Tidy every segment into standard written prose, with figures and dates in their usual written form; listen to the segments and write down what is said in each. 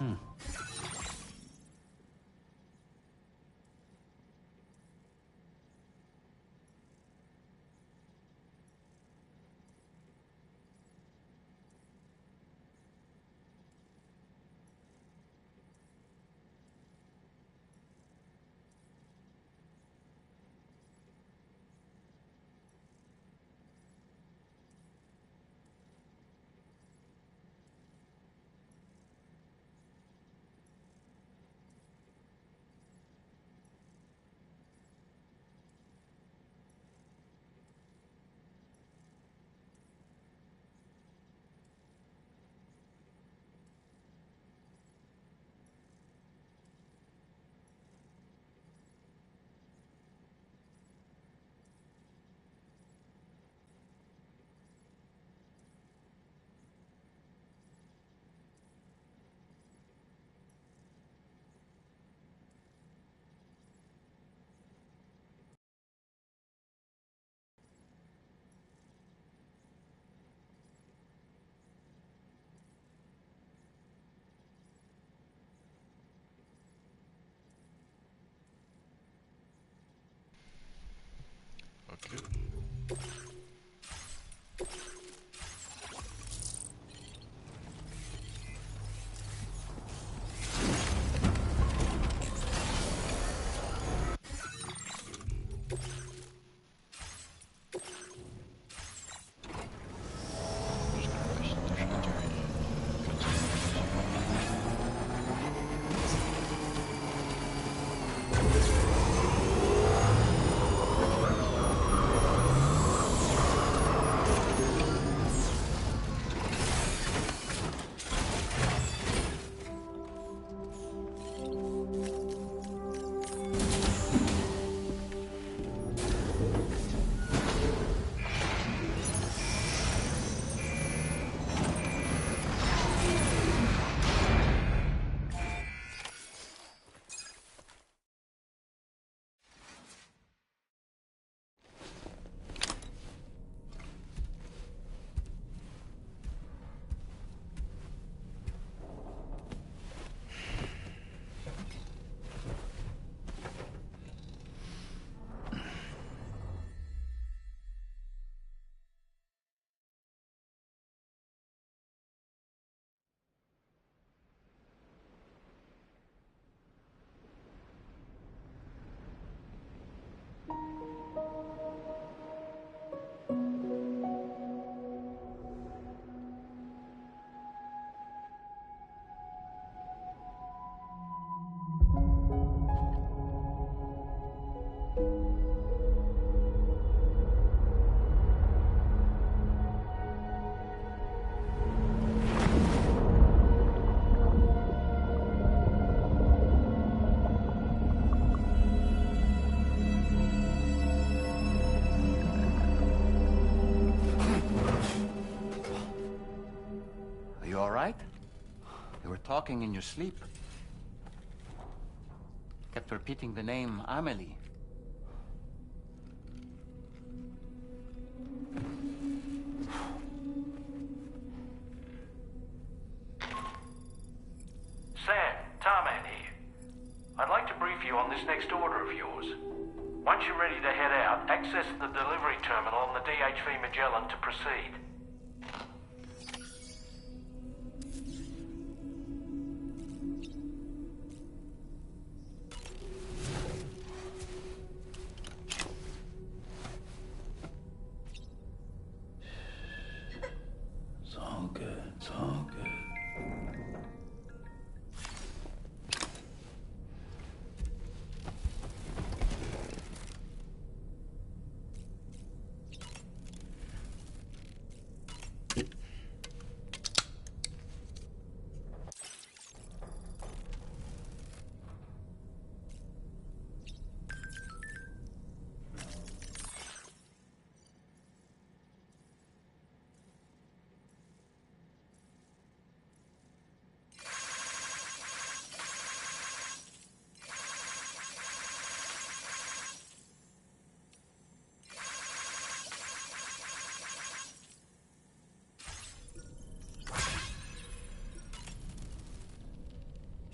Okay. Talking in your sleep. Kept repeating the name Amelie. Sam, Tarman here. I'd like to brief you on this next order of yours. Once you're ready to head out, access the delivery terminal on the DHV Magellan to proceed.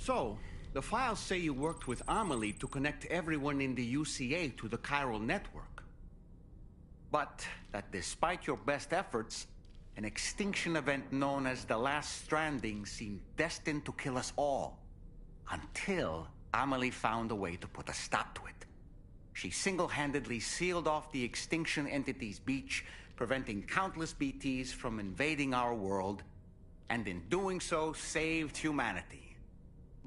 So, the files say you worked with Amelie to connect everyone in the UCA to the chiral network. But that despite your best efforts, an extinction event known as the Last Stranding seemed destined to kill us all. Until Amelie found a way to put a stop to it. She single-handedly sealed off the extinction entity's beach, preventing countless BTs from invading our world, and in doing so, saved humanity.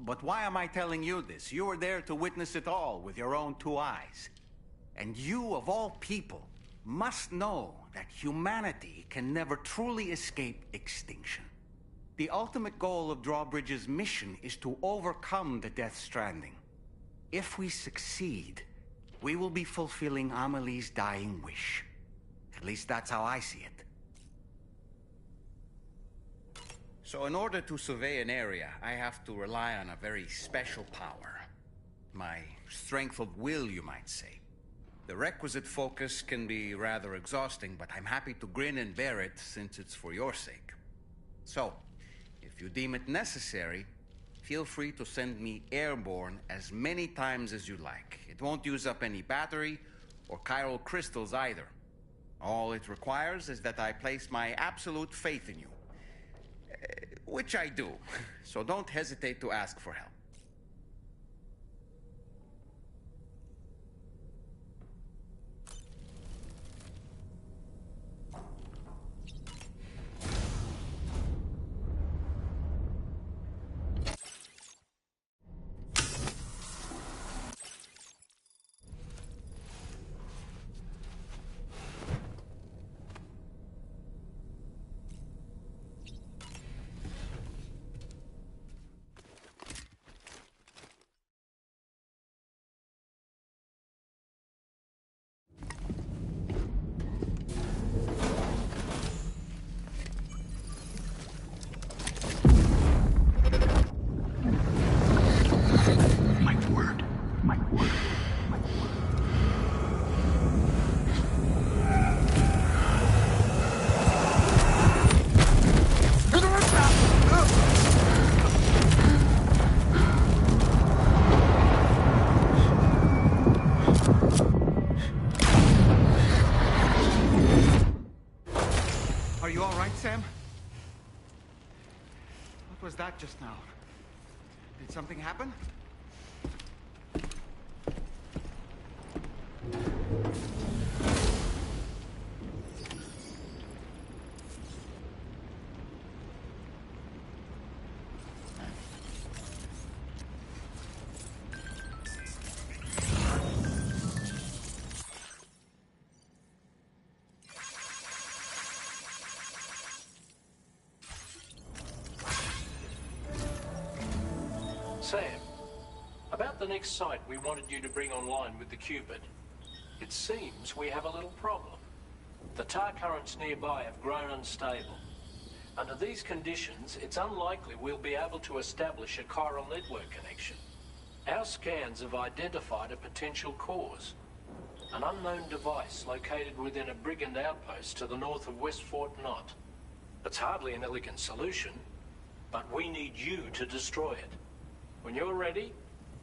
But why am I telling you this? You were there to witness it all with your own two eyes. And you, of all people, must know that humanity can never truly escape extinction. The ultimate goal of Drawbridge's mission is to overcome the Death Stranding. If we succeed, we will be fulfilling Amelie's dying wish. At least that's how I see it. So in order to survey an area, I have to rely on a very special power. My strength of will, you might say. The requisite focus can be rather exhausting, but I'm happy to grin and bear it since it's for your sake. So, if you deem it necessary, feel free to send me airborne as many times as you like. It won't use up any battery or chiral crystals either. All it requires is that I place my absolute faith in you. Which I do, so don't hesitate to ask for help. Are you all right, Sam? What was that just now? Did something happen? Sam, about the next site we wanted you to bring online with the Cupid. It seems we have a little problem. The tar currents nearby have grown unstable. Under these conditions, it's unlikely we'll be able to establish a chiral network connection. Our scans have identified a potential cause. An unknown device located within a brigand outpost to the north of West Fort Knott. It's hardly an elegant solution, but we need you to destroy it. When you're ready,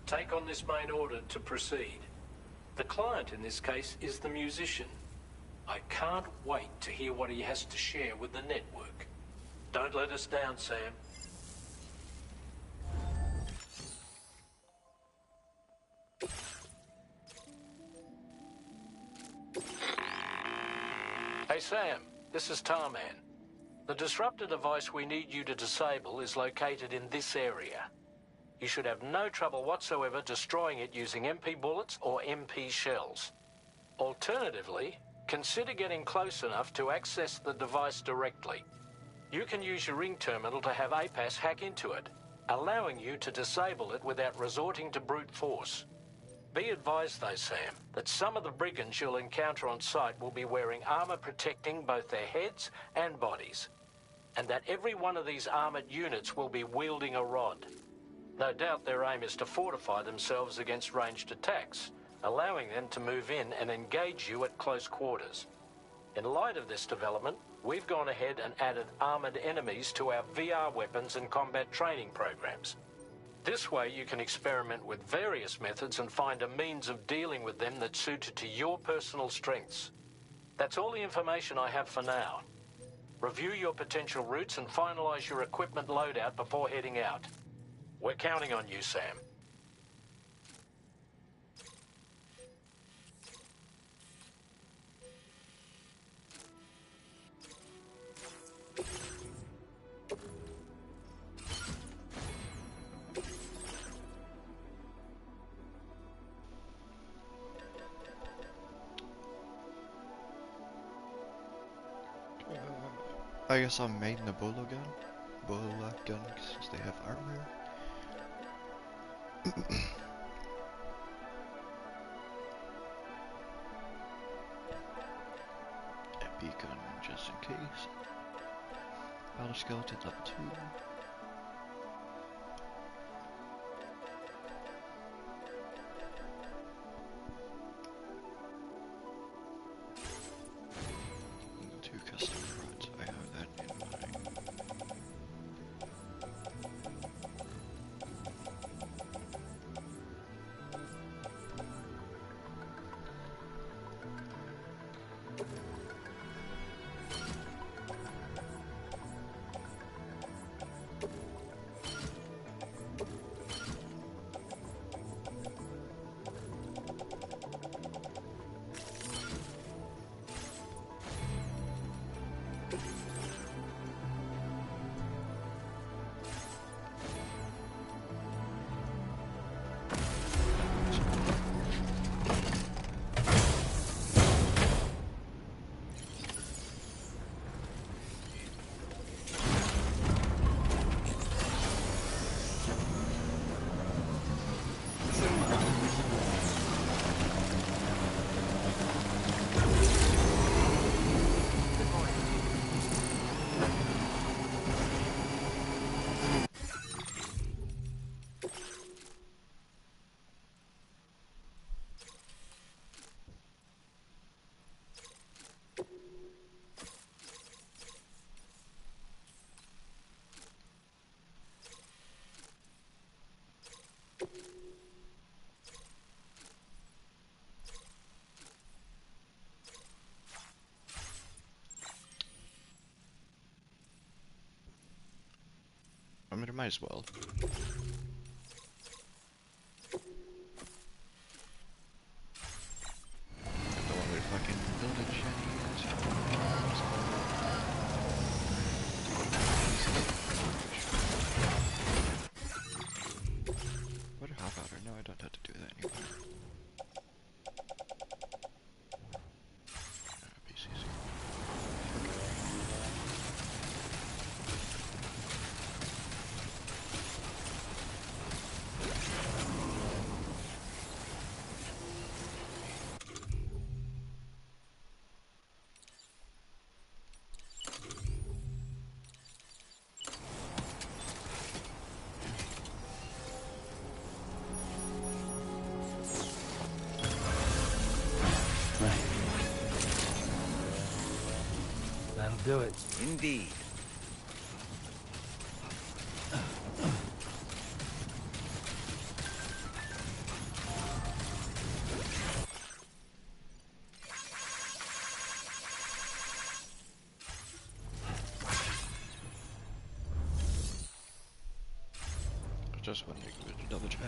take on this main order to proceed. The client in this case is the musician. I can't wait to hear what he has to share with the network. Don't let us down, Sam. Hey Sam, this is Tarman. The disruptor device we need you to disable is located in this area. You should have no trouble whatsoever destroying it using MP bullets or MP shells. Alternatively, consider getting close enough to access the device directly. You can use your ring terminal to have APAS hack into it, allowing you to disable it without resorting to brute force. Be advised though, Sam, that some of the brigands you'll encounter on site will be wearing armor protecting both their heads and bodies, and that every one of these armored units will be wielding a rod. No doubt their aim is to fortify themselves against ranged attacks, allowing them to move in and engage you at close quarters. In light of this development, we've gone ahead and added armored enemies to our VR weapons and combat training programs. This way you can experiment with various methods and find a means of dealing with them that's suited to your personal strengths. That's all the information I have for now. Review your potential routes and finalize your equipment loadout before heading out. We're counting on you, Sam. I guess I'm making a bull gun since they have armor. A beacon just in case. Battle skeleton level 2. I mean, I might as well. Don't want to fucking build a shiny ass. What a hop outer? No, I don't have to do that anymore. That'll do it. Indeed. Just wanted to double check.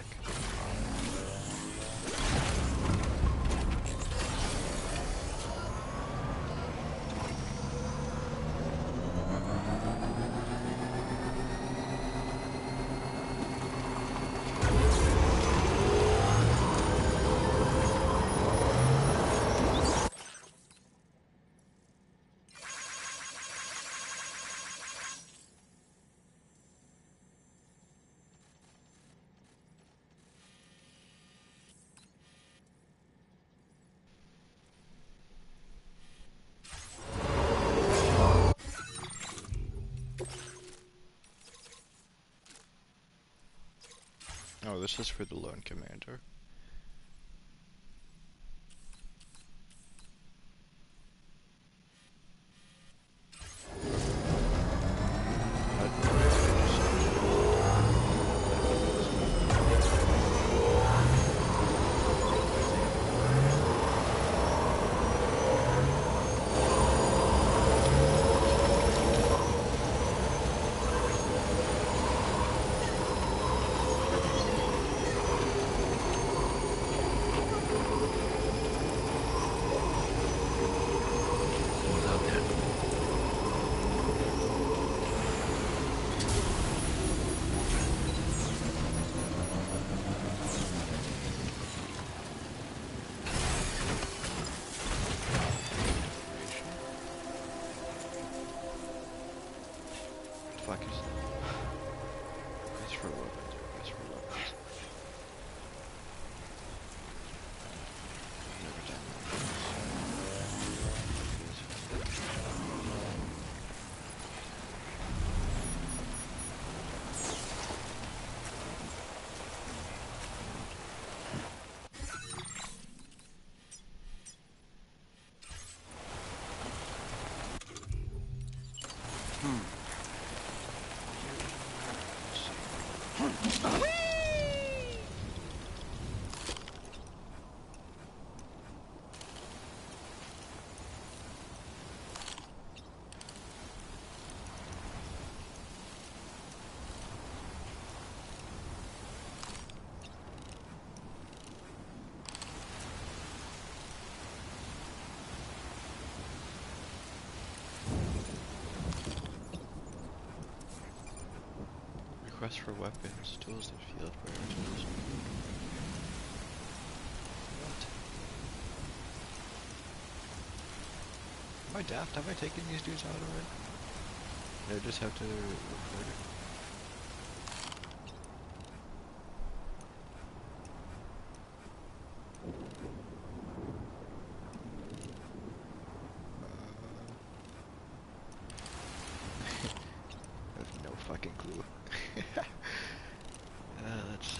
Oh, this is for the lone commander. fuck is that? Request for weapons, request for weapons. Never done request for weapons, tools, and field wear tools. What? Am I daft? Have I taken these dudes out already? I just have to record it. I have no fucking clue. That's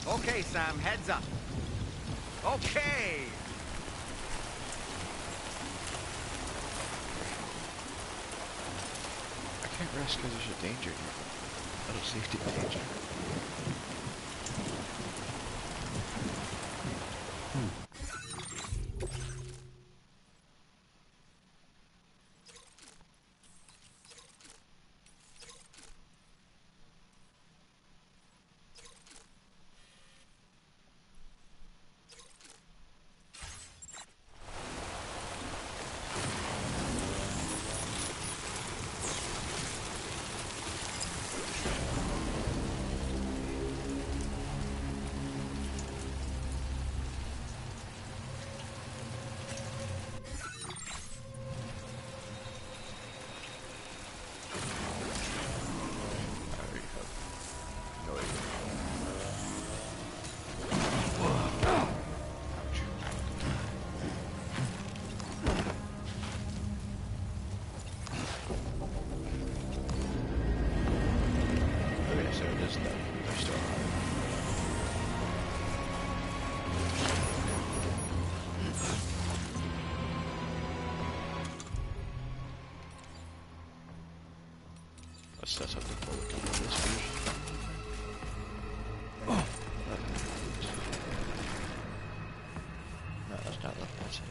Okay, Sam, heads up. Okay. I can't rest because there's a danger here. Out of safety danger. That's up the bullet gun on this version. Oh. No, that's not left, that's it.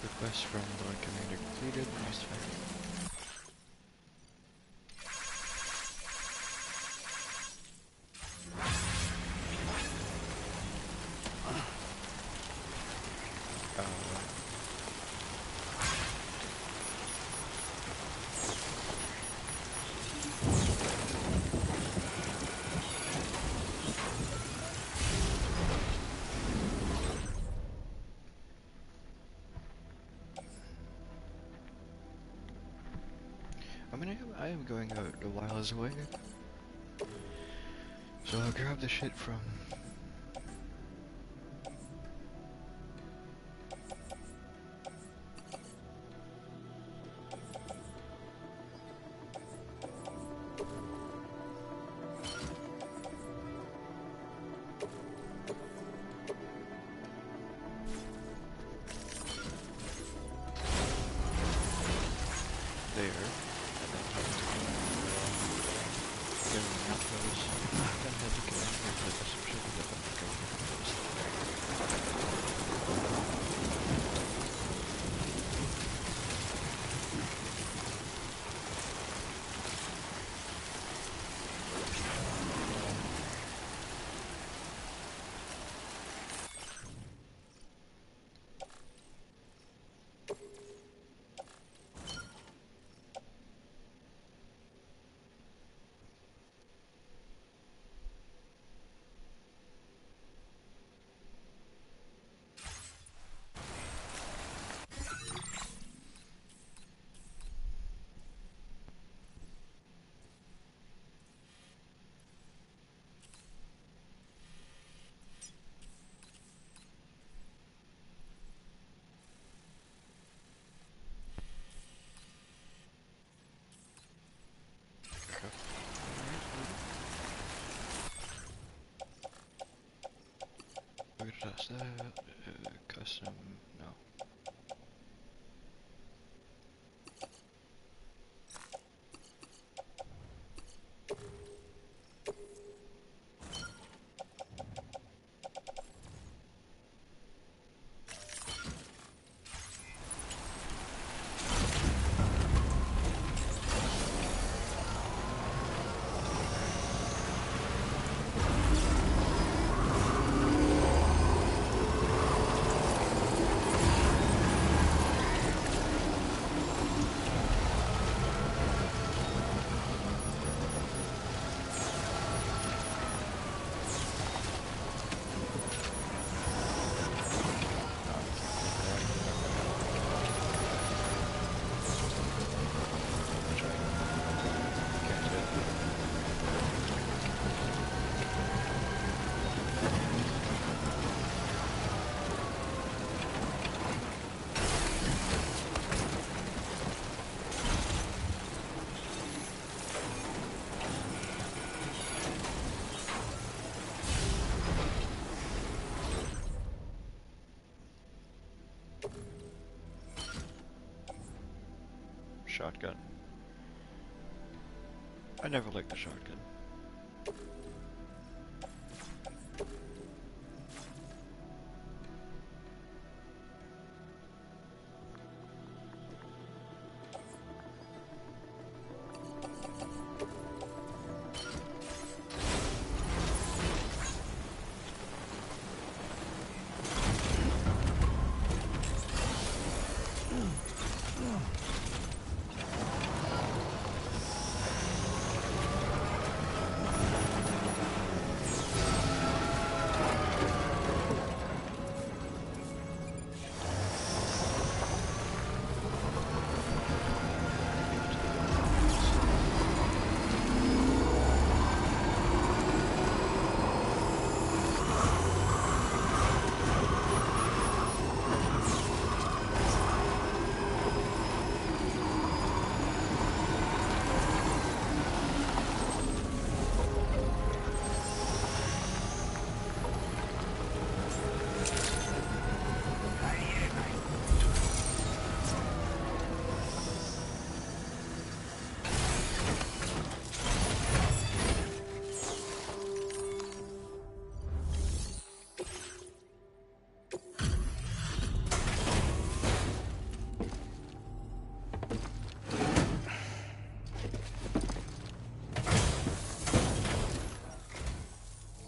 Request from Lord Commander completed. Nice fight. I am going out a whiles away, so I'll grab the shit from gonna test that. Custom, no. Shotgun. I never liked the shotgun.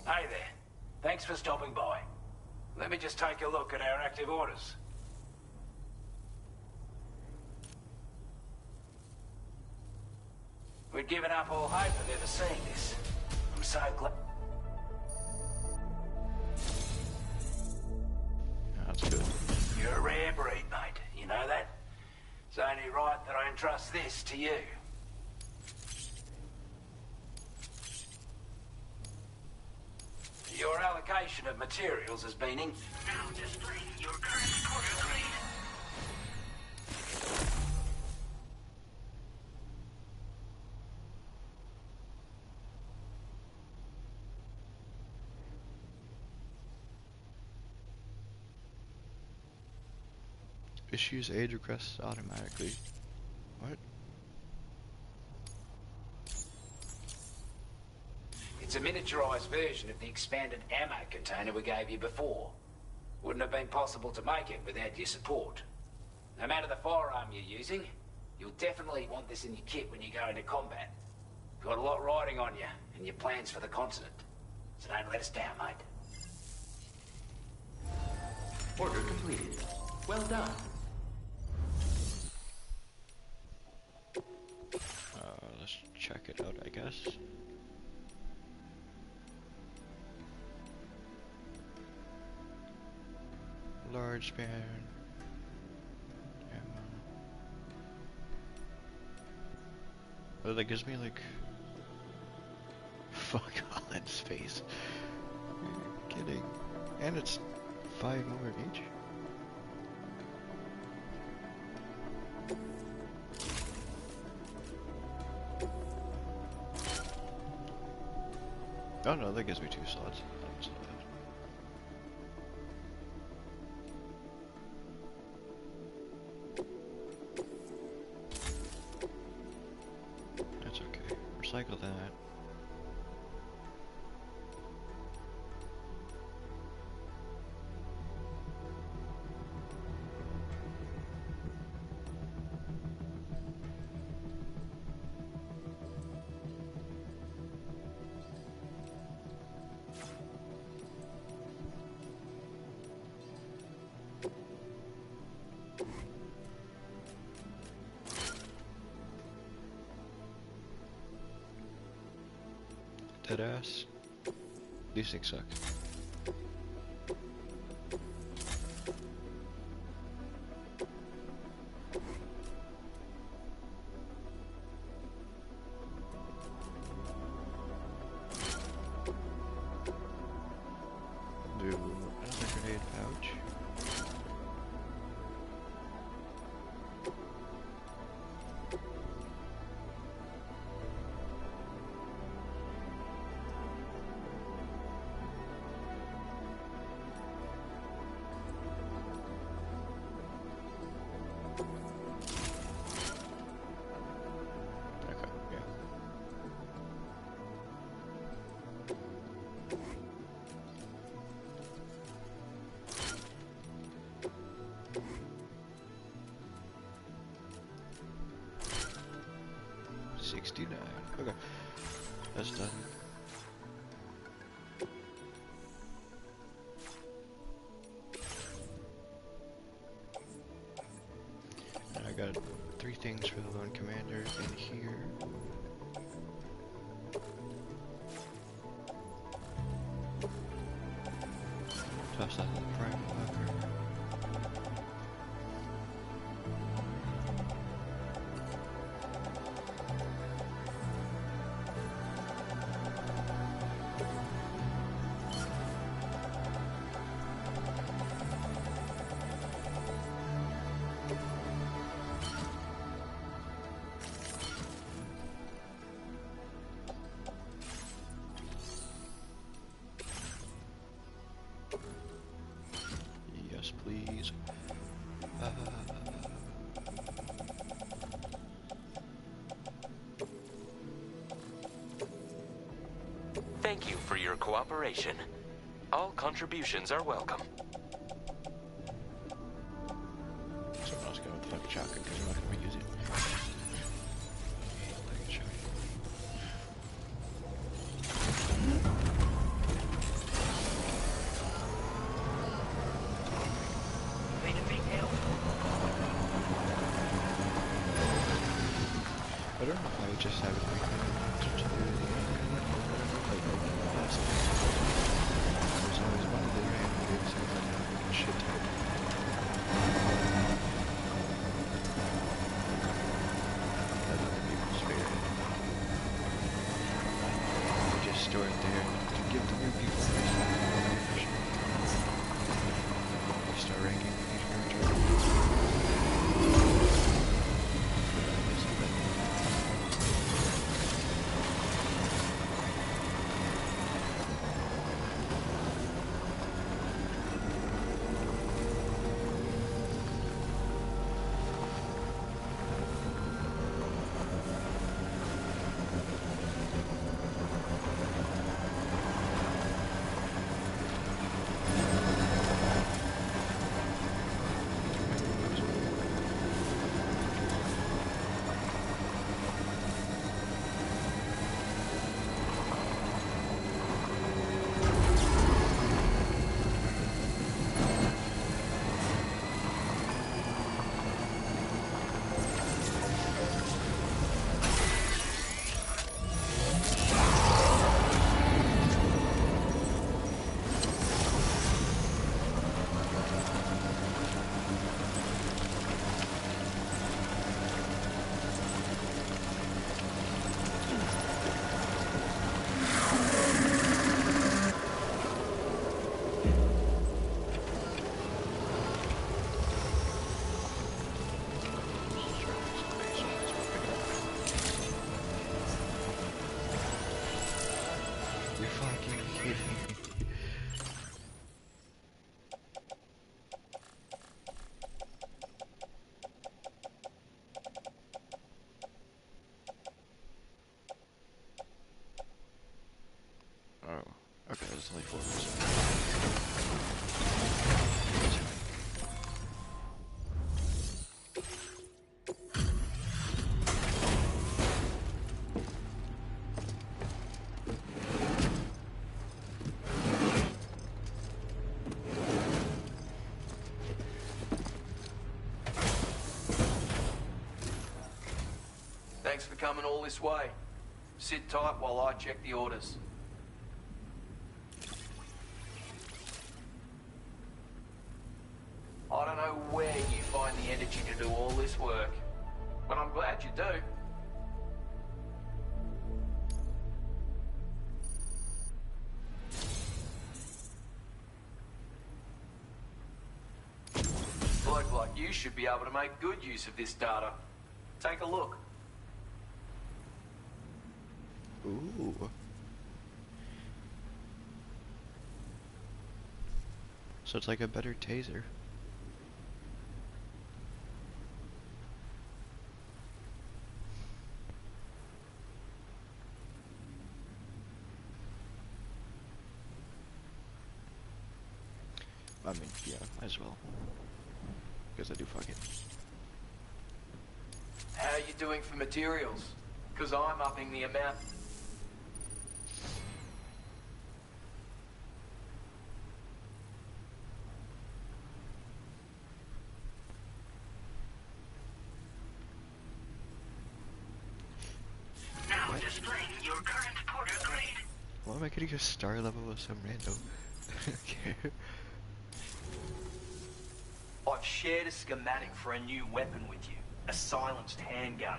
Hey there. Thanks for stopping by. Let me just take a look at our active orders. We'd given up all hope of ever seeing this. I'm so glad. That's good. You're a rare breed, mate. You know that? It's only right that I entrust this to you. Your allocation of materials has been in... Now display your current quarter grade. Issues age requests automatically. What? It's a miniaturized version of the expanded ammo container we gave you before. Wouldn't have been possible to make it without your support. No matter the firearm you're using, you'll definitely want this in your kit when you go into combat. Got a lot riding on you and your plans for the continent. So don't let us down, mate. Order completed. Well done. Let's check it out, I guess. Large span. Ammo. Oh, that gives me like... Fuck all that space. You're kidding. And it's 5 more each. Oh no, that gives me 2 slots. That's not bad. Dead ass. These things suck. Do another grenade pouch. Okay, yeah. Okay, that's done. And I got 3 things for the lone commander in here. Toss that little prime locker. Yes, please. Thank you for your cooperation. All contributions are welcome. Someone else go with the fucking shotgun because I'm not going to use it. Like a shotgun. I don't know if I would just have it like to do there's always one of the random games that I have a shit ton. That other people spare it. I just store it there to give the new people start ranking each character. You're fucking kidding me. Oh, okay, there's only 4 of us. Thanks for coming all this way. Sit tight while I check the orders. get you to do all this work. But I'm glad you do. A bloke like you should be able to make good use of this data. Take a look. Ooh. So it's like a better taser. I mean, yeah, might as well. Because I do fuck it. How you doing for materials? Because I'm upping the amount. Now displaying your current porter grade. Why am I getting a star level with some random? Okay. I've shared a schematic for a new weapon with you. A silenced handgun.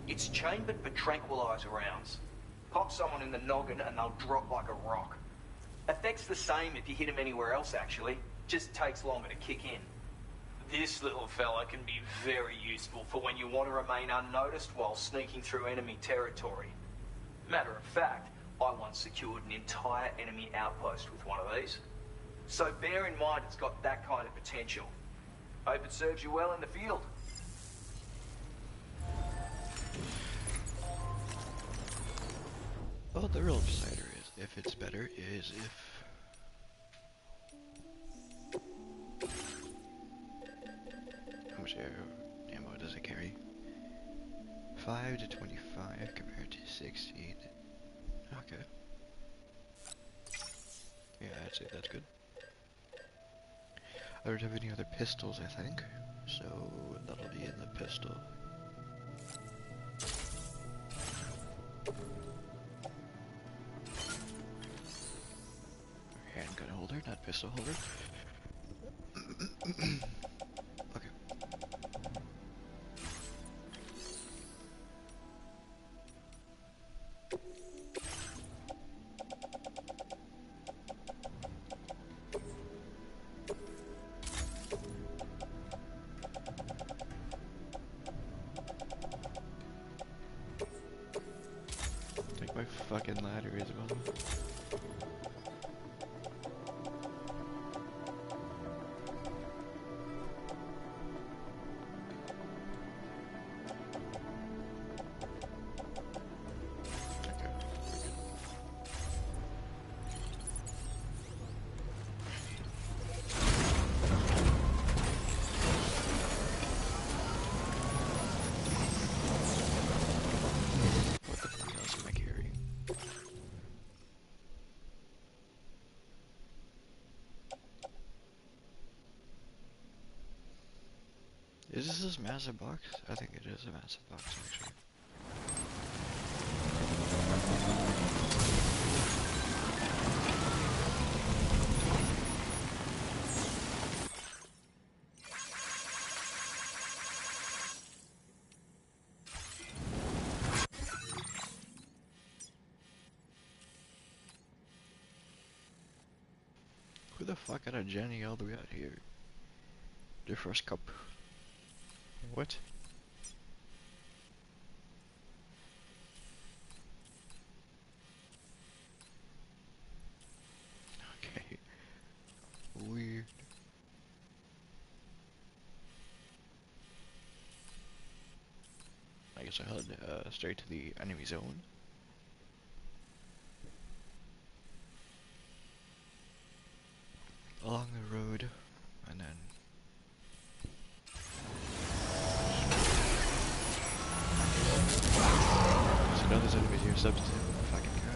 It's chambered for tranquilizer rounds. Pop someone in the noggin and they'll drop like a rock. Effect's the same if you hit them anywhere else, actually. Just takes longer to kick in. This little fella can be very useful for when you want to remain unnoticed while sneaking through enemy territory. Matter of fact, I once secured an entire enemy outpost with one of these. So bear in mind it's got that kind of potential. Hope it serves you well in the field. Well, the real decider is if it's better is if... How much ammo does it carry? 5 to 25 compared to 16. Okay. Yeah, I'd say that's good. I don't have any other pistols, I think, so that'll be in the pistol. Handgun holder, not pistol holder. Okay. Take my fucking ladder as well. Is this this massive box? I think it is a massive box, actually. Who the fuck got a Jenny all the way out here? The first cup. What? Okay. Weird. I guess I'll head straight to the enemy zone. Along the road, and then so now there's enemies here, substitute fucking cover.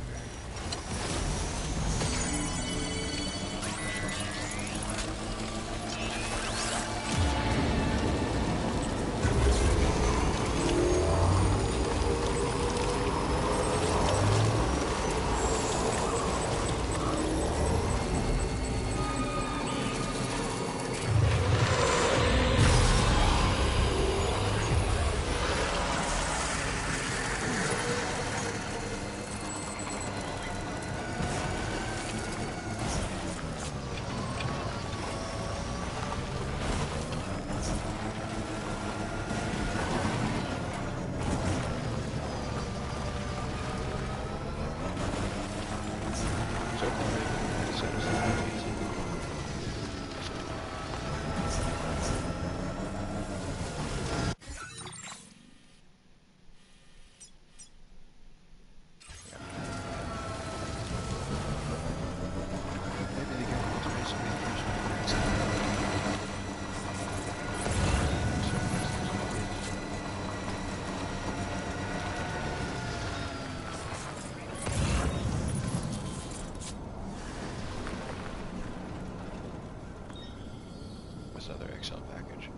this other Excel package.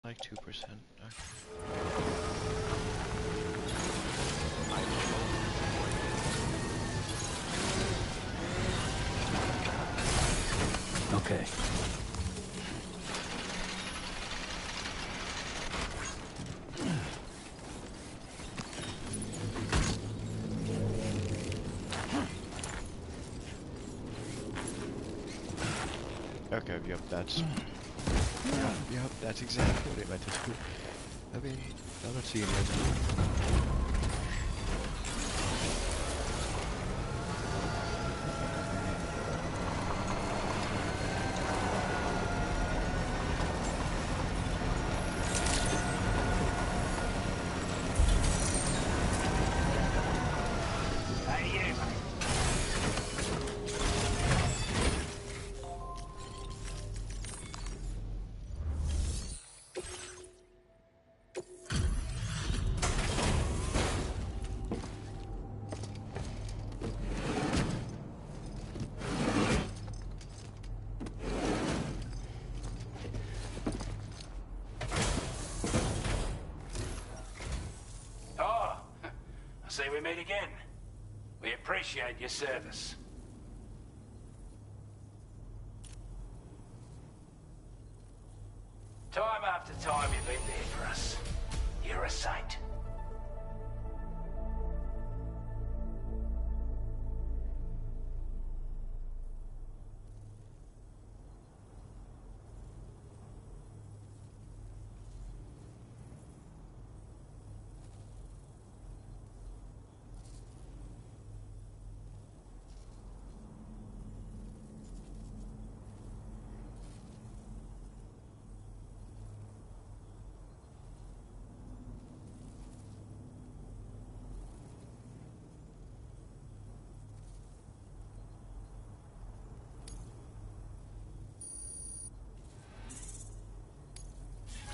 Like 2%. Okay. Okay, yep, that's... Yep, that's exactly what it meant to do. I mean, I don't see any other... See, we meet again. We appreciate your service. Time after time you've been there for us. You're a saint.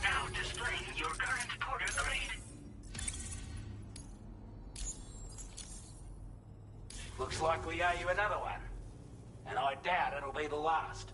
Now displaying your current porter grade. Looks like we owe you another one. And I doubt it'll be the last.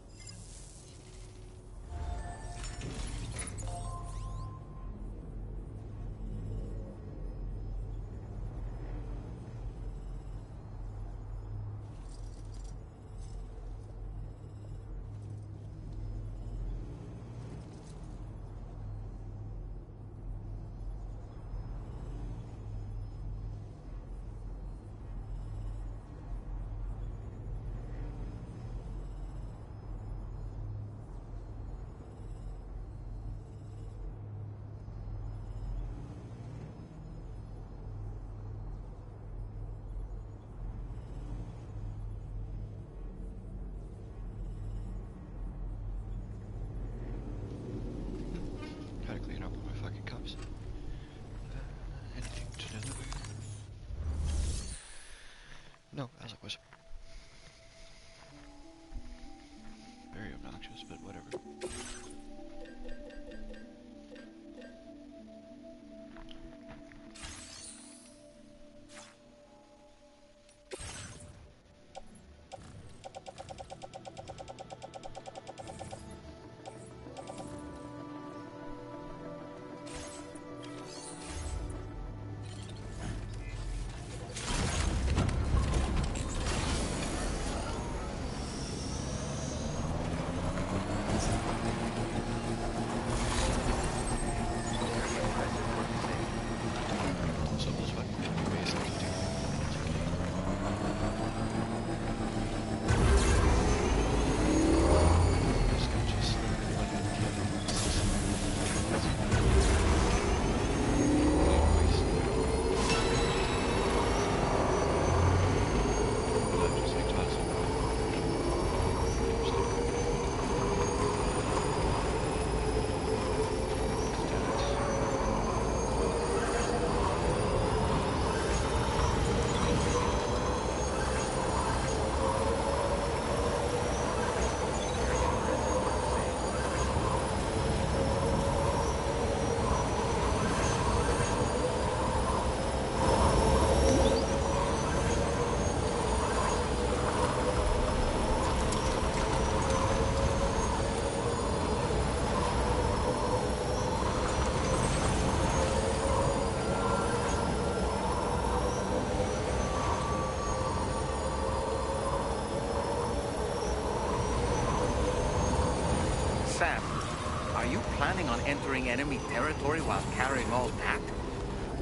entering enemy territory while carrying all that?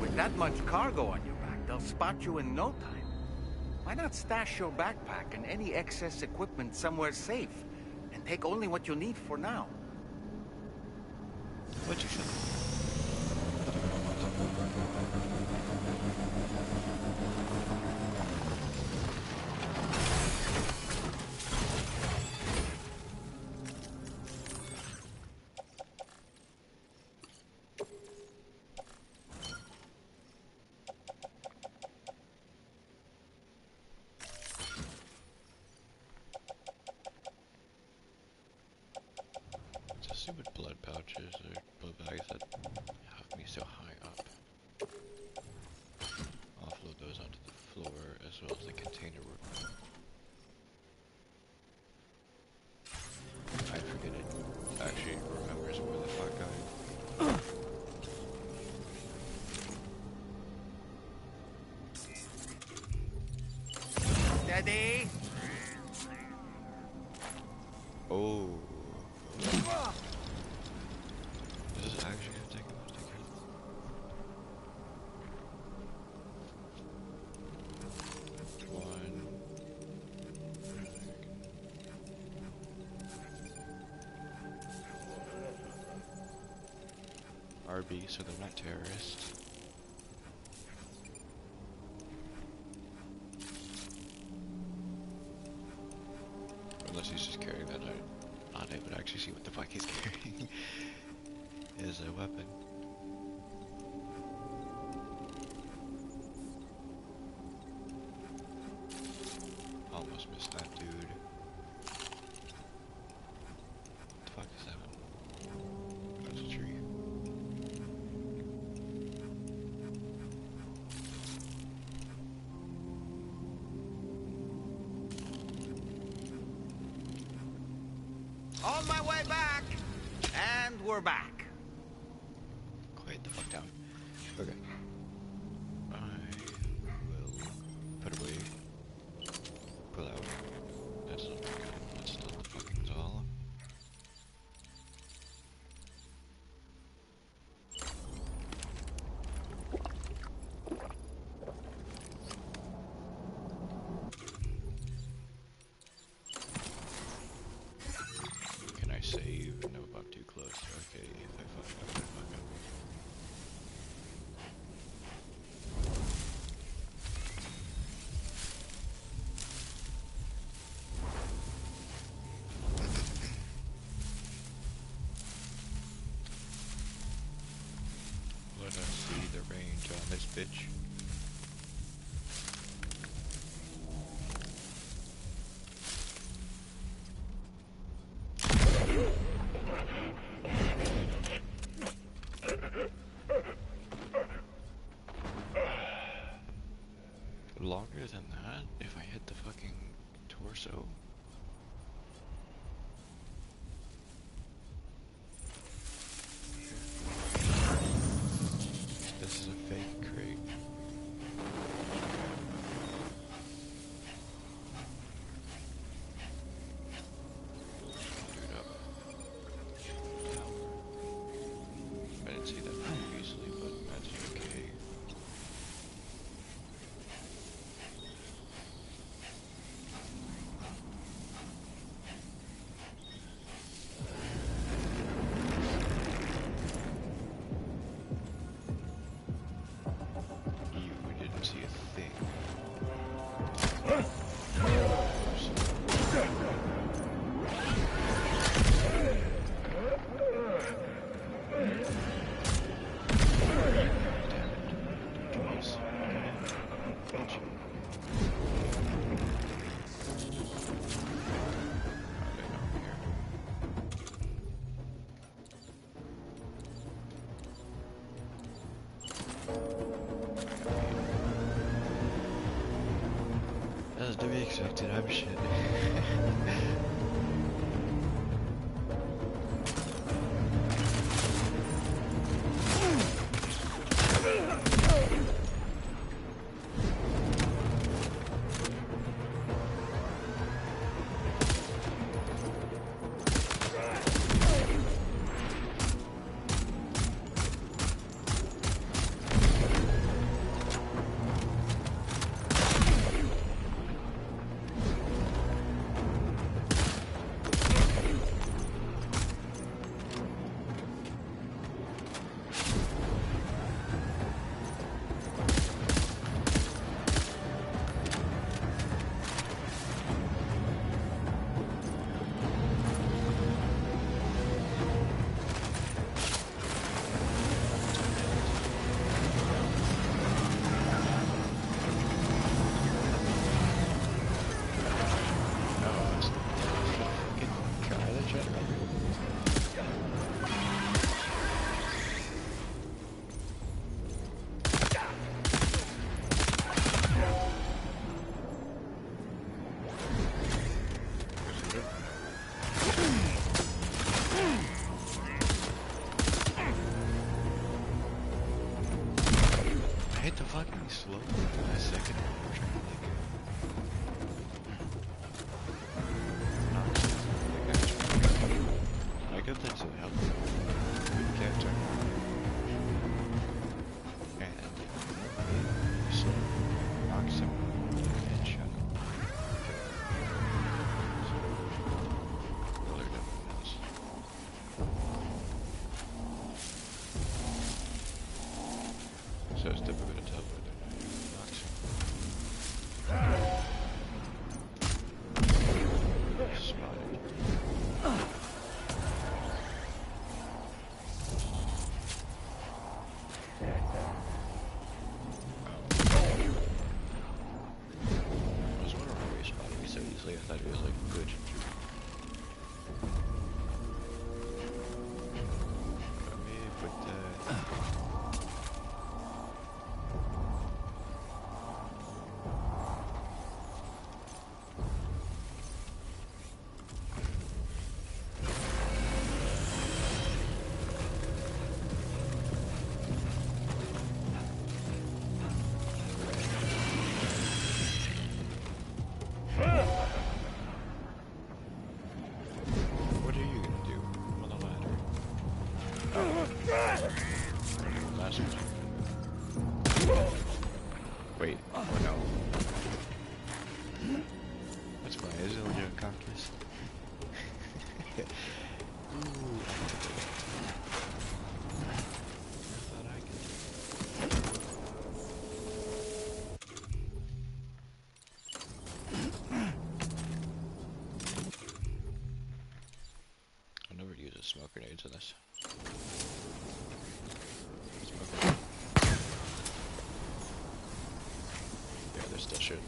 With that much cargo on your back, they'll spot you in no time. Why not stash your backpack and any excess equipment somewhere safe, and take only what you need for now? What you said? Stupid blood pouches or blood bags that have me so high up. Offload those onto the floor as well as the container room. I forget it. Actually remembers where the fuck I... Steady! Oh. This is actually gonna take a while to take care of. One. RB, so they're not terrorists. Unless he's just carrying that out. Not able to actually see what the fuck he's carrying. Is a weapon. Almost missed that dude. What the fuck is that one? That's a tree. On my way back! And we're back. Quiet the fuck down. Okay. I will put away. Pull out. That's not the gun. That's not the fucking doll. Can I save? No, I'm too close. Okay, if I fuck up, I fuck up. Let us see the range on this bitch. Longer than that if I hit the fucking torso. This is a fake crate. Dude up. Tower. I didn't see that previously, but that's okay. You didn't see a thing. As to be expected, I'm shit. hit the fucking slow for a second. I'm trying to I got that to help. Good character. And so knocks him and shut him. Well, they're definitely nice. So it's difficult to tell whether it knocks him. Spotted. I was wondering why he spotted me so easily. I thought he was like glitching through. Let me put that. What are you gonna do? I'm on the ladder. Oh. Last one. Wait, oh no. That's my Azillion caucus. Ooh, I thought I could. I'll never use a smoke grenades in this. Smoke. Yeah, they're still shit.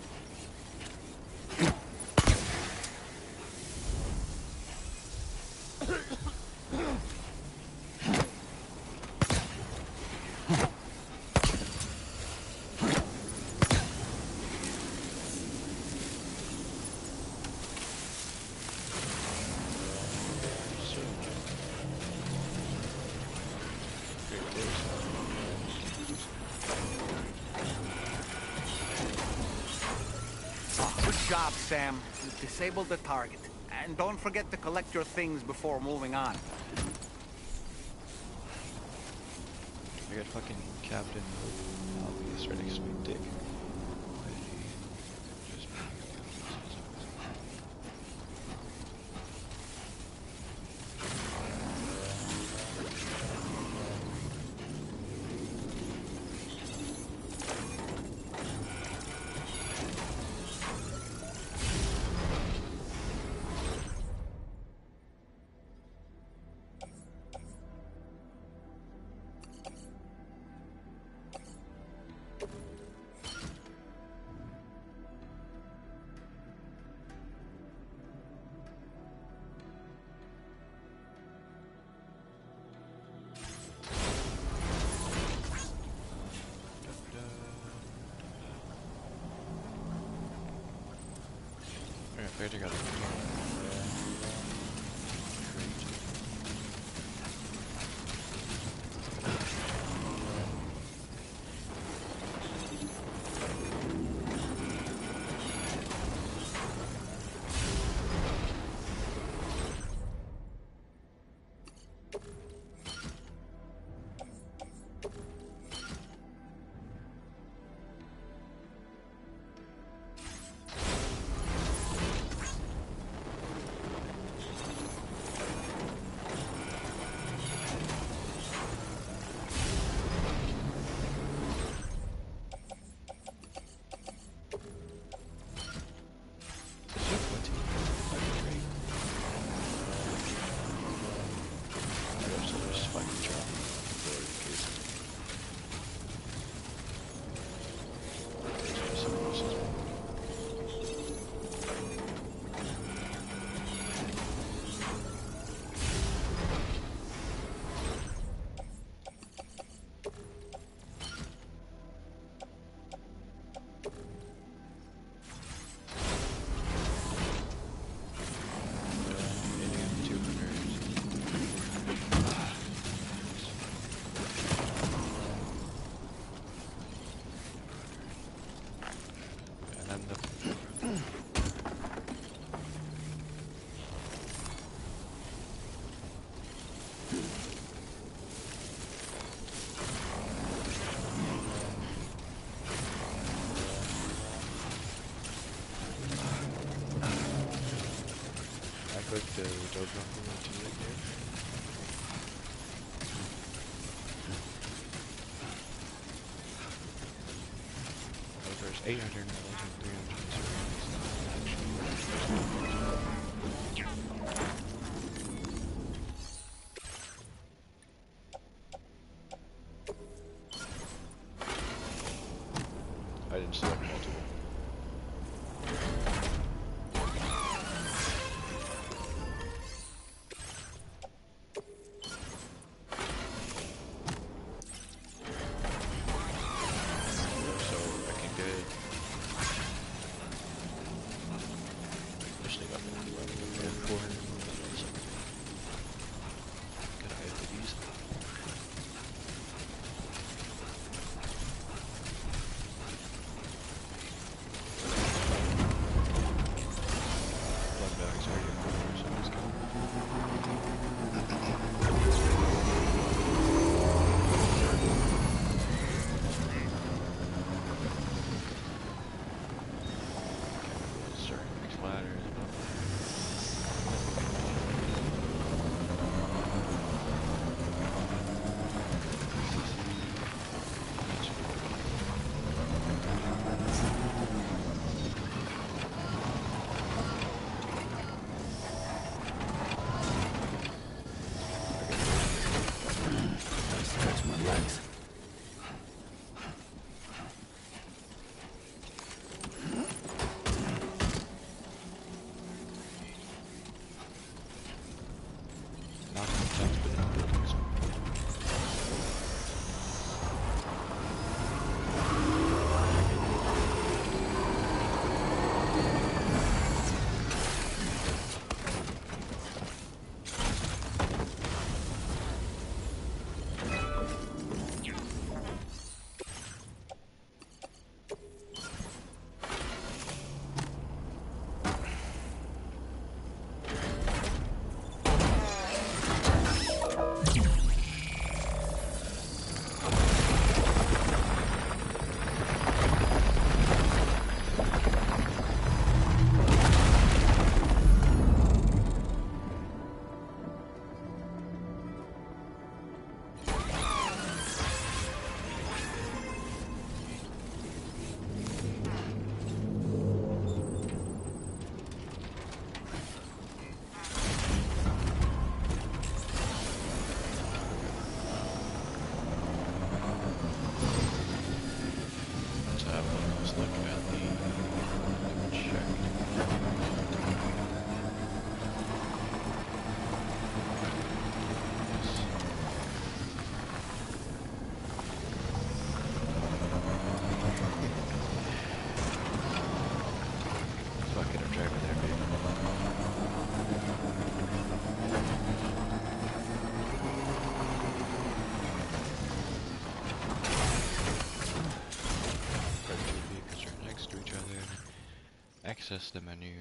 Good job, Sam. You disabled the target. And don't forget to collect your things before moving on. I got fucking Captain Obvious right next to me, dick. Why did he just I got it. I didn't select multiple. So I can get this thing up in 400. Gotta add to these. Blood bags are here, so let's go. Sorry, mixed ladders. Stretch my legs. Not in the tents, but in the buildings. Let's have a let's look at the check. Fuck it, I'm driving there, baby. Press two vehicles are next to each other. Access the menu.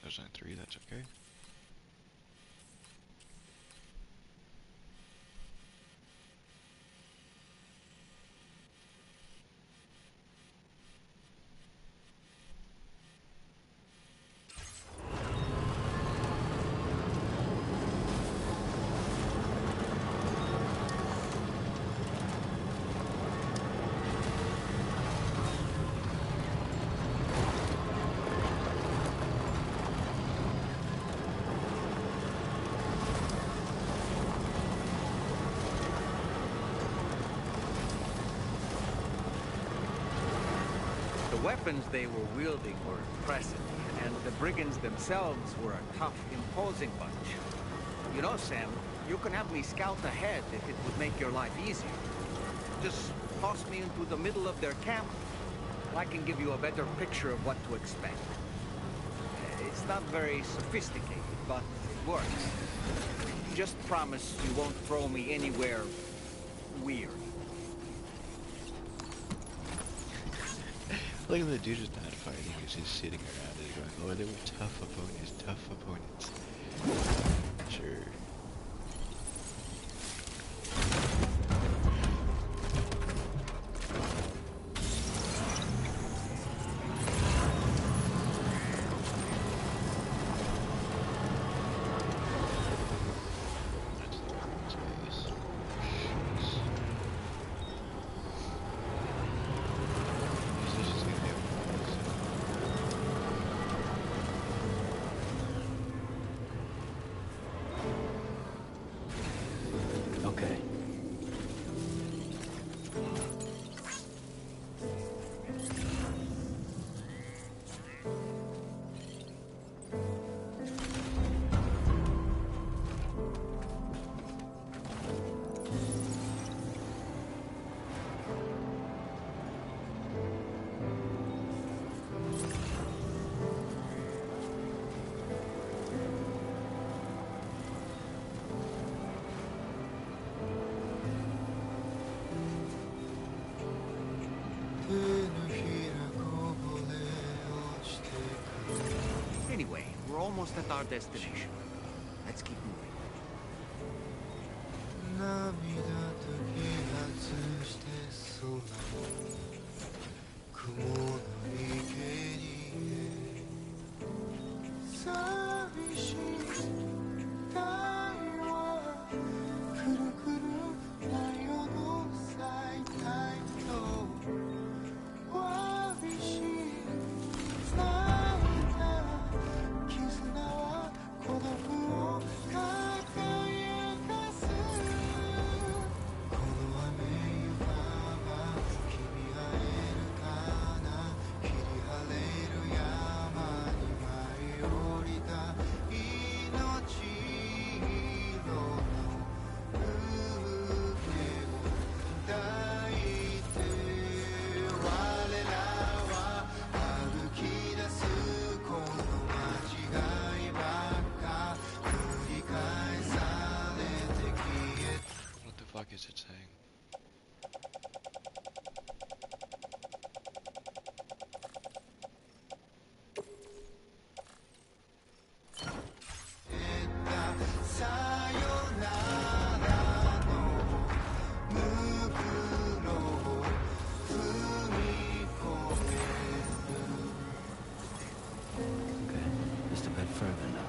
2003, that's okay. The weapons they were wielding were impressive, and the brigands themselves were a tough, imposing bunch. You know, Sam, you can have me scout ahead if it would make your life easier. Just toss me into the middle of their camp. I can give you a better picture of what to expect. It's not very sophisticated, but it works. Just promise you won't throw me anywhere weird. Look at the dude is not fighting, he's just sitting around and going, oh, they were tough opponents. Sure. Anyway, we're almost at our destination. Let's keep moving. What is it saying? Okay, just a bit further now.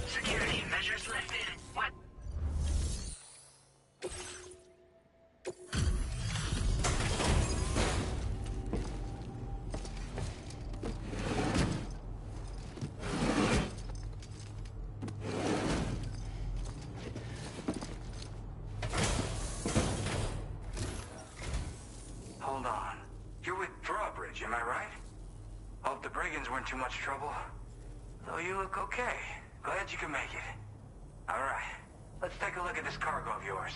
Security measures lifted. What? brigands weren't too much trouble. Though you look okay. Glad you can make it. All right, let's take a look at this cargo of yours.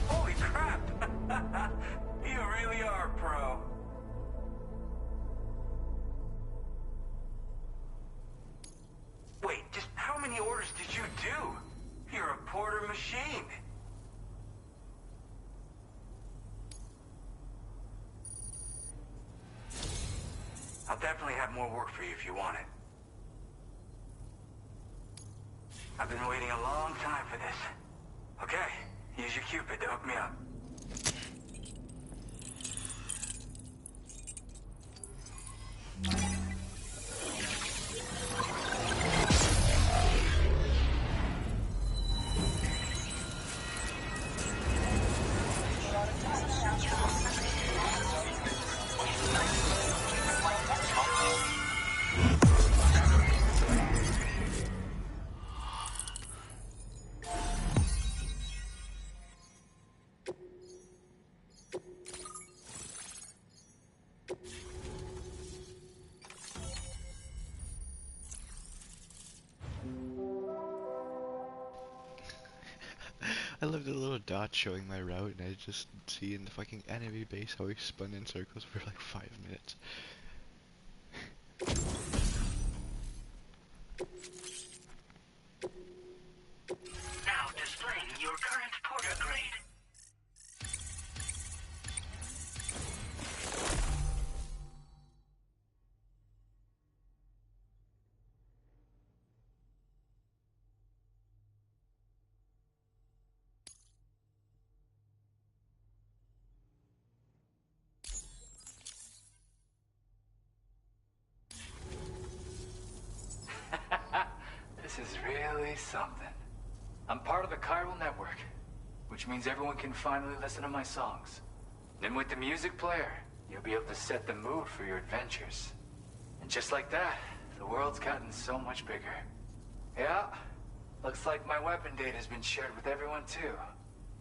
Holy crap! You really are a pro. Wait, just how many orders did you do? You're a porter machine. I'll definitely have more work for you if you want it. I've been waiting a long time for this. Okay, use your Cupid to hook me up. I love the little dot showing my route, and I just see in the fucking enemy base how we spun in circles for like 5 minutes. Now displaying your current porter grade. This is really something. I'm part of the chiral network, which means everyone can finally listen to my songs. And with the music player, you'll be able to set the mood for your adventures. And just like that, the world's gotten so much bigger. Yeah, looks like my weapon data has been shared with everyone too.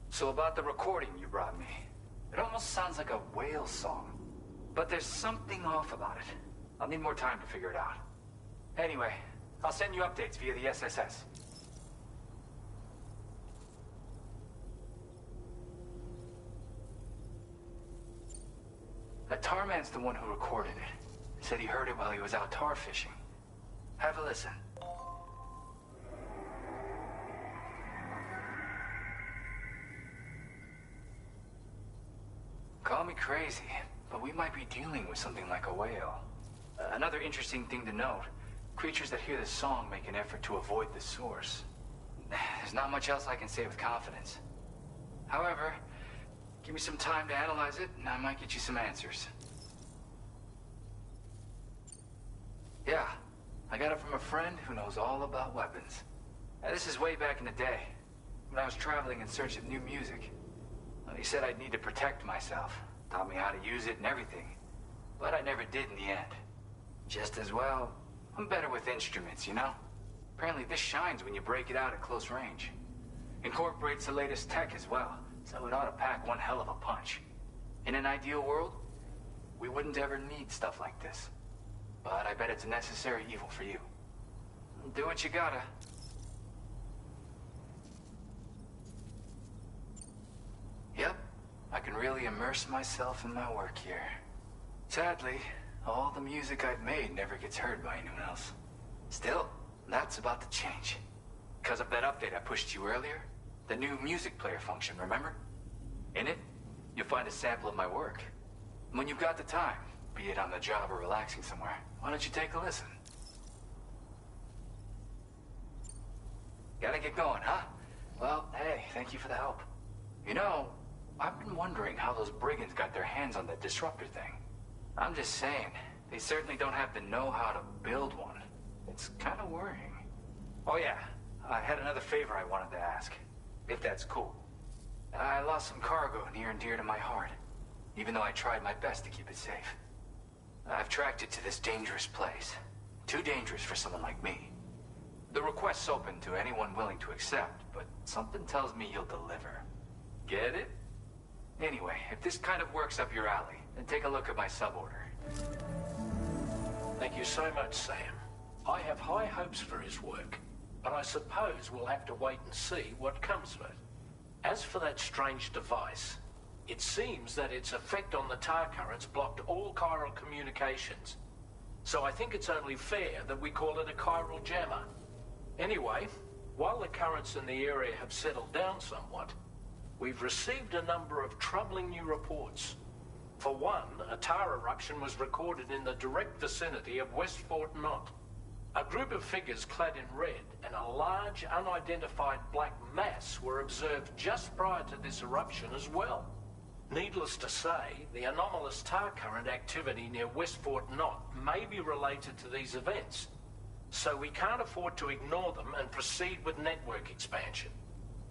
So about the recording you brought me, it almost sounds like a whale song. But there's something off about it. I'll need more time to figure it out. Anyway, I'll send you updates via the SSS. The Tarman's the one who recorded it. Said he heard it while he was out tar fishing. Have a listen. Call me crazy, but we might be dealing with something like a whale. Another interesting thing to note, creatures that hear this song make an effort to avoid the source. There's not much else I can say with confidence. However, give me some time to analyze it, and I might get you some answers. Yeah, I got it from a friend who knows all about weapons. Now, this is way back in the day, when I was traveling in search of new music. Well, he said I'd need to protect myself, taught me how to use it and everything. But I never did in the end. Just as well, I'm better with instruments, you know? Apparently this shines when you break it out at close range. Incorporates the latest tech as well, so it ought to pack one hell of a punch. In an ideal world, we wouldn't ever need stuff like this. But I bet it's a necessary evil for you. Do what you gotta. Yep, I can really immerse myself in my work here. Sadly, all the music I've made never gets heard by anyone else. Still, that's about to change. Because of that update I pushed you earlier, the new music player function, remember? In it, you'll find a sample of my work. When you've got the time, be it on the job or relaxing somewhere, why don't you take a listen? Gotta get going, huh? Well, hey, thank you for the help. You know, I've been wondering how those brigands got their hands on that disruptor thing. I'm just saying, they certainly don't have the know-how to build one. It's kind of worrying. Oh yeah, I had another favor I wanted to ask, if that's cool. I lost some cargo near and dear to my heart, even though I tried my best to keep it safe. I've tracked it to this dangerous place. Too dangerous for someone like me. The request's open to anyone willing to accept, but something tells me you'll deliver. Get it? Anyway, if this kind of works up your alley, then take a look at my suborder. Thank you so much, Sam. I have high hopes for his work, but I suppose we'll have to wait and see what comes of it. As for that strange device, it seems that its effect on the tar currents blocked all chiral communications. So I think it's only fair that we call it a chiral jammer. Anyway, while the currents in the area have settled down somewhat, we've received a number of troubling new reports. For one, a tar eruption was recorded in the direct vicinity of West Fort Knott. A group of figures clad in red and a large unidentified black mass were observed just prior to this eruption as well. Needless to say, the anomalous tar current activity near West Fort Knott may be related to these events, so we can't afford to ignore them and proceed with network expansion.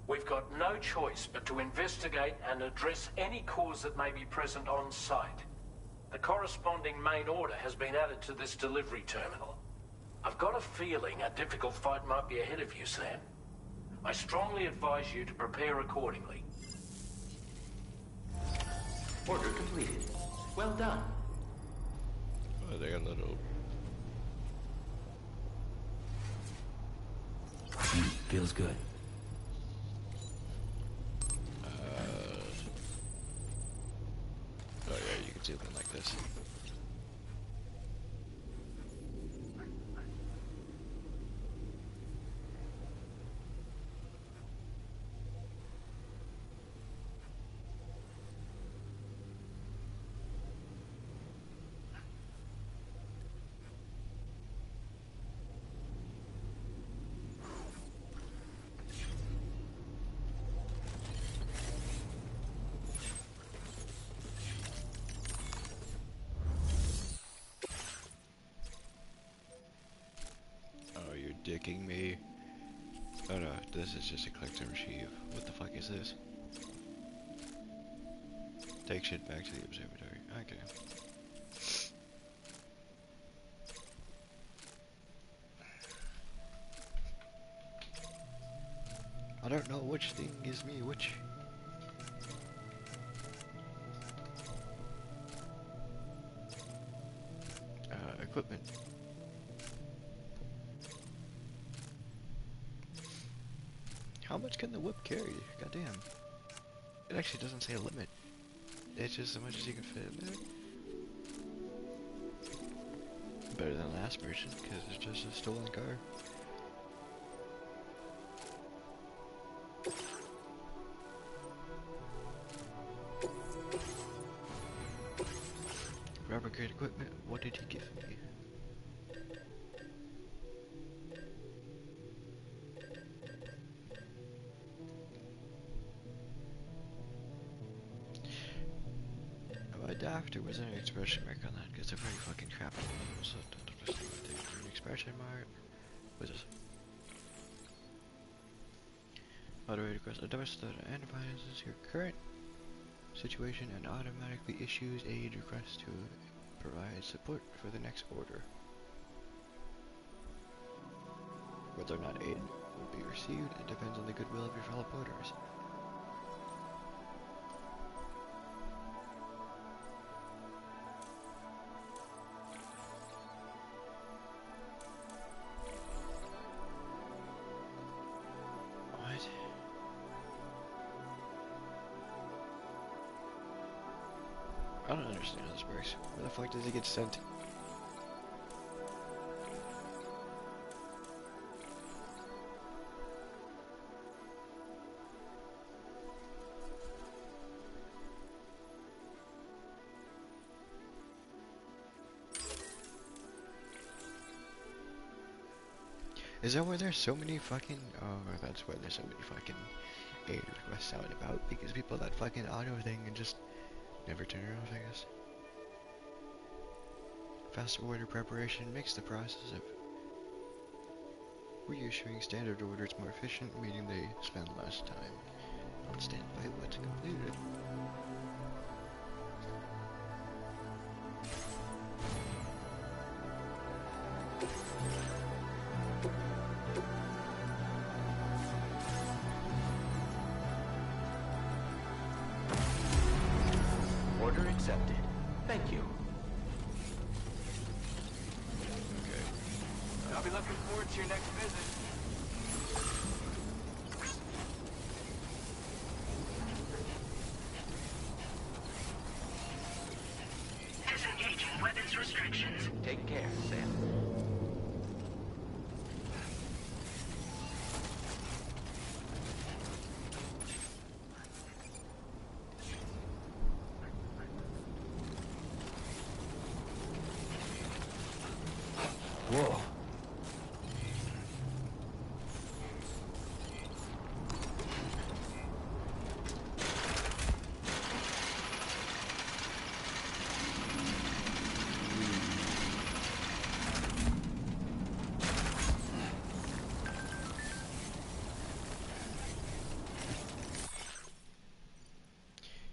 We've got no choice but to investigate and address any cause that may be present on site. The corresponding main order has been added to this delivery terminal. I've got a feeling a difficult fight might be ahead of you, Sam. I strongly advise you to prepare accordingly. Order completed. Well done. Oh, they got a little... Feels good. Oh yeah, you can see them like this. Dicking me. Oh no, this is just a collect and retrieve. What the fuck is this? Take shit back to the observatory. Okay. I don't know which thing gives me which. Equipment. How much can the whip carry? Goddamn. It actually doesn't say a limit. It's just as much as you can fit in there. Better than last version, because it's just a stolen car. Fabricate equipment, what did he give me? Adapter was an expression mark on that because they're very fucking crappy. So an expression mark. What is this? Auto request a device that analyzes your current situation and automatically issues a request to provide support for the next order. Whether or not aid will be received, it depends on the goodwill of your fellow porters. I don't understand how this works. Where the fuck does he get sent? Is that why there's so many fucking... Oh, that's why there's so many fucking aid requests out and about. Because people that fucking auto thing and just never turn it off, I guess. Fast order preparation makes the process of reissuing standard orders more efficient, meaning they spend less time on standby once completed. accepted. Thank you. I'll be looking forward to your next visit. Disengaging weapons restrictions. Take care, Sam. Whoa.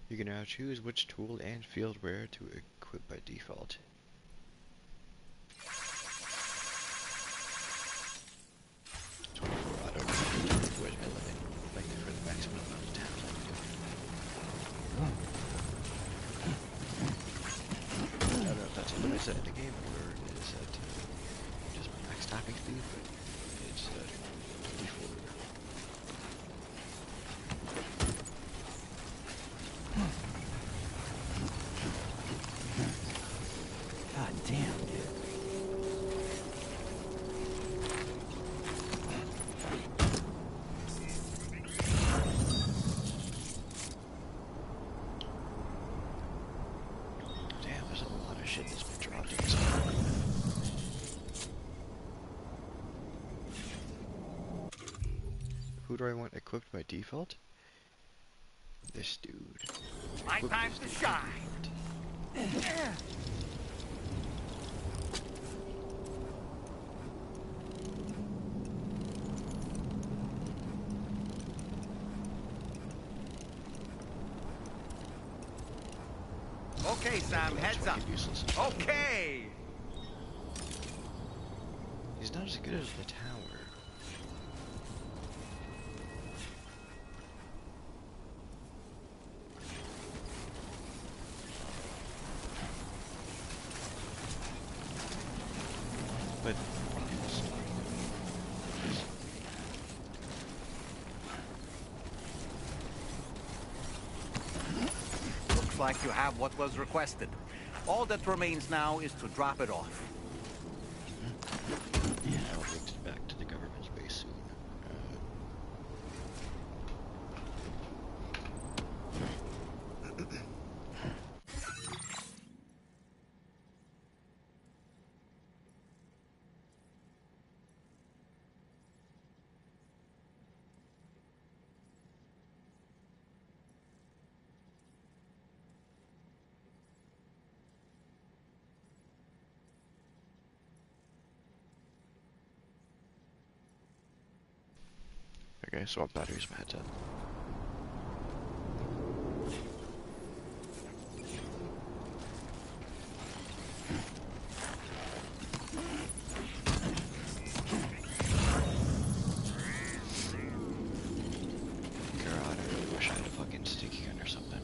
You can now choose which tool and field wear to equip by default. I don't know which element, like for the maximum amount of taps I can do. I don't know if that's what I said in the game or is that just max tapping speed, but it's default. God damn, dude. Damn, there's a lot of shit that's been dropped in this game. Who do I want equipped by default? This dude. My Equip time this to dude by shine. default. Okay, Sam, That's heads up. fucking useless. Okay. He's not as good as the tower. But Looks like you have what was requested. All that remains now is to drop it off. yeah, I'll make it back to the government's base soon. Okay, swap batteries, my headset. God, I really wish I had a fucking sticky gun or something.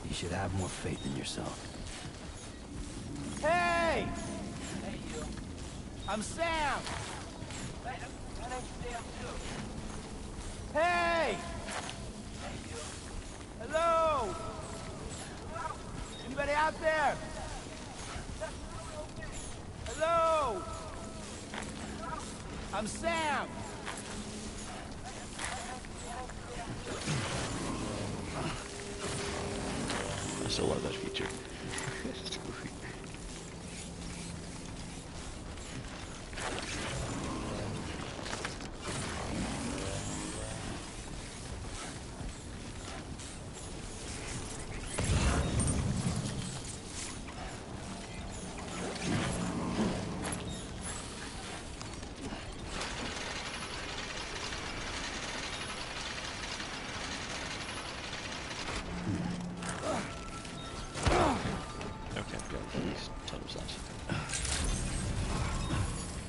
You should have more faith in yourself. Hey! Hey, you. I'm Sam! My name's Sam, too. Hey! Hey, you. Hello! Anybody out there? Hello! I'm Sam! I still love that feature. It's goofy.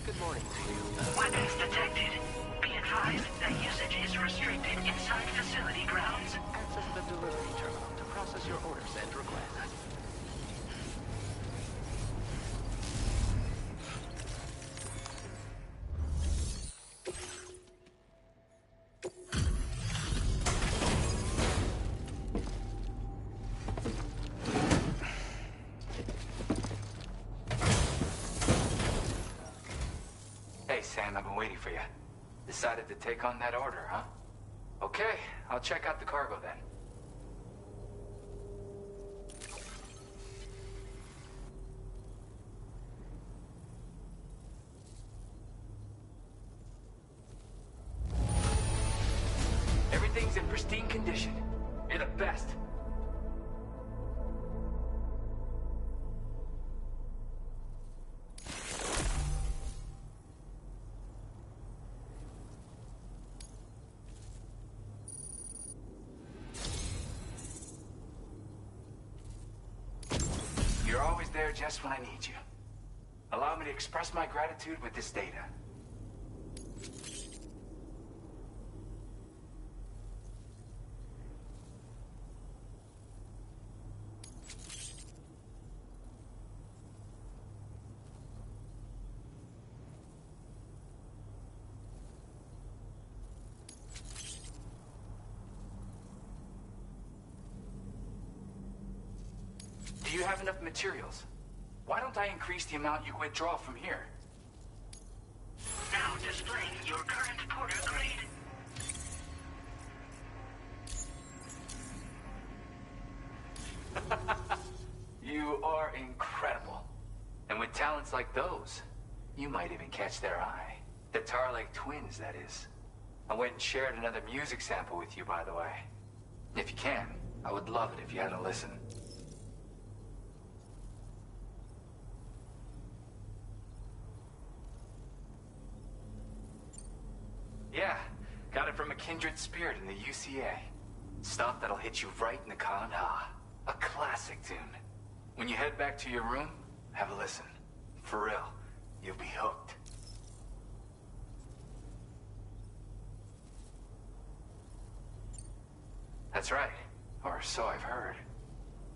Good morning to you. Weapons detected. Be advised that usage is restricted inside facility grounds. Access the delivery terminal to process your orders and requests. Hey, Sam, I've been waiting for you. Decided to take on that order, huh? Okay, I'll check out the cargo then. Everything's in pristine condition. You're the best. You're always there just when I need you. Allow me to express my gratitude with this data. Do you have enough materials? Why don't I increase the amount you withdraw from here? Now displaying your current porter grade. You are incredible. And with talents like those, you might even catch their eye. The Tar Lake twins, that is. I went and shared another music sample with you, by the way. If you can, I would love it if you had a listen. Yeah, got it from a kindred spirit in the UCA. Stuff that'll hit you right in the con-ha. A classic tune. When you head back to your room, have a listen. For real, you'll be hooked. That's right, or so I've heard.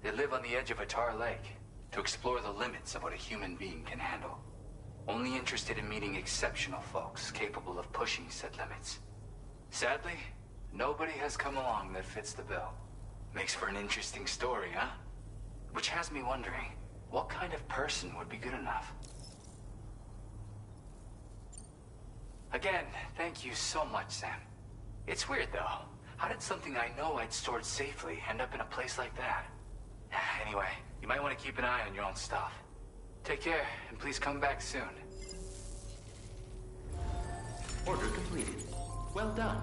They live on the edge of a tar lake to explore the limits of what a human being can handle. Only interested in meeting exceptional folks capable of pushing said limits. Sadly, nobody has come along that fits the bill. Makes for an interesting story, huh? Which has me wondering, what kind of person would be good enough? Again, thank you so much, Sam. It's weird, though. How did something I know I'd stored safely end up in a place like that? Anyway, you might want to keep an eye on your own stuff. Take care, and please come back soon. Order completed. Well done.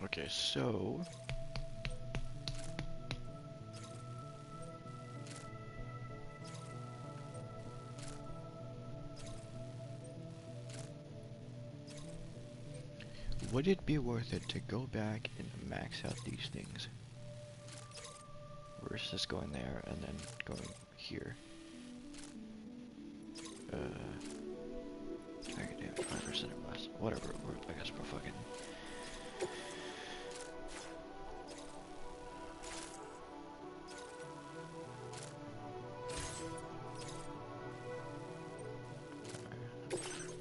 Okay, so would it be worth it to go back and max out these things versus going there and then going here? Target damage 5% or less. whatever. I guess we're fucking.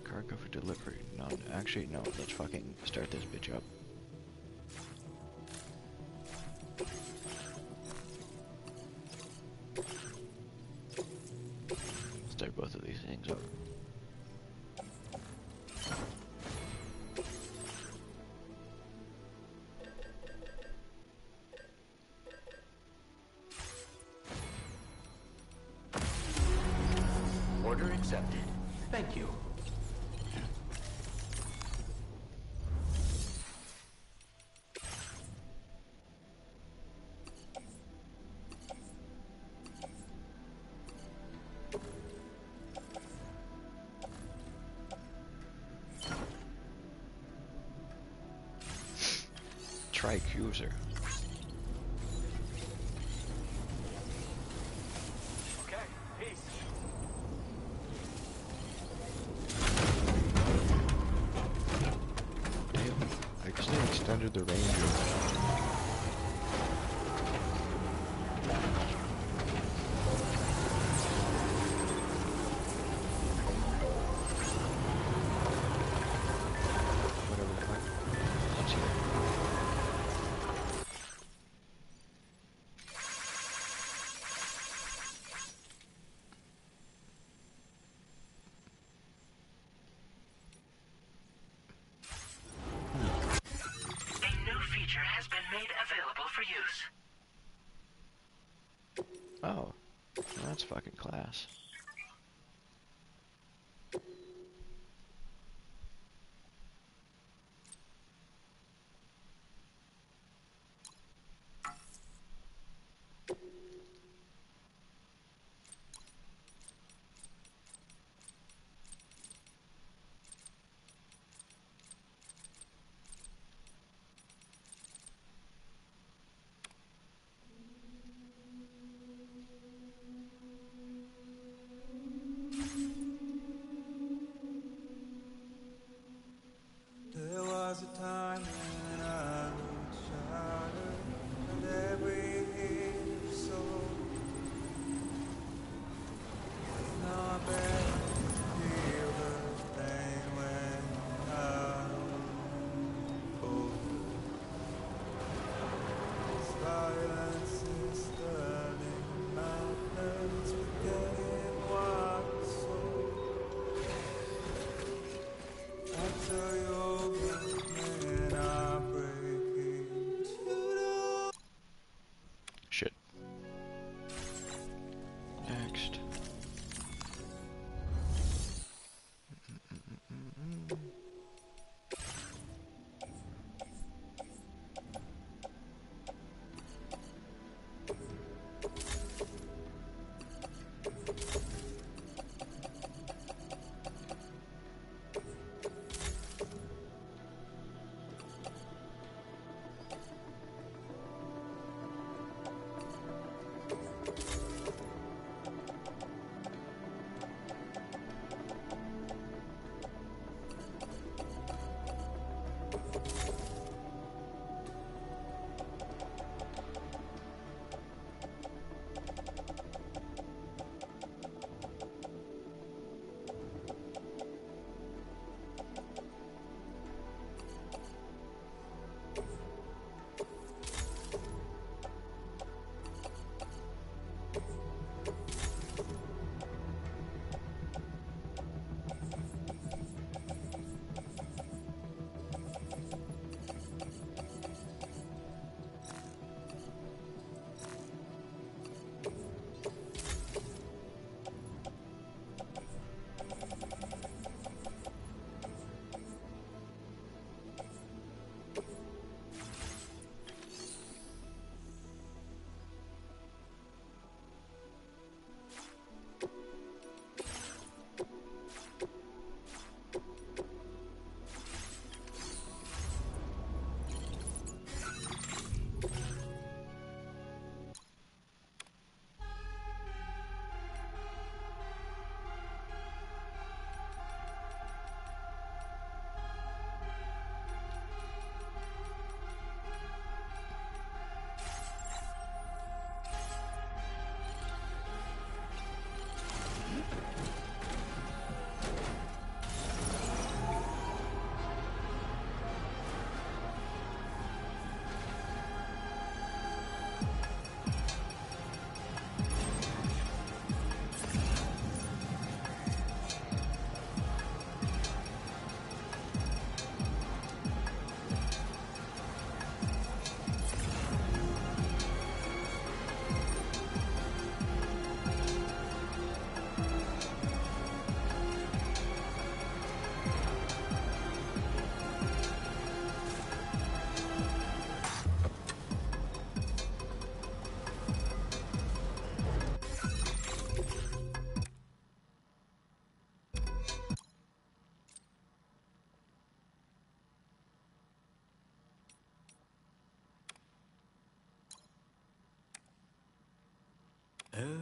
Cargo for delivery. No, actually, no. Let's fucking start this bitch up. Start both of these things up. Order accepted. Thank you. Tricuser. Okay, peace. Damn, I guess they extended the range of whatever the fuck. Let's see. A new feature has been made available for use. Oh, well, that's fucking class.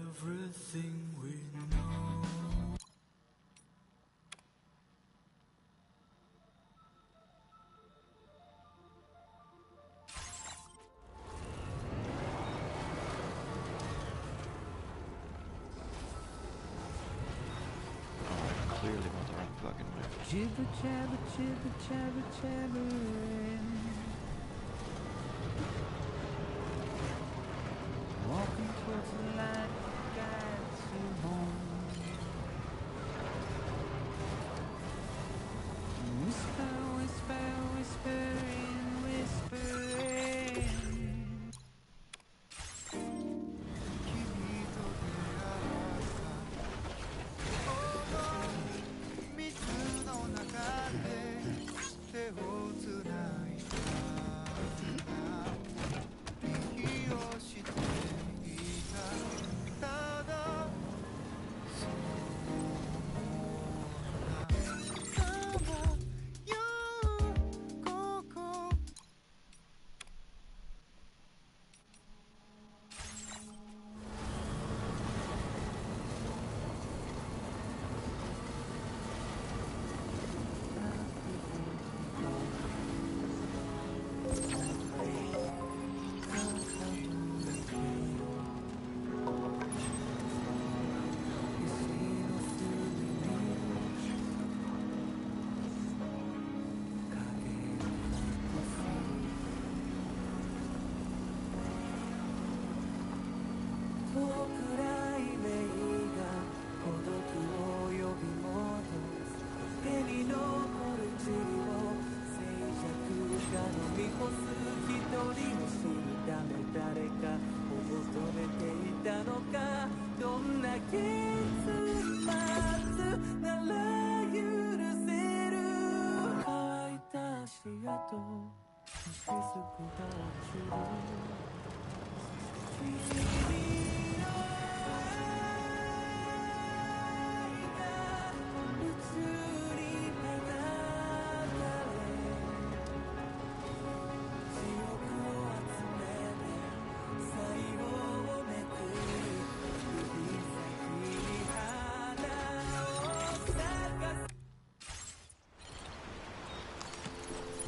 everything we know. Clearly not the right fucking way. Jibber jabber, jibber jabber, jabbering. Walking towards the light that guides you home. Whisper, whisper, whispering, whispering. 君と出会った水の中で手をつないだ息をしていたただそうなさまよここ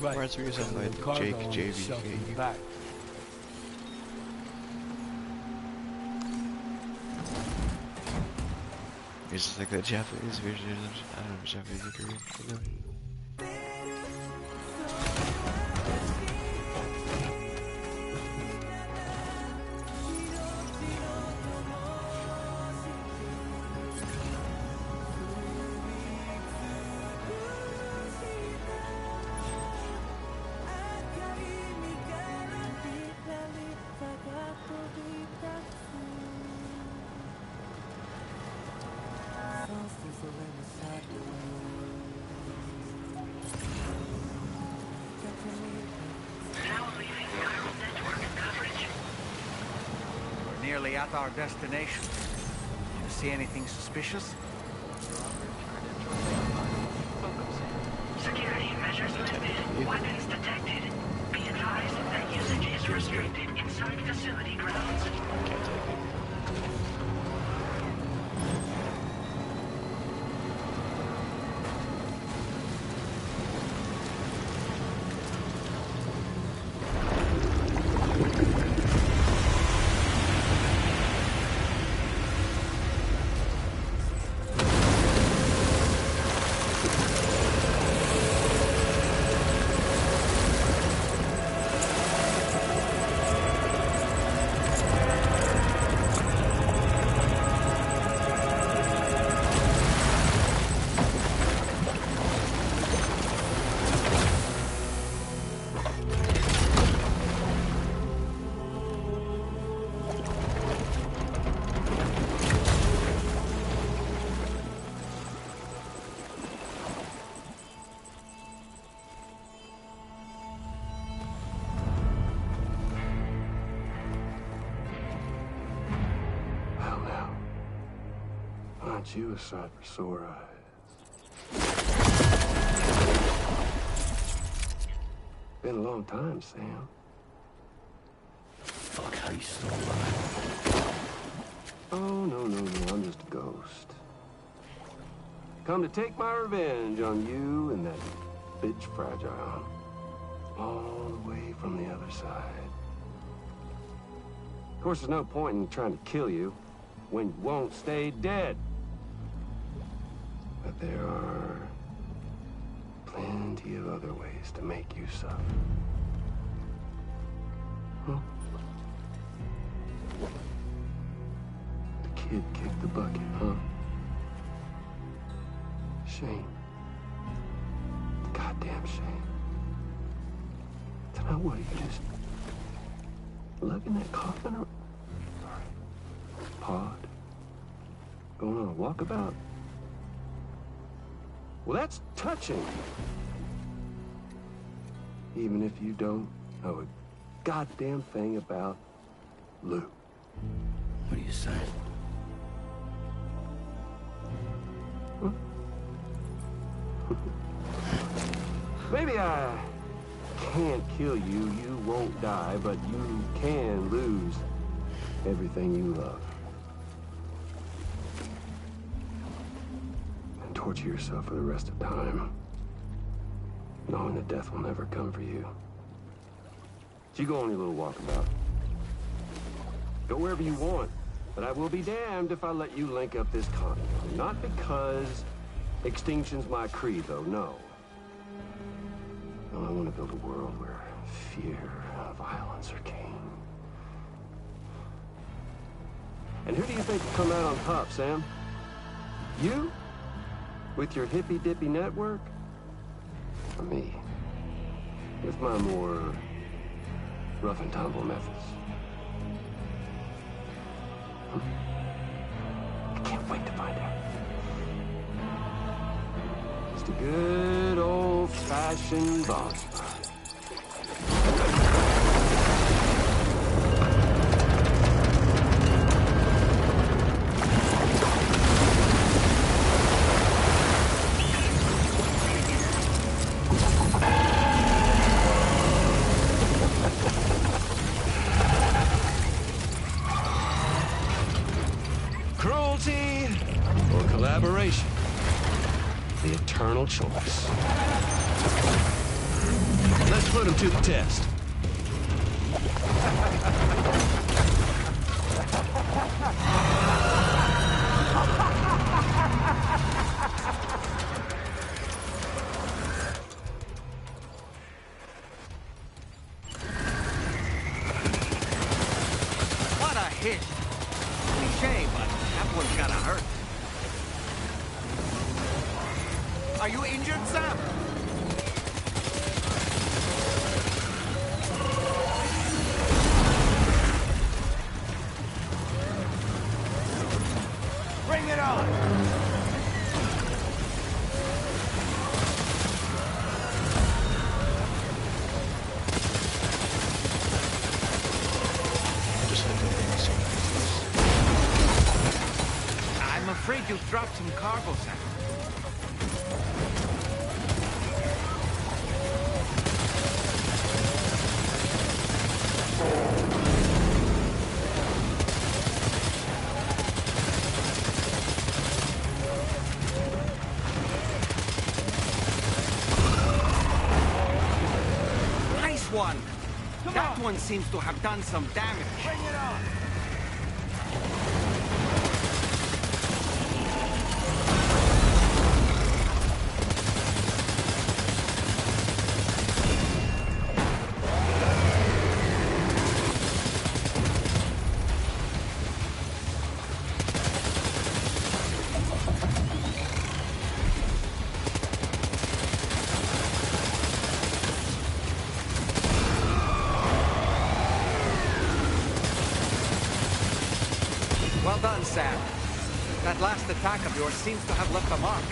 Right. Parts were used by Jake JVK. Back. It's just like that Japanese version. I don't know, Japanese or Korean. Nearly at our destination. You see anything suspicious? Security measures lifted. Weapons detected. Be advised that usage is restricted inside facility grounds. Aren't you a sight for sore eyes? Been a long time, Sam. Fuck, how you still alive? Oh, no, I'm just a ghost. Come to take my revenge on you and that bitch Fragile. All the way from the other side. Of course, there's no point in trying to kill you when you won't stay dead. But there are plenty of other ways to make you suffer. Huh? The kid kicked the bucket, huh? Shame. Goddamn shame. So now what, are you just lugging that coffin around? Sorry. Pod? Going on a walkabout? Well, that's touching. Even if you don't know a goddamn thing about Lou. What are you saying? Huh? Maybe I can't kill you, you won't die, but you can lose everything you love. And torture yourself for the rest of time, knowing that death will never come for you. So you go on your little walkabout. Go wherever you want, but I will be damned if I let you link up this continent. Not because extinction's my creed, though, no. No, I want to build a world where fear and violence are king. And who do you think will come out on top, Sam? You? With your hippy-dippy network? Or me? With my more rough and tumble methods? I can't wait to find out. Just a good old-fashioned boss fight. Cruelty or collaboration? The eternal choice. Let's put him to the test. What a hit! Cliche, but that one's gotta hurt. Are you injured, Sam? Bring it on! I'm afraid you dropped some cargo, Sam. Nice one! That one seems to have done some damage. Bring it on! Well done, Sam. That last attack of yours seems to have left a mark.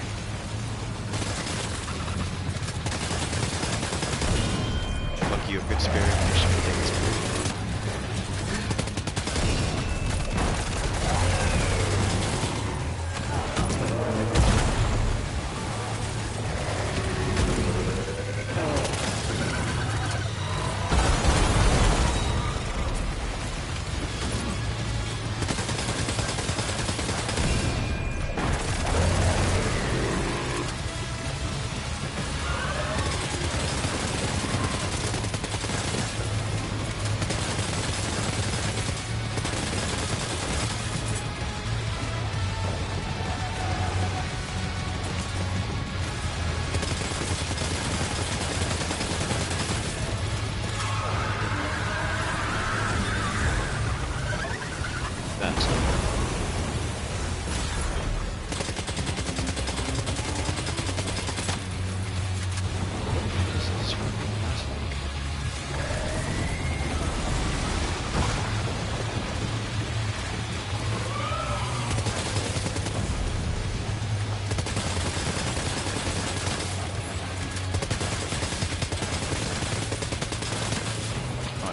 Lucky you have good spirit and you're something spirit.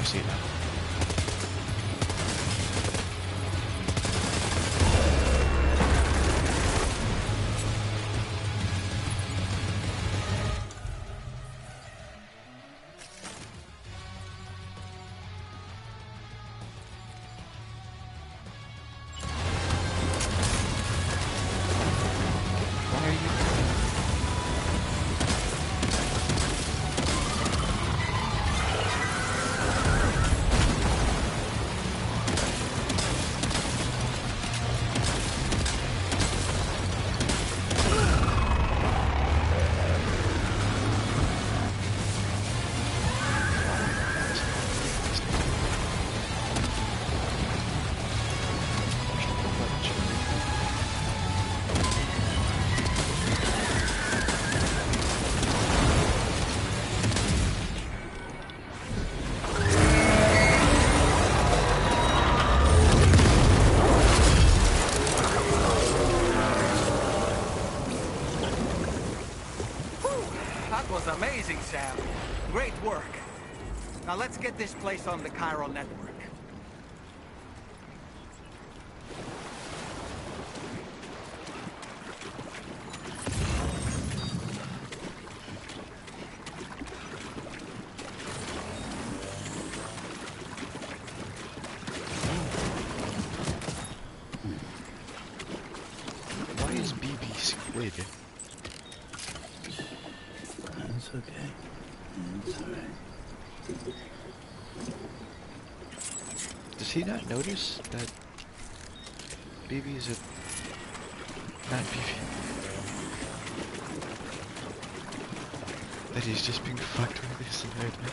see it now. That was amazing, Sam. Great work. Now let's get this place on the chiral network. Why is BB squid? It's okay. It's alright. Does he not notice that BB is a... not BB? That he's just being fucked with this entire time?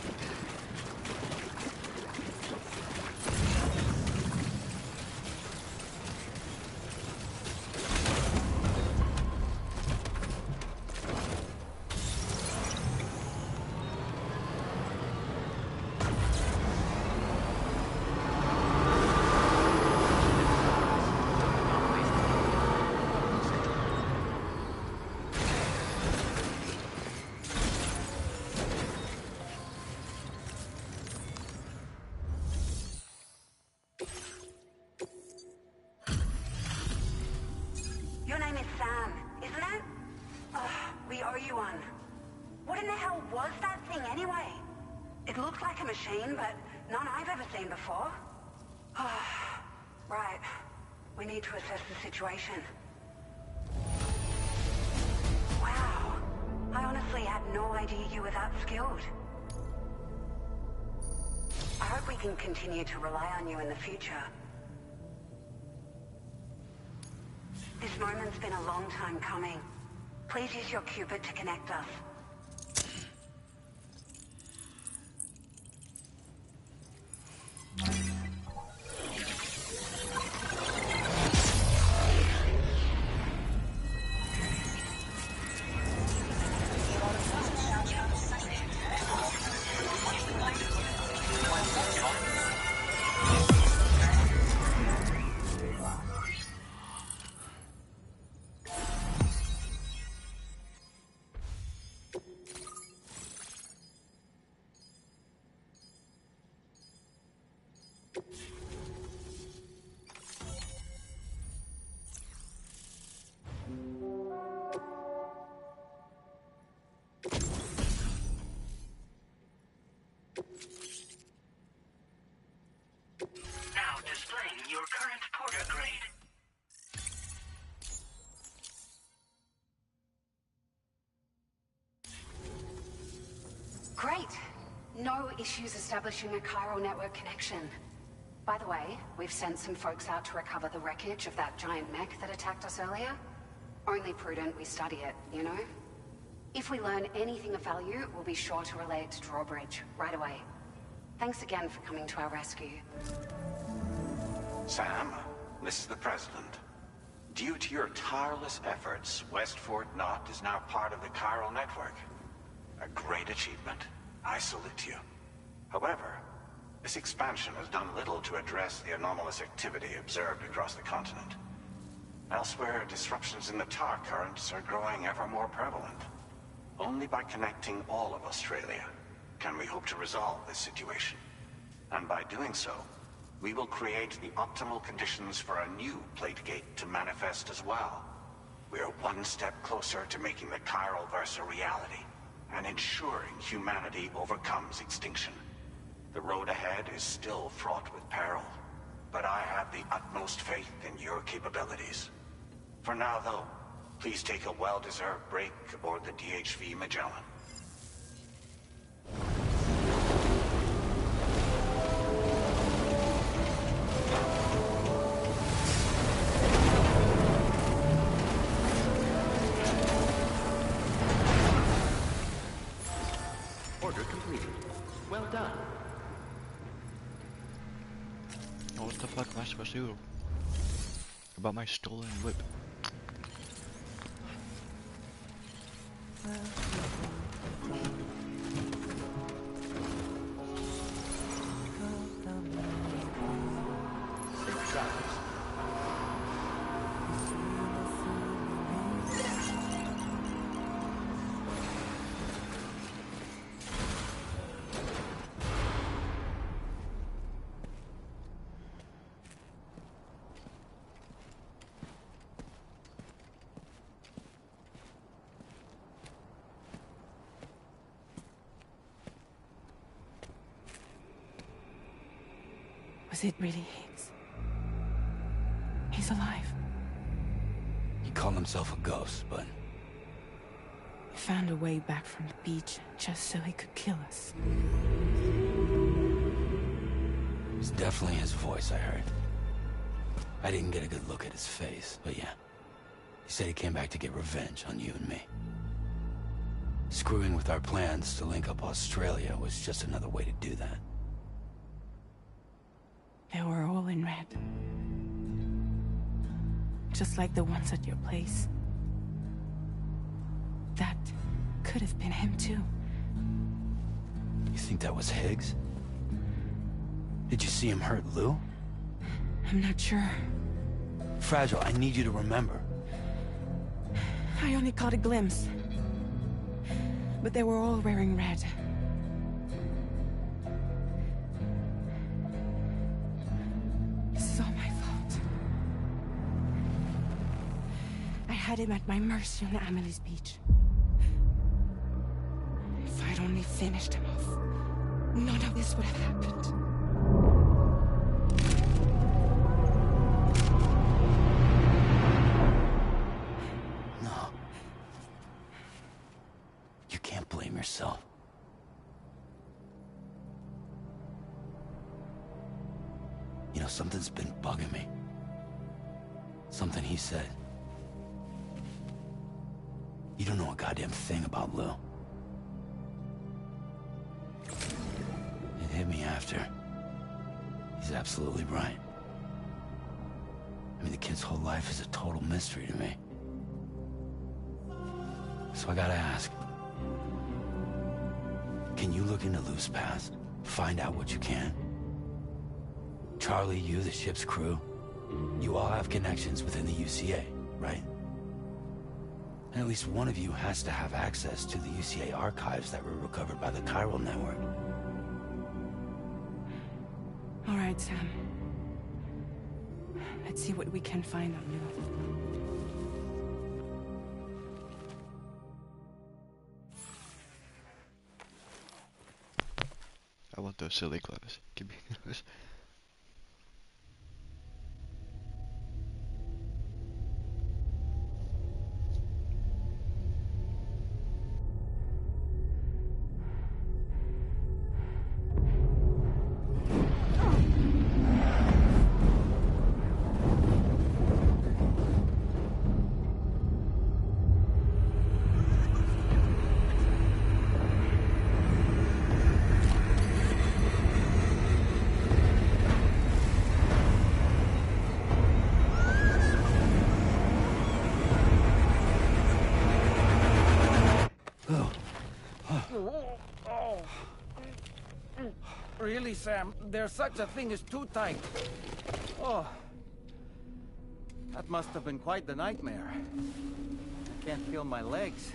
Your name is Sam, isn't it? We owe you one. What in the hell was that thing anyway? It looked like a machine, but none I've ever seen before. Right. We need to assess the situation. Wow. I honestly had no idea you were that skilled. I hope we can continue to rely on you in the future. This moment's been a long time coming. Please use your Cupid to connect us. Now displaying your current Porter grade. Great. No issues establishing a chiral network connection. By the way, we've sent some folks out to recover the wreckage of that giant mech that attacked us earlier. Only prudent we study it, you know? If we learn anything of value, we'll be sure to relay it to Drawbridge right away. Thanks again for coming to our rescue. Sam, this is the President. Due to your tireless efforts, West Fort Knot is now part of the chiral network. A great achievement. I salute you. However, this expansion has done little to address the anomalous activity observed across the continent. Elsewhere, disruptions in the tar currents are growing ever more prevalent. Only by connecting all of Australia can we hope to resolve this situation. And by doing so, we will create the optimal conditions for a new Plategate to manifest as well. We're one step closer to making the chiral verse a reality, and ensuring humanity overcomes extinction. The road ahead is still fraught with peril, but I have the utmost faith in your capabilities. For now, though, please take a well-deserved break aboard the DHV Magellan. Order completed. Well done. What the fuck am I supposed to do about my stolen whip? Safe travels. Was it really Higgs? He's alive. He called himself a ghost, but He found a way back from the beach just so he could kill us. it was definitely his voice I heard. I didn't get a good look at his face, but yeah. He said he came back to get revenge on you and me. Screwing with our plans to link up Australia was just another way to do that. They were all in red. Just like the ones at your place. That could have been him too. You think that was Higgs? Did you see him hurt Lou? I'm not sure. Fragile, I need you to remember. I only caught a glimpse. But they were all wearing red. This is all my fault. I had him at my mercy on Amelie's beach. If I'd only finished him off, none of this would have happened. No. You can't blame yourself. You know, something's been bugging me. Something he said. You don't know a goddamn thing about Lou. It hit me after. He's absolutely right. I mean, the kid's whole life is a total mystery to me. So I gotta ask. Can you look into Lou's past? Find out what you can? Charlie, you, the ship's crew, you all have connections within the UCA, right? And at least one of you has to have access to the UCA archives that were recovered by the chiral network. All right, Sam. Let's see what we can find on Lou. I want those silly clothes. Give me those. Really, Sam, there's such a thing as too tight. Oh. That must have been quite the nightmare. I can't feel my legs.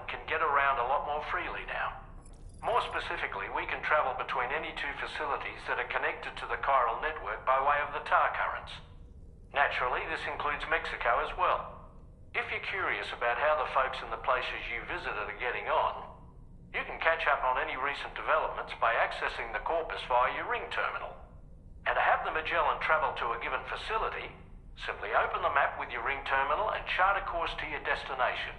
can get around a lot more freely now. More specifically, we can travel between any two facilities that are connected to the chiral network by way of the tar currents. Naturally, this includes Mexico as well. If you're curious about how the folks in the places you visited are getting on, you can catch up on any recent developments by accessing the corpus via your ring terminal. And to have the Magellan travel to a given facility, simply open the map with your ring terminal and chart a course to your destination.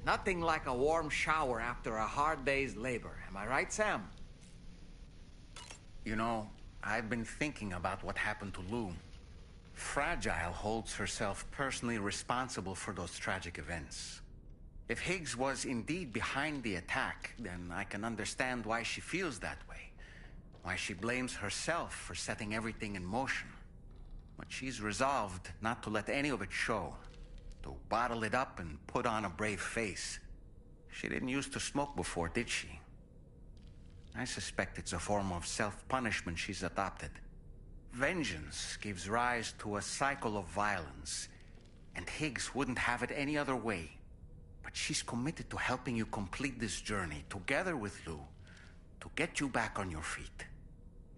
Nothing like a warm shower after a hard day's labor. Am I right, Sam? You know, I've been thinking about what happened to Lou. Fragile holds herself personally responsible for those tragic events. If Higgs was indeed behind the attack, then I can understand why she feels that way. Why she blames herself for setting everything in motion. But she's resolved not to let any of it show. To bottle it up and put on a brave face. She didn't used to smoke before, did she? I suspect it's a form of self-punishment she's adopted. Vengeance gives rise to a cycle of violence, and Higgs wouldn't have it any other way. But she's committed to helping you complete this journey, together with Lou, to get you back on your feet.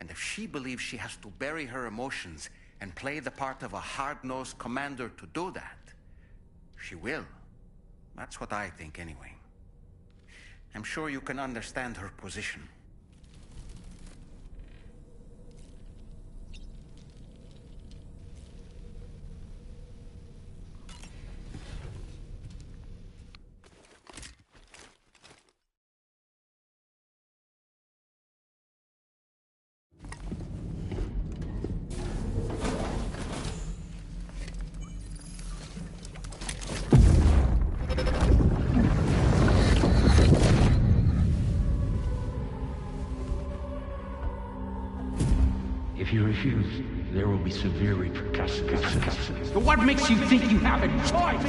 And if she believes she has to bury her emotions and play the part of a hard-nosed commander to do that, she will. That's what I think, anyway. I'm sure you can understand her position. If you refuse, there will be severe repercussions. What makes you think you have a choice?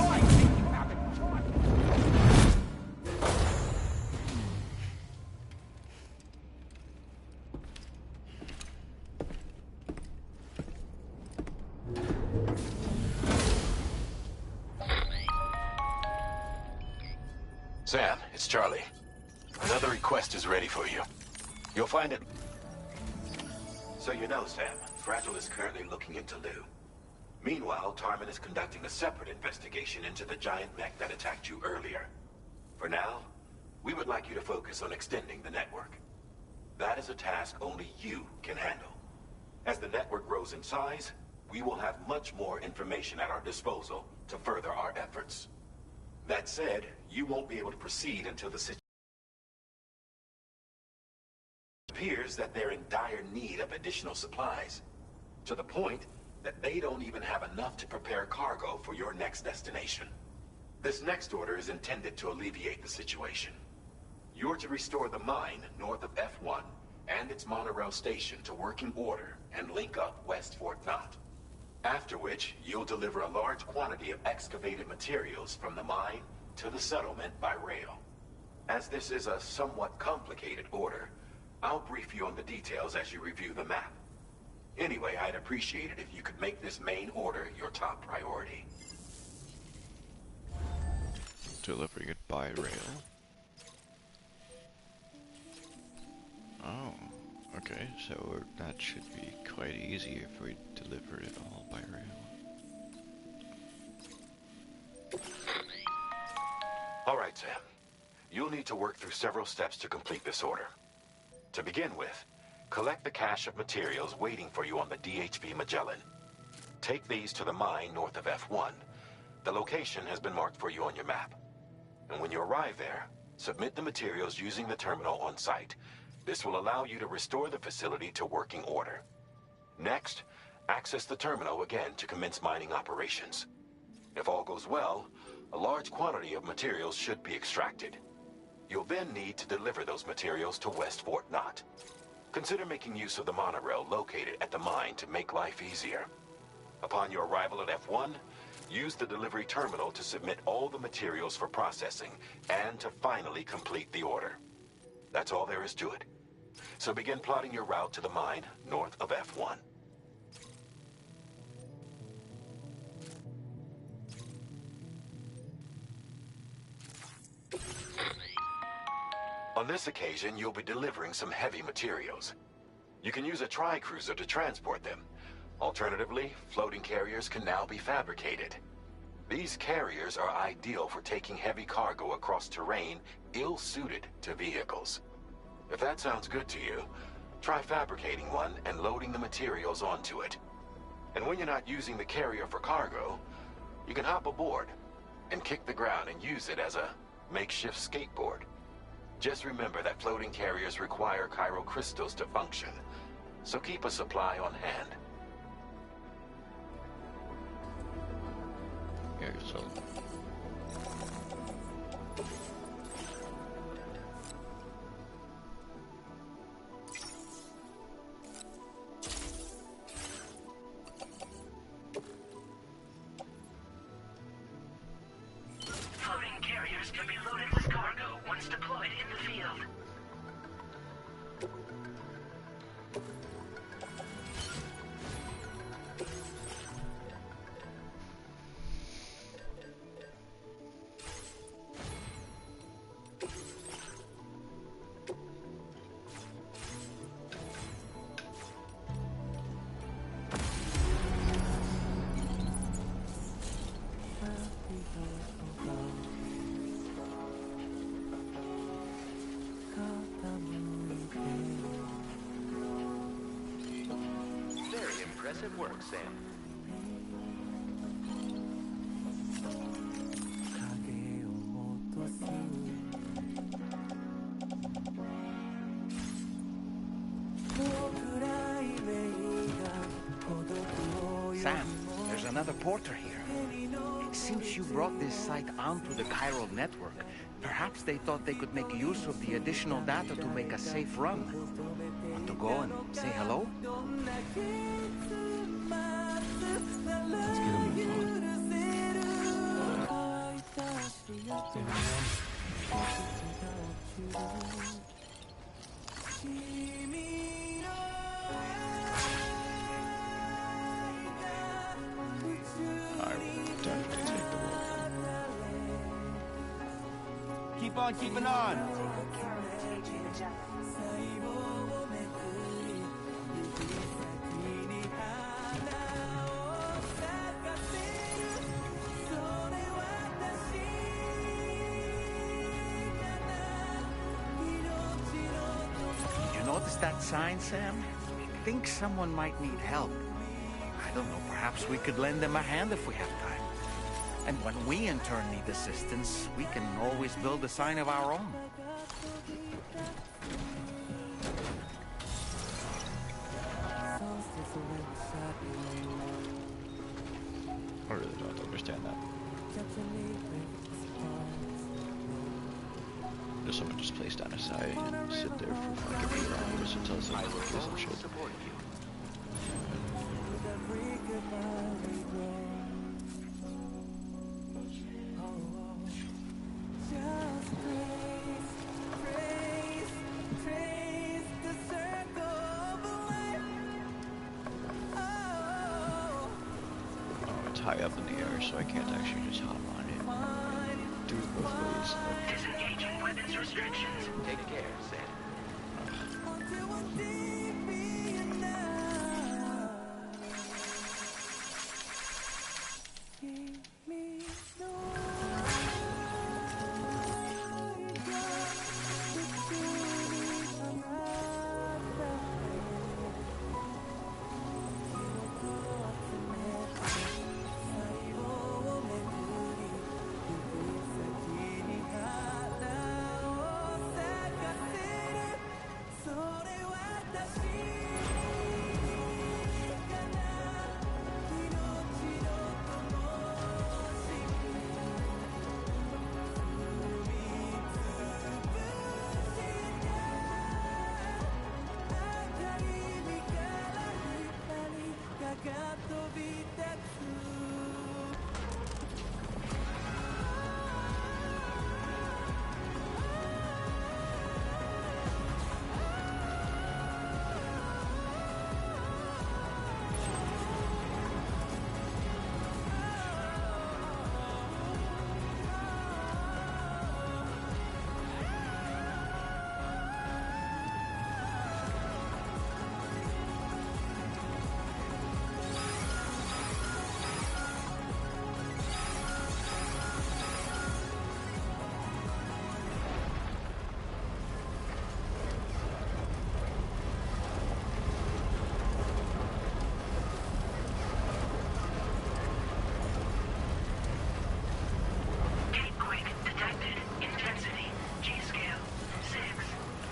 Sam, it's Charlie. Another request is ready for you. You'll find it. So you know, Sam, Fragile is currently looking into Lou. Meanwhile, Tarman is conducting a separate investigation into the giant mech that attacked you earlier. For now, we would like you to focus on extending the network. That is a task only you can handle. As the network grows in size, we will have much more information at our disposal to further our efforts. That said, you won't be able to proceed until the situation appears that they're in dire need of additional supplies, to the point that they don't even have enough to prepare cargo for your next destination. This next order is intended to alleviate the situation. You're to restore the mine north of F1 and its monorail station to working order and link up West Fort Knott. After which, you'll deliver a large quantity of excavated materials from the mine to the settlement by rail. As this is a somewhat complicated order, I'll brief you on the details as you review the map. Anyway, I'd appreciate it if you could make this main order your top priority. Delivering it by rail. Oh, okay, so that should be quite easy if we deliver it all by rail. Alright, Sam. You'll need to work through several steps to complete this order. To begin with, collect the cache of materials waiting for you on the DHV Magellan. Take these to the mine north of F1. The location has been marked for you on your map. And when you arrive there, submit the materials using the terminal on site. This will allow you to restore the facility to working order. Next, access the terminal again to commence mining operations. If all goes well, a large quantity of materials should be extracted. You'll then need to deliver those materials to West Fort Knott. Consider making use of the monorail located at the mine to make life easier. Upon your arrival at F1, use the delivery terminal to submit all the materials for processing and to finally complete the order. That's all there is to it. So begin plotting your route to the mine north of F1. On this occasion, you'll be delivering some heavy materials. You can use a tri-cruiser to transport them. Alternatively, floating carriers can now be fabricated. These carriers are ideal for taking heavy cargo across terrain ill-suited to vehicles. If that sounds good to you, try fabricating one and loading the materials onto it. And when you're not using the carrier for cargo, you can hop aboard and kick the ground and use it as a makeshift skateboard. Just remember that floating carriers require chiral crystals to function, so keep a supply on hand. Yeah, so... Floating carriers can be loaded with cargo once deployed in the field. Very impressive work, Sam. Sam, there's another porter here. Since you brought this site onto the chiral network, perhaps they thought they could make use of the additional data to make a safe run. Want to go and say hello? Let's get a move Keep on keeping on. Did you notice that sign, Sam? I think someone might need help. I don't know, perhaps we could lend them a hand if we have time. And when we in turn need assistance, we can always build a sign of our own. I really don't understand that. There's someone just placed on a side and sit there for like 8 hours until someone gives them shit. High up in the air, so I can't actually just hop on it. Do it both ways. Disengaging weapons restrictions. Take care, Sam.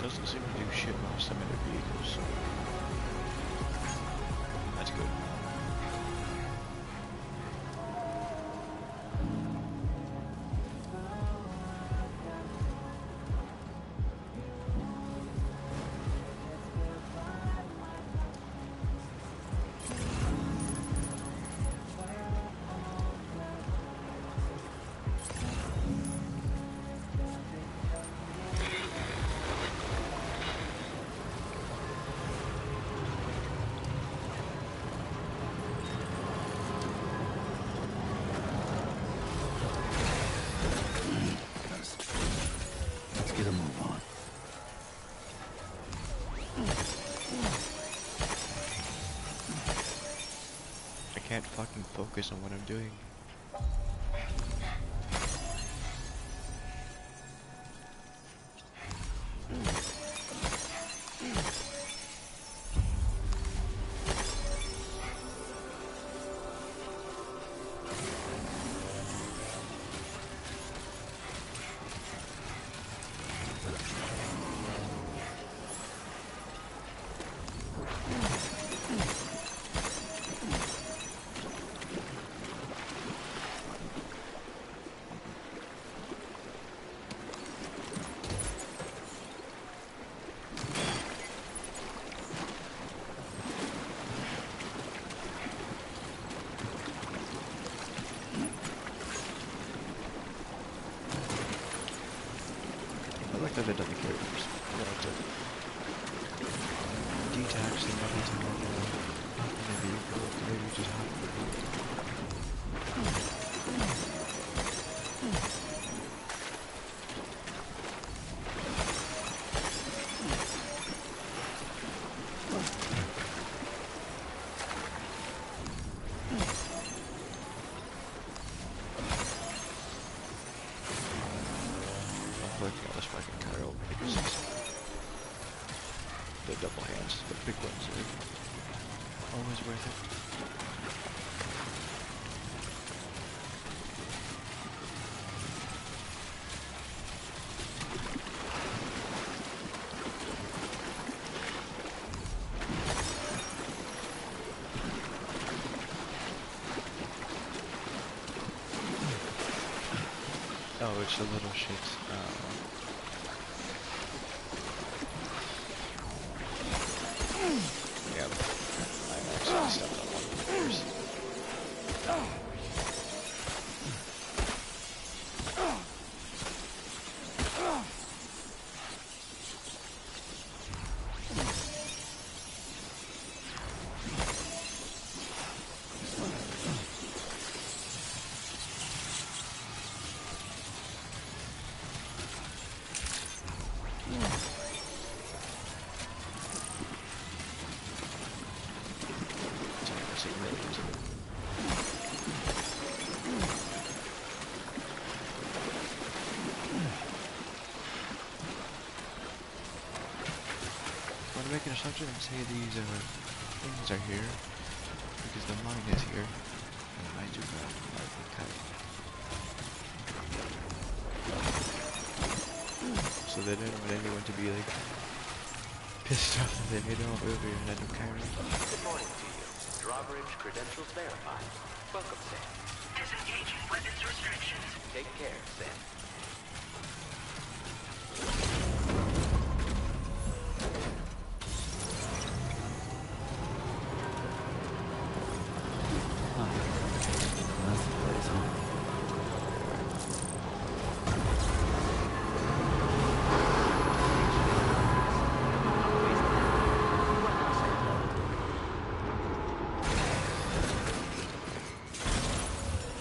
Doesn't seem to do shit with some of the vehicles. That's good. I can't fucking focus on what I'm doing. like that they've done the characters. You know, to detach them every time in the vehicle. Maybe just have working on this fucking Cairo because the double hands, the big ones are always worth it. Oh, it's a little shit. Yeah, I actually stepped on one of the doors. Make an assumption and say these things are here because the mine is here and I do not like the cut. So they didn't want anyone to be like pissed off that they made it all over and end up carrying. Good morning to you. Drawbridge credentials verified. Welcome, Sam. Disengaging weapons restrictions. Take care, Sam. That's the place, huh?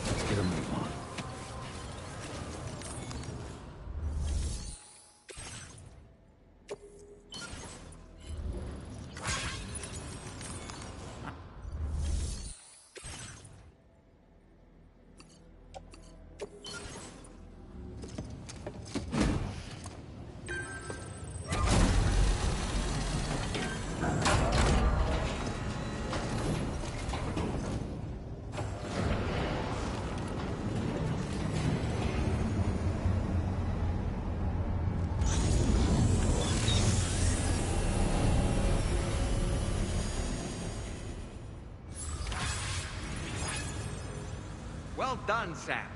Let's get a move on. Well done, Sam.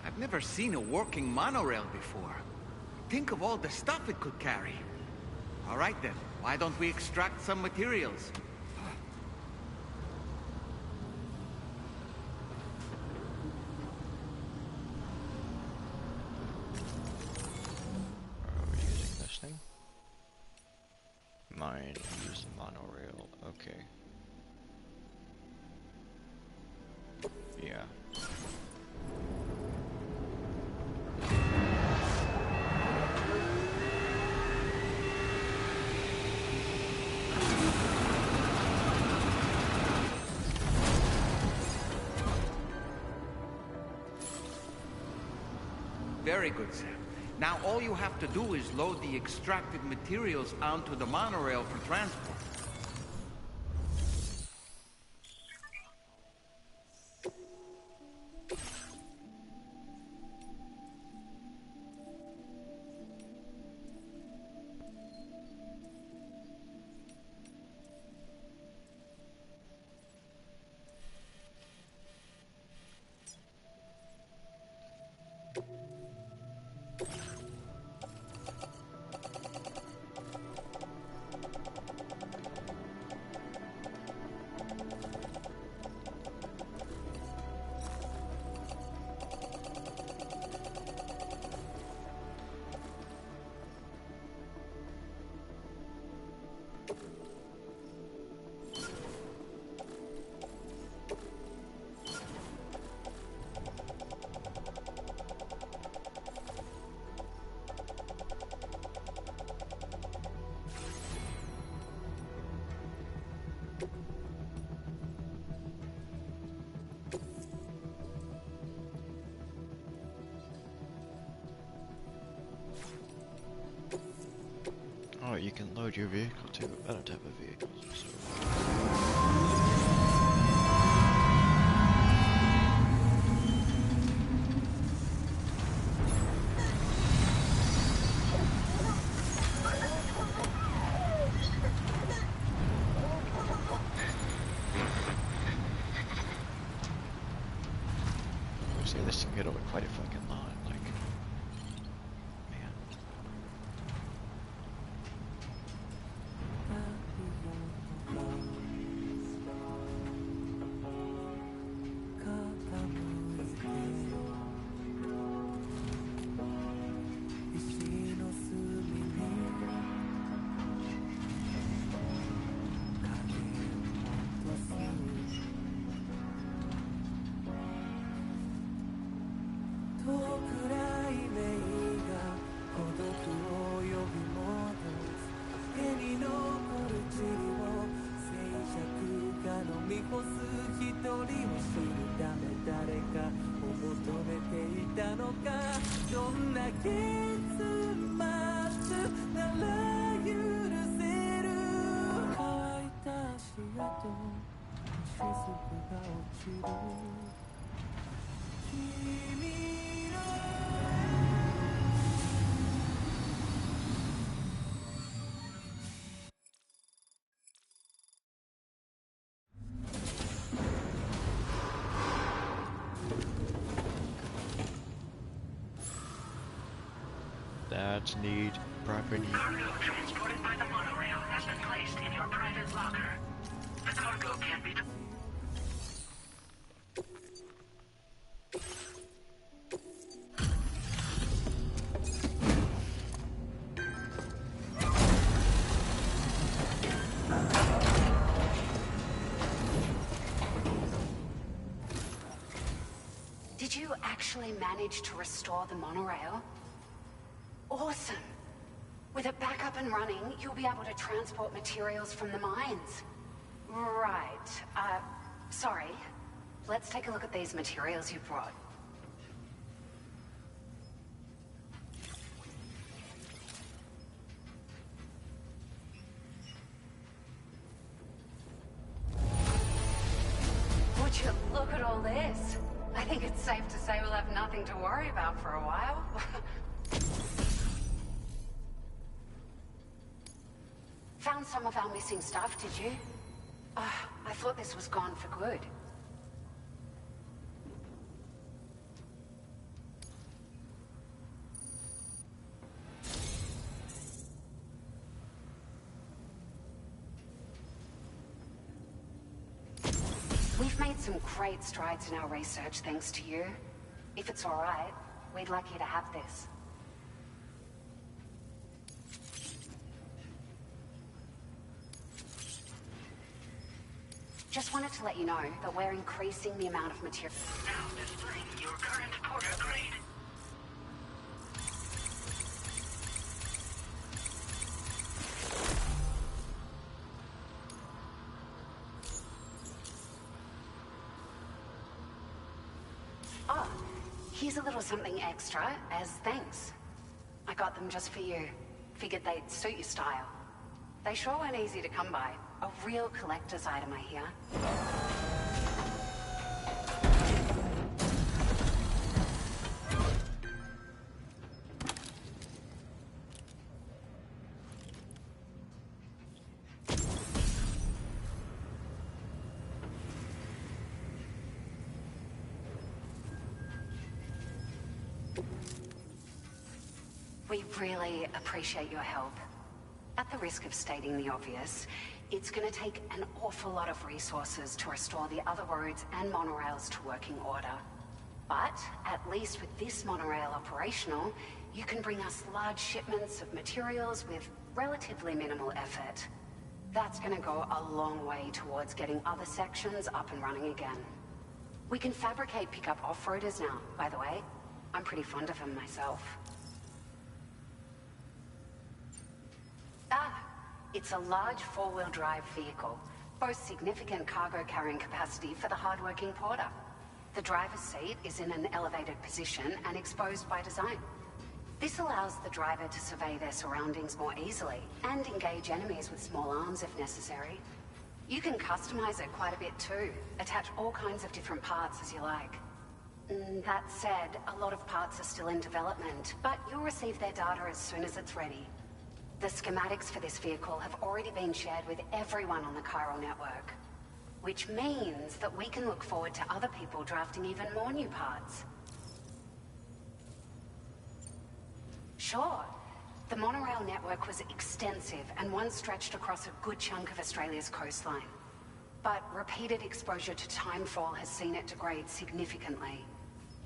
I've never seen a working monorail before. Think of all the stuff it could carry. All right then, why don't we extract some materials? Are we using this thing? Mine, use the monorail. Okay. Yeah. Very good, Sam. Now all you have to do is load the extracted materials onto the monorail for transport. or you can load your vehicle to other type of vehicles. So. See, this can get over quite a fucking lot, like, man. That's neat. Property. Cargo transported by the monorail has been placed in your private locker. The cargo can be... Did you actually manage to restore the monorail? Awesome! With it back up and running, you'll be able to transport materials from the mines. Right. Sorry. Let's take a look at these materials you brought. Would you look at all this? I think it's safe to say we'll have nothing to worry about for a while. Found some of our missing stuff, did you? I thought this was gone for good. We've made some great strides in our research thanks to you. If it's all right, we'd like you to have this. Just wanted to let you know that we're increasing the amount of material. Now displaying your current porter grade. Oh, here's a little something extra as thanks. I got them just for you. Figured they'd suit your style. They sure weren't easy to come by. A real collector's item, I hear. We really appreciate your help. At the risk of stating the obvious, it's going to take an awful lot of resources to restore the other roads and monorails to working order. But at least with this monorail operational, you can bring us large shipments of materials with relatively minimal effort. That's going to go a long way towards getting other sections up and running again. We can fabricate pickup off-roaders now, by the way. I'm pretty fond of them myself. It's a large four-wheel drive vehicle, boasts significant cargo carrying capacity for the hard-working porter. The driver's seat is in an elevated position and exposed by design. This allows the driver to survey their surroundings more easily and engage enemies with small arms if necessary. You can customize it quite a bit too, attach all kinds of different parts as you like. That said, a lot of parts are still in development, but you'll receive their data as soon as it's ready. The schematics for this vehicle have already been shared with everyone on the Chiral network, which means that we can look forward to other people drafting even more new parts. Sure. The monorail network was extensive and once stretched across a good chunk of Australia's coastline. But repeated exposure to timefall has seen it degrade significantly.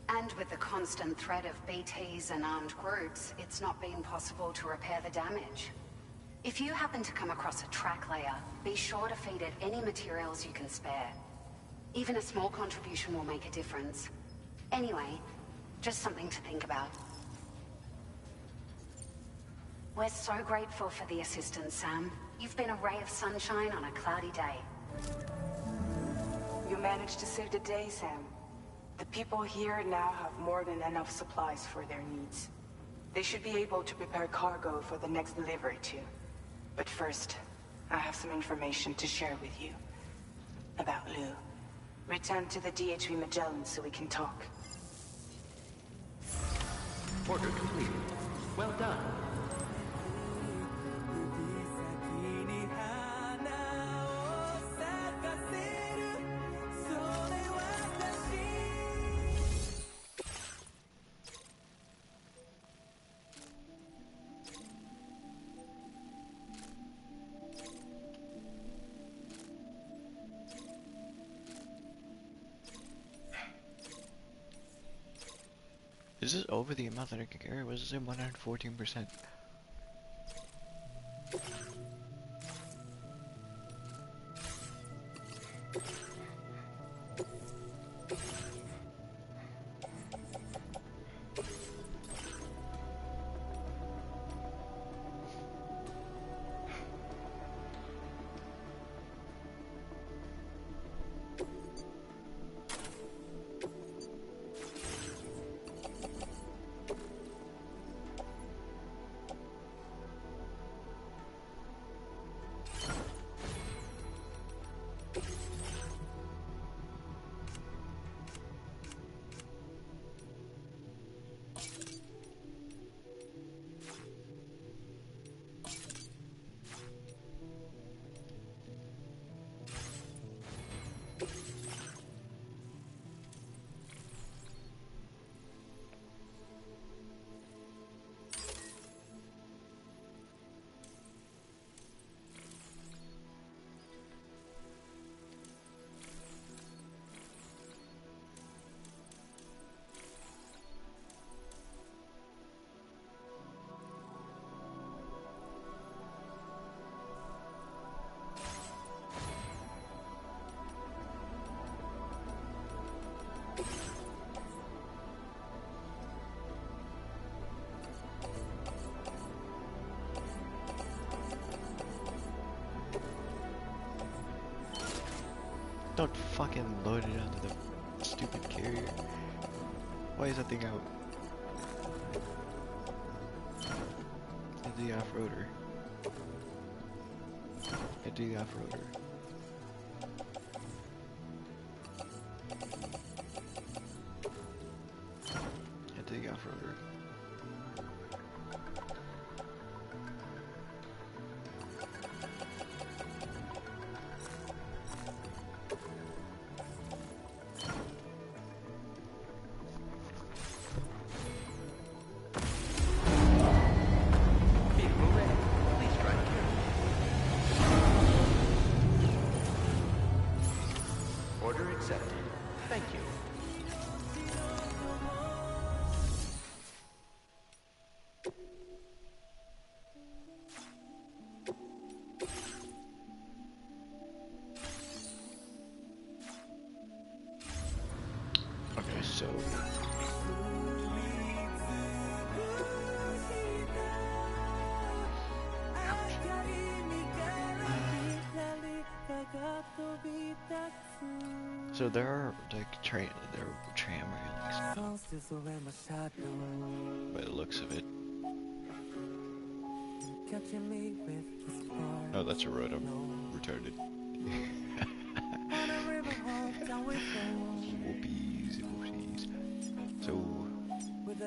And with the constant threat of BTs and armed groups, it's not been possible to repair the damage. If you happen to come across a track layer, be sure to feed it any materials you can spare. Even a small contribution will make a difference. Anyway, just something to think about. We're so grateful for the assistance, Sam. You've been a ray of sunshine on a cloudy day. You managed to save the day, Sam. The people here now have more than enough supplies for their needs. They should be able to prepare cargo for the next delivery too. But first, I have some information to share with you. About Lou. Return to the DHV Magellan so we can talk. Order complete. Well done. Is this over the amount that I can carry? Was it 114%? Don't fucking load it onto the stupid carrier. Why is that thing out? Hit the off-roader. Hit the off-roader. Hit the off-roader. Order accepted. Thank you. So there are like tram railings by the looks of it. Oh, that's a road. I'm retarded. Whoopies, whoopies. So, am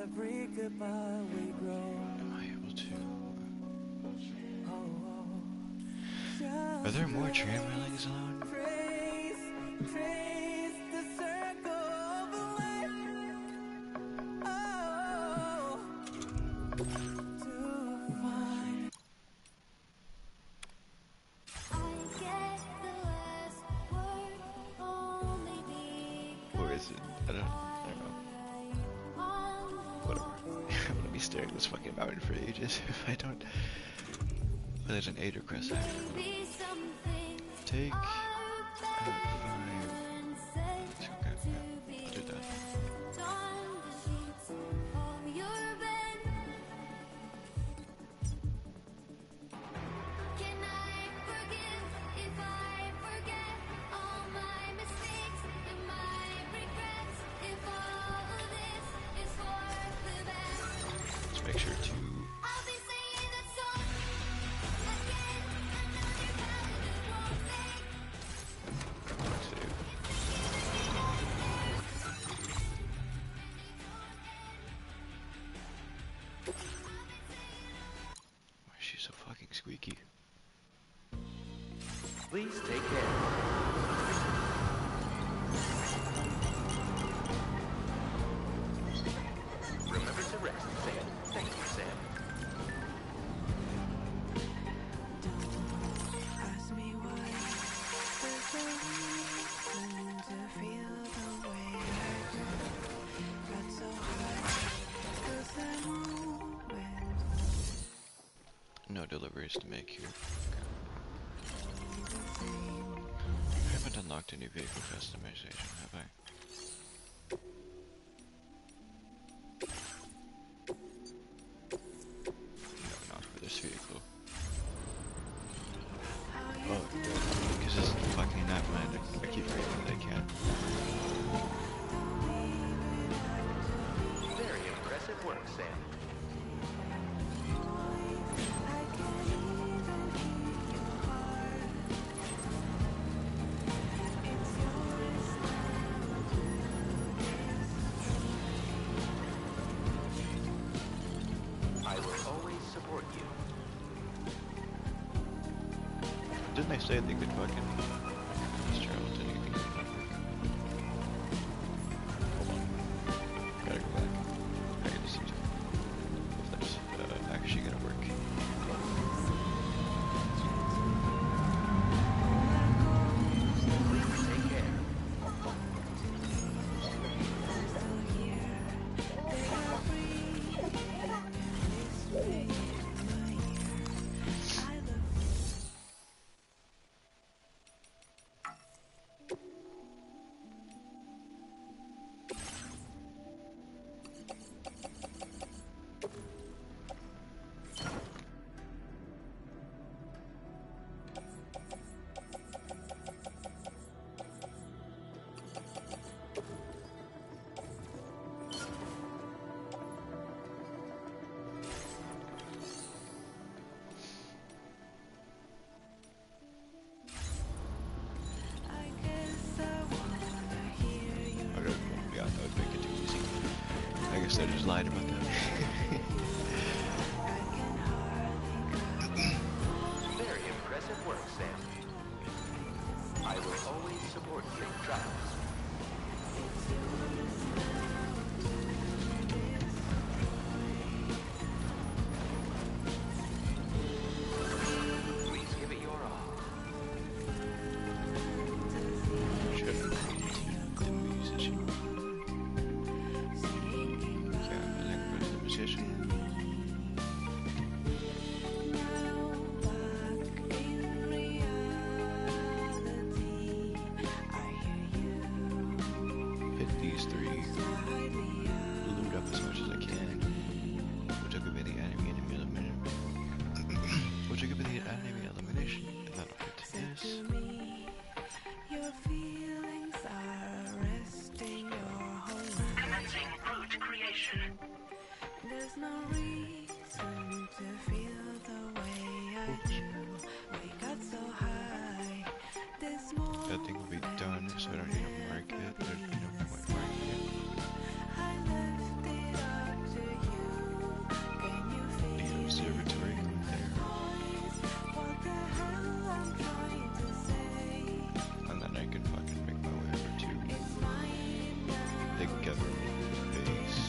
I able to? Are there more tram railings alone? Or is it? I don't know. Whatever. I'm gonna be staring at this fucking mountain for ages if I don't. Oh, there's an Ader crest after. Take out 5. Okay, I'll do that. Let's make sure to. Why is she so fucking squeaky? Please take care. Remember to rest, Sam. Thank you, Sam. Ask me why there's no reason to feel the way I do. Got so high, 'cause that moment. No deliveries to make here. I haven't unlocked any vehicle customization, have I? No, not for this vehicle. Oh, because it's fucking that land. I keep forgetting that I can't. Very impressive work, Sam. I will always support you. Didn't they say they could fucking just travel to anything? Hold on. Gotta go back. I gotta see if that's actually gonna work. Take care. Yeah, that would make it too easy. I guess I just lied about that. Very impressive work, Sam. I will always support safe travels. Please give it your all. Should have the musician. Yeah, I think the musician. There's no reason to feel the way I do. We got so high this morning. That thing will be done, so I don't need to mark it. There's no point marking it. I left it up to you. Can you feel The observatory going there. what the hell I'm trying to say? And then I can fucking make my way over to the government base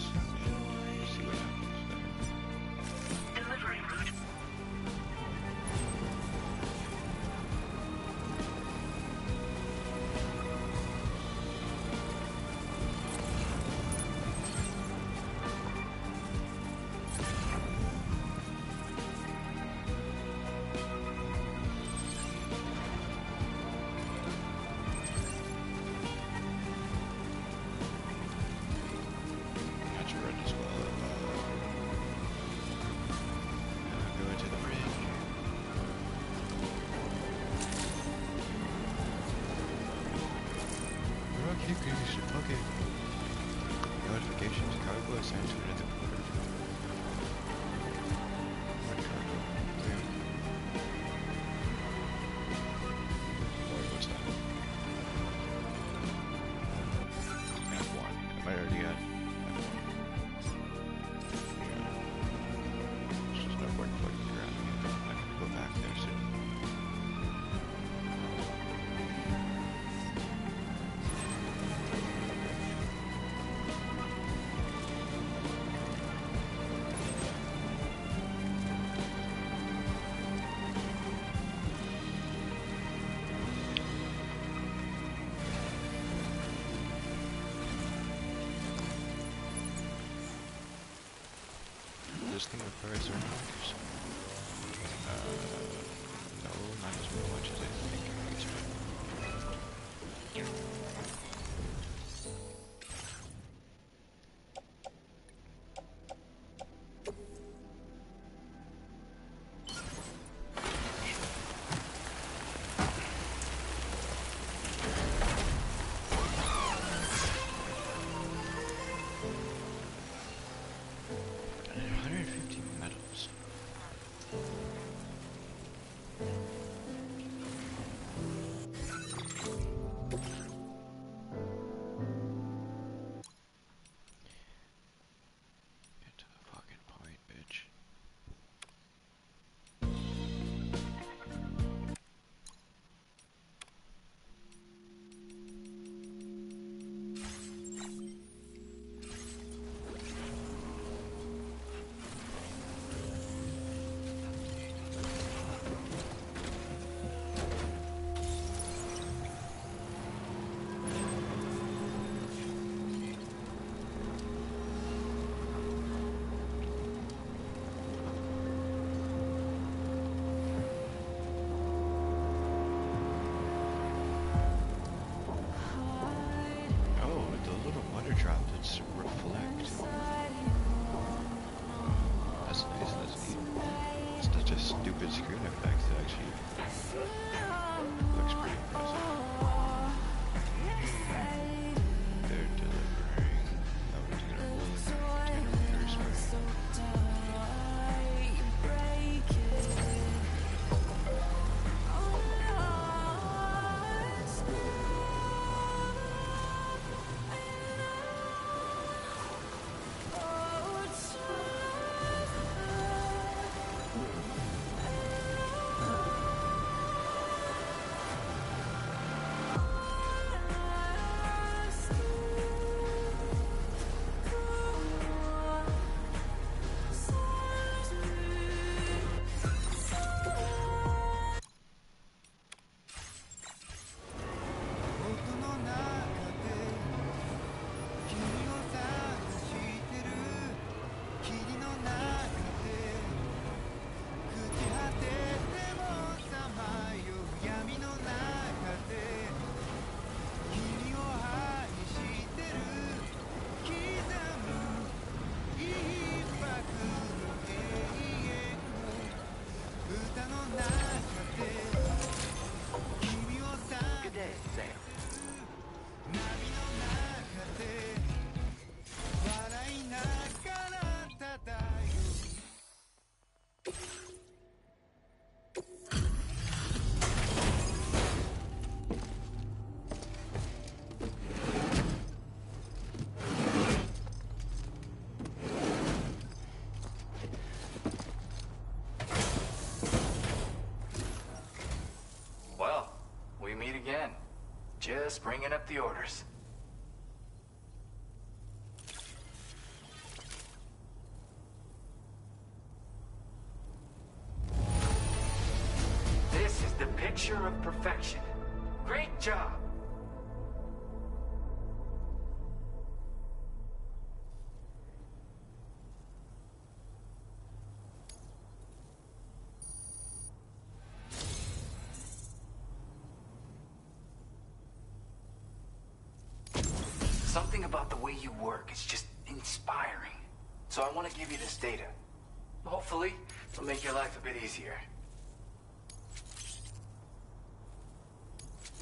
and see what happens there. Delivery route. That's red as well. Go into the bridge. Rock increase, fucking notifications, cargo assigned to another quarter. What cargo? Clear. Wait, what's that? F1. Am I already at F1? Yeah. There's just no point fucking around again. I'm gonna go back there soon. This thing requires our markers. No, not as much as I think I expect. And 150 medals. Get to the fucking point, bitch. Oh, the little water droplets reflect. That's nice, that's neat. It's not just stupid screen effects, it actually looks pretty impressive. They're delivering. Oh, it's gonna roll in there. Container repair Just bringing up the orders. This is the picture of perfection. Great job. Something about the way you work is just inspiring. So I want to give you this data. Hopefully, it'll make your life a bit easier.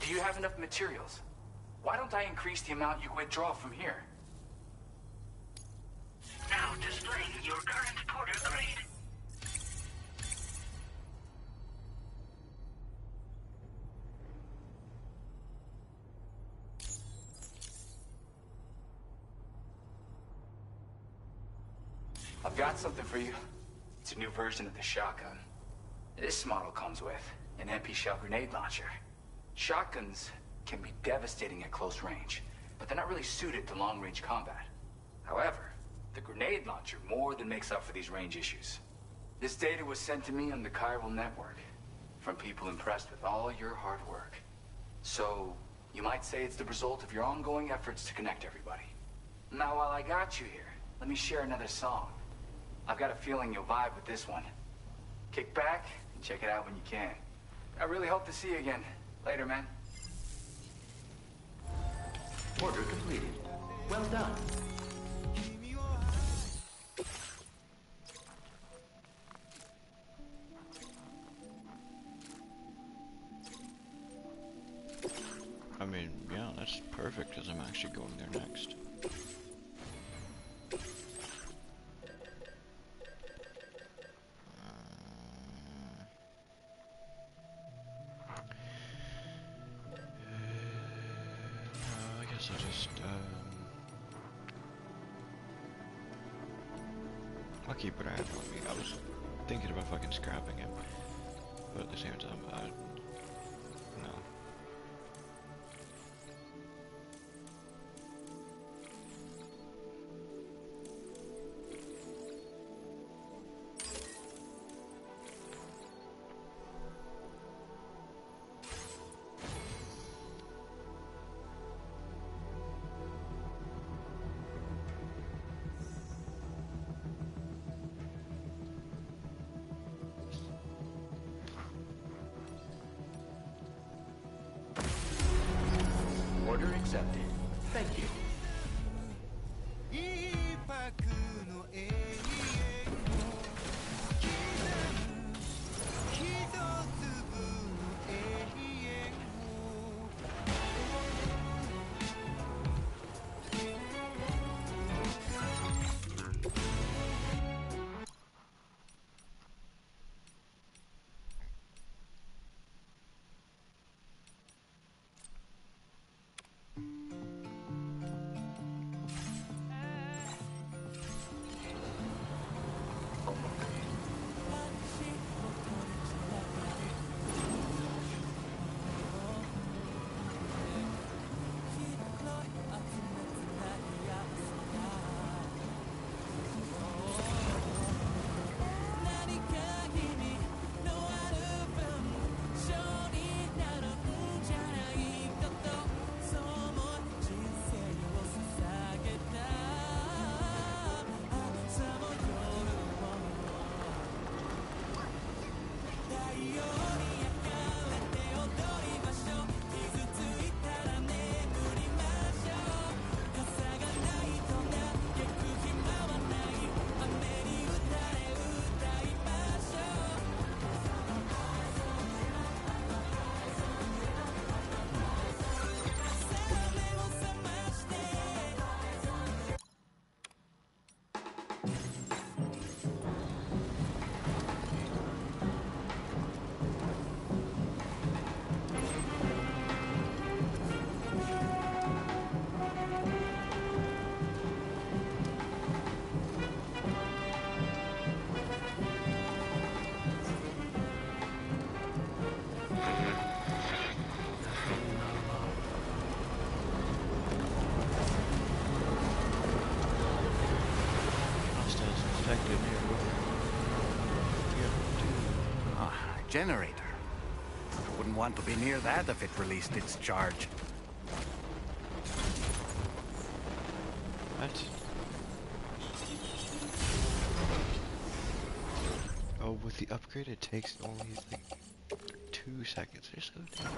Do you have enough materials? Why don't I increase the amount you withdraw from here? Now displaying your current Porter grade. I've got something for you. It's a new version of the shotgun. This model comes with an MP shell grenade launcher. Shotguns can be devastating at close range, but they're not really suited to long-range combat. However, the grenade launcher more than makes up for these range issues. This data was sent to me on the chiral network from people impressed with all your hard work. So, you might say it's the result of your ongoing efforts to connect everybody. Now, while I got you here, let me share another song. I've got a feeling you'll vibe with this one. Kick back and check it out when you can. I really hope to see you again. Later, man. Order completed. Well done. I mean, yeah, that's perfect because I'm actually going there next. I guess I'll just, I'll keep what I have on me. I was thinking about fucking scrapping it, but at the same time, no. Generator. I wouldn't want to be near that if it released its charge. What? Oh, with the upgrade it takes only like 2 seconds or so. Damn.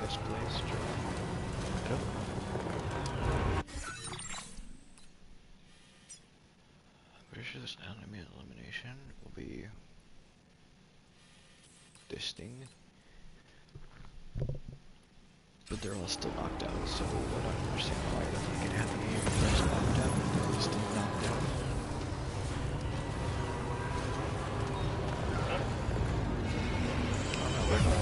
This place, Joe. I'm pretty sure this enemy elimination will be this thing, but they're all still knocked out. So I don't understand why the fucking enemy is knocked out, but they're still knocked out. Oh no, they're not.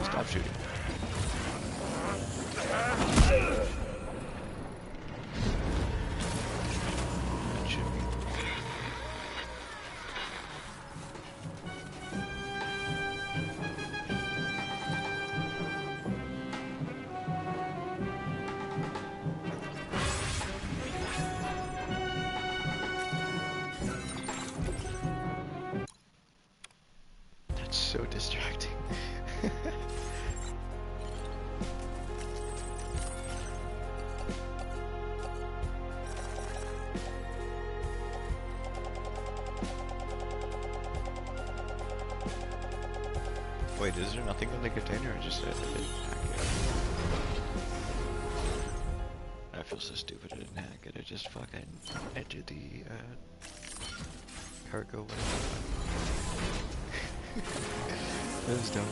Stop shooting. That should be. That's so distracting. Wait, is there nothing in the container? I just said I didn't hack it. I feel so stupid I didn't hack it. I just fucking entered the cargo, whatever. That was dumb.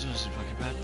This one's fucking bad.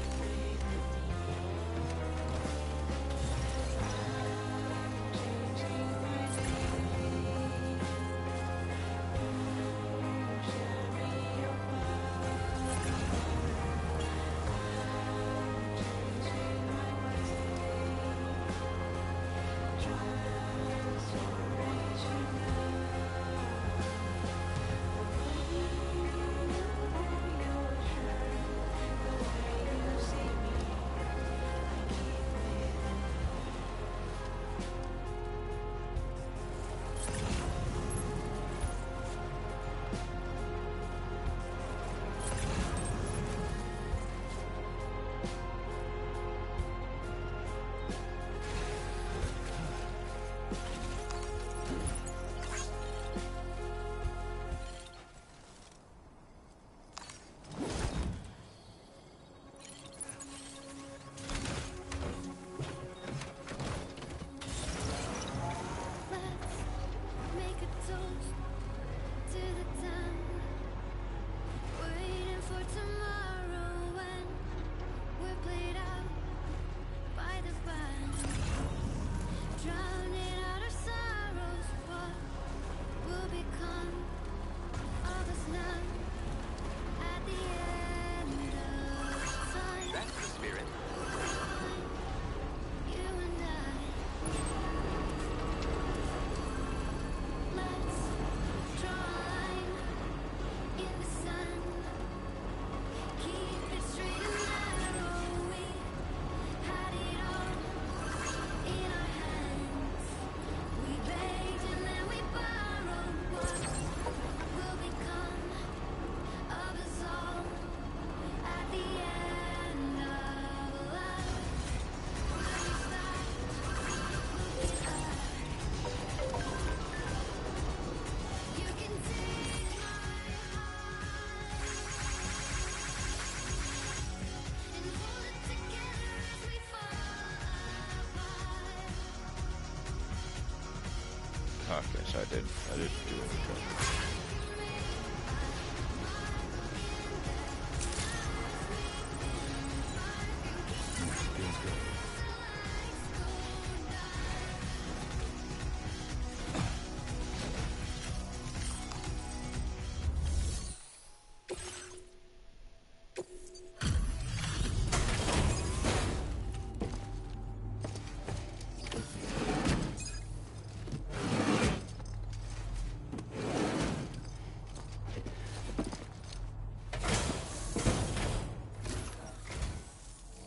Okay, so I did do it.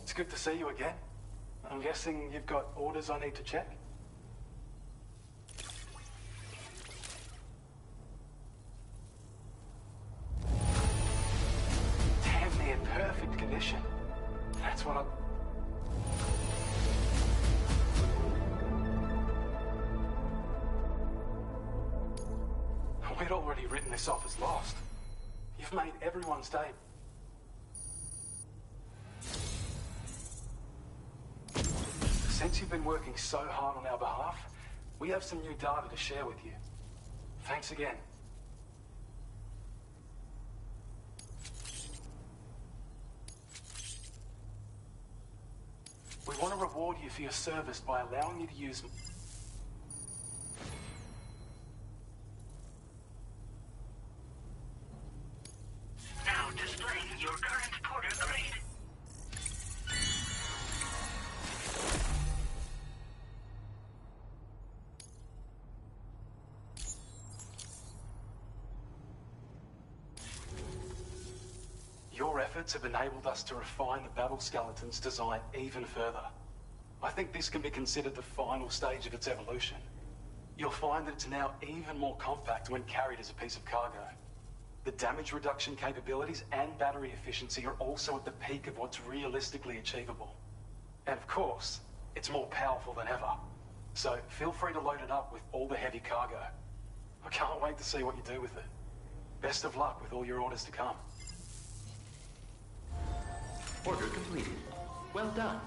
It's good to see you again. I'm guessing you've got orders I need to check? Damn near perfect condition. That's what We'd already written this off as lost. You've made everyone's day. Since you've been working so hard on our behalf, we have some new data to share with you. Thanks again. We want to reward you for your service by allowing you to use... Now displaying your current porter grade. Your efforts have enabled us to refine the battle skeleton's design even further. I think this can be considered the final stage of its evolution. You'll find that it's now even more compact when carried as a piece of cargo. The damage reduction capabilities and battery efficiency are also at the peak of what's realistically achievable. And of course, it's more powerful than ever. So feel free to load it up with all the heavy cargo. I can't wait to see what you do with it. Best of luck with all your orders to come. Order completed. Well done.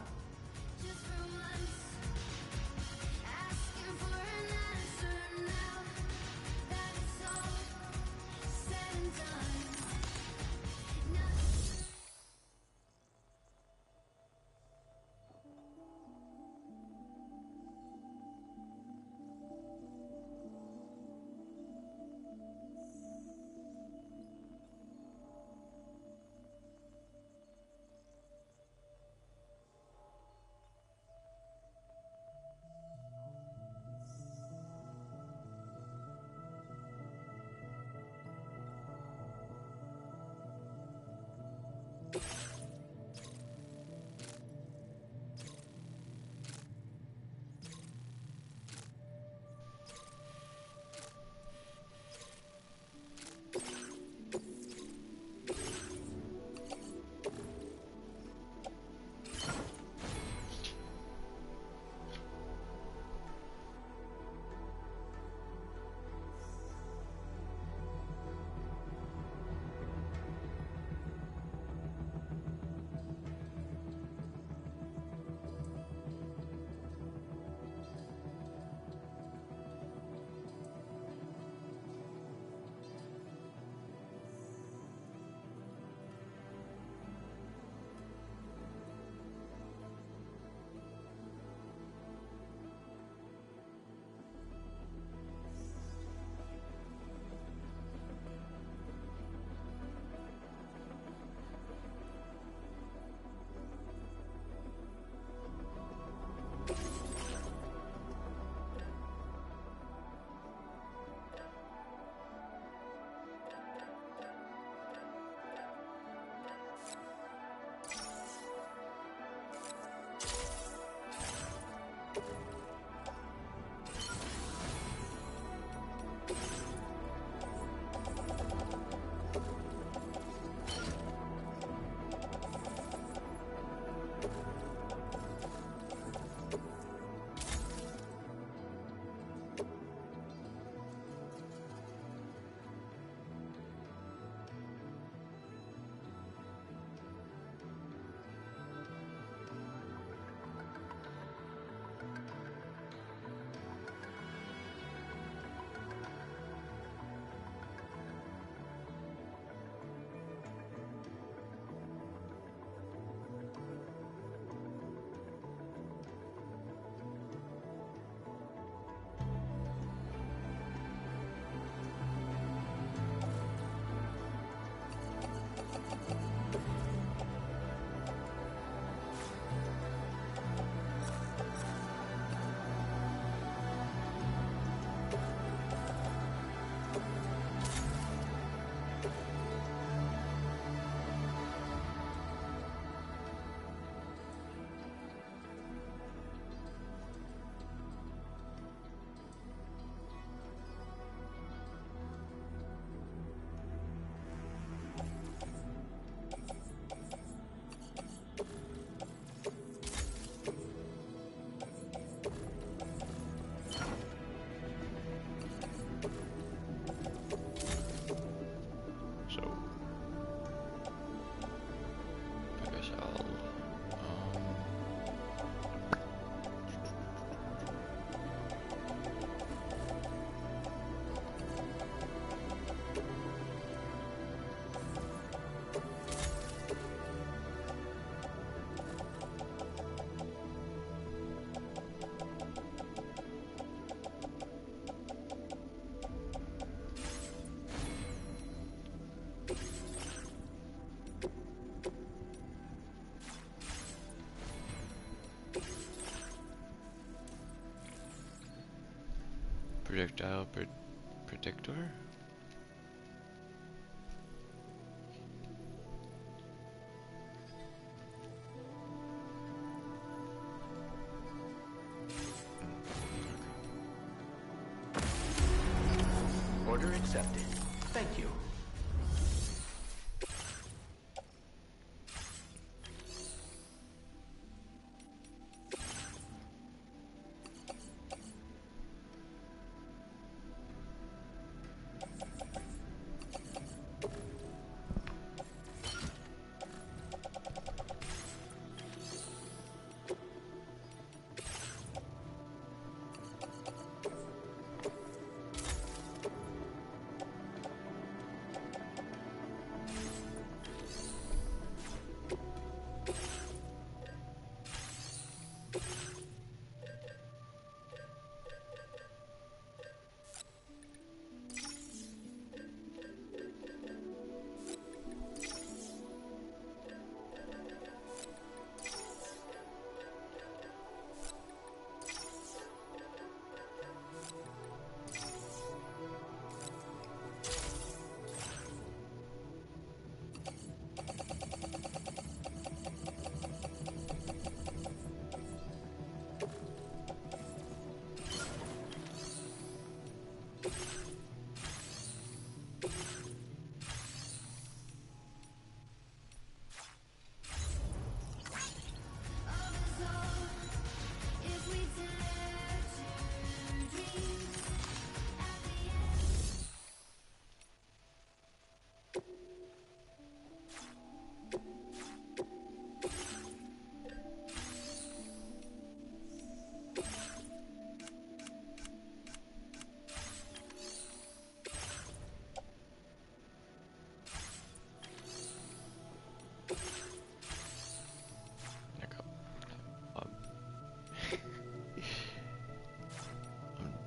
Projectile protector? Order accepted. Thank you.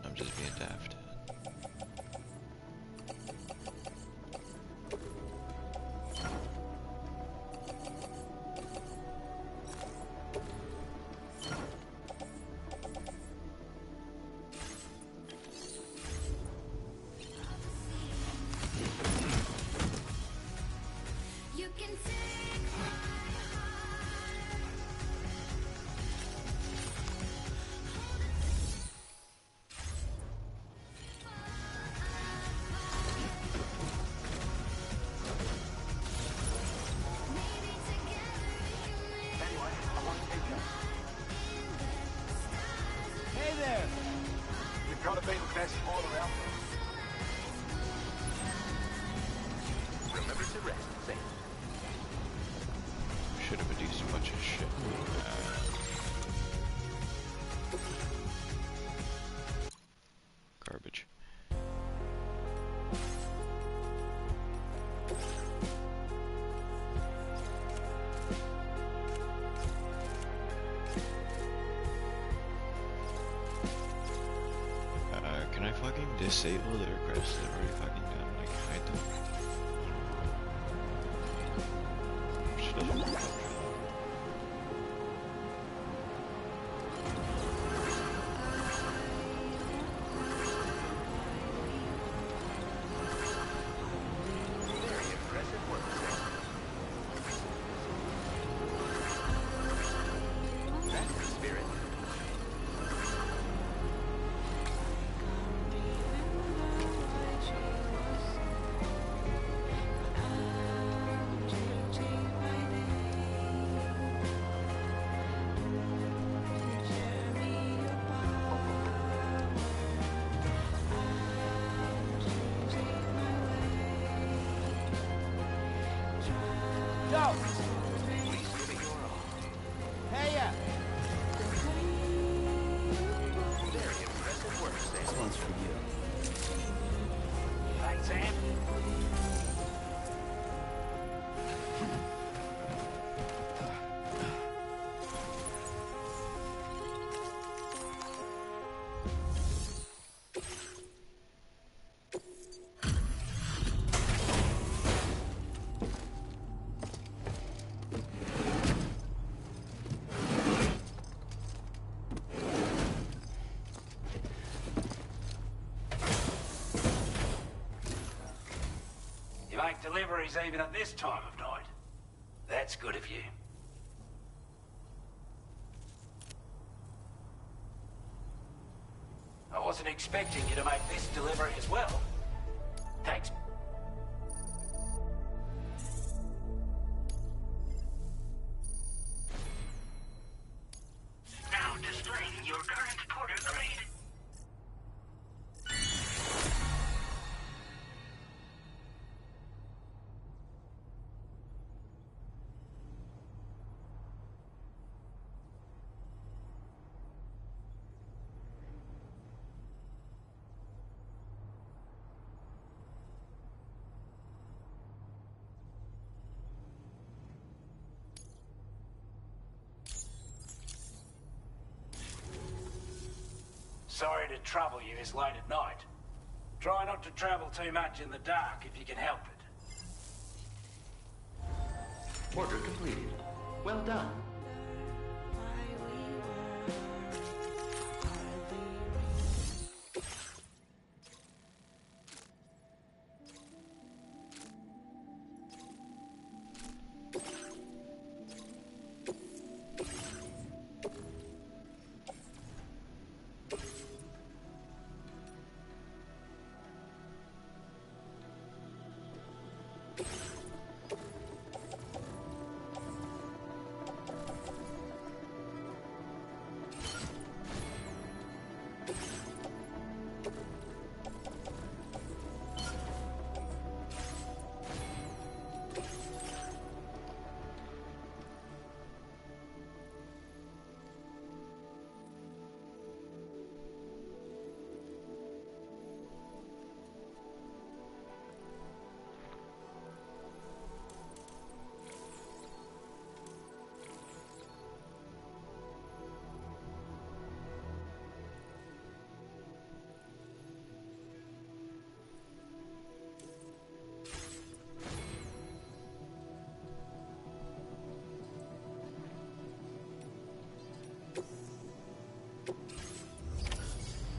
I'm just being daft. You can take my Hey there! You've got to be the best order out there. Remember to rest. Safe. Should have produced a bunch of shit. Garbage. Can I fucking disable the requests that I've already fucking done? Like, hide them? Which doesn't work out. Very impressive work, Sam. That's the spirit. Go! Hey ya! Very impressive work, Sam. This one's for you. Thanks, Sam. make deliveries even at this time of night. That's good of you. I wasn't expecting you to make this delivery as well. Thanks. Now displaying your current porter grade. Sorry to trouble you this late at night. Try not to travel too much in the dark if you can help it. Order completed. Well done.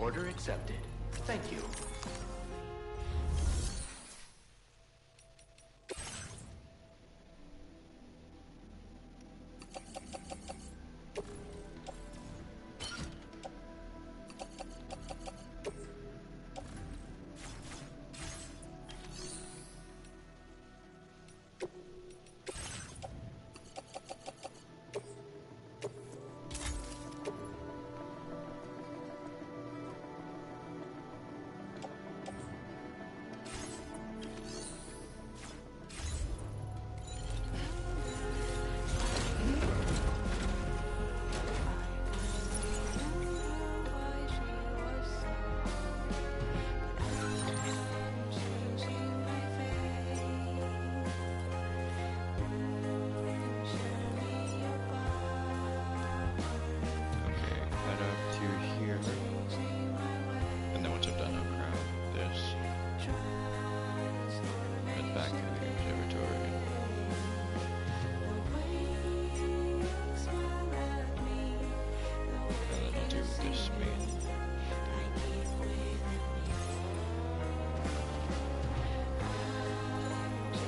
Order accepted. Thank you.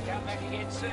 Come back again soon.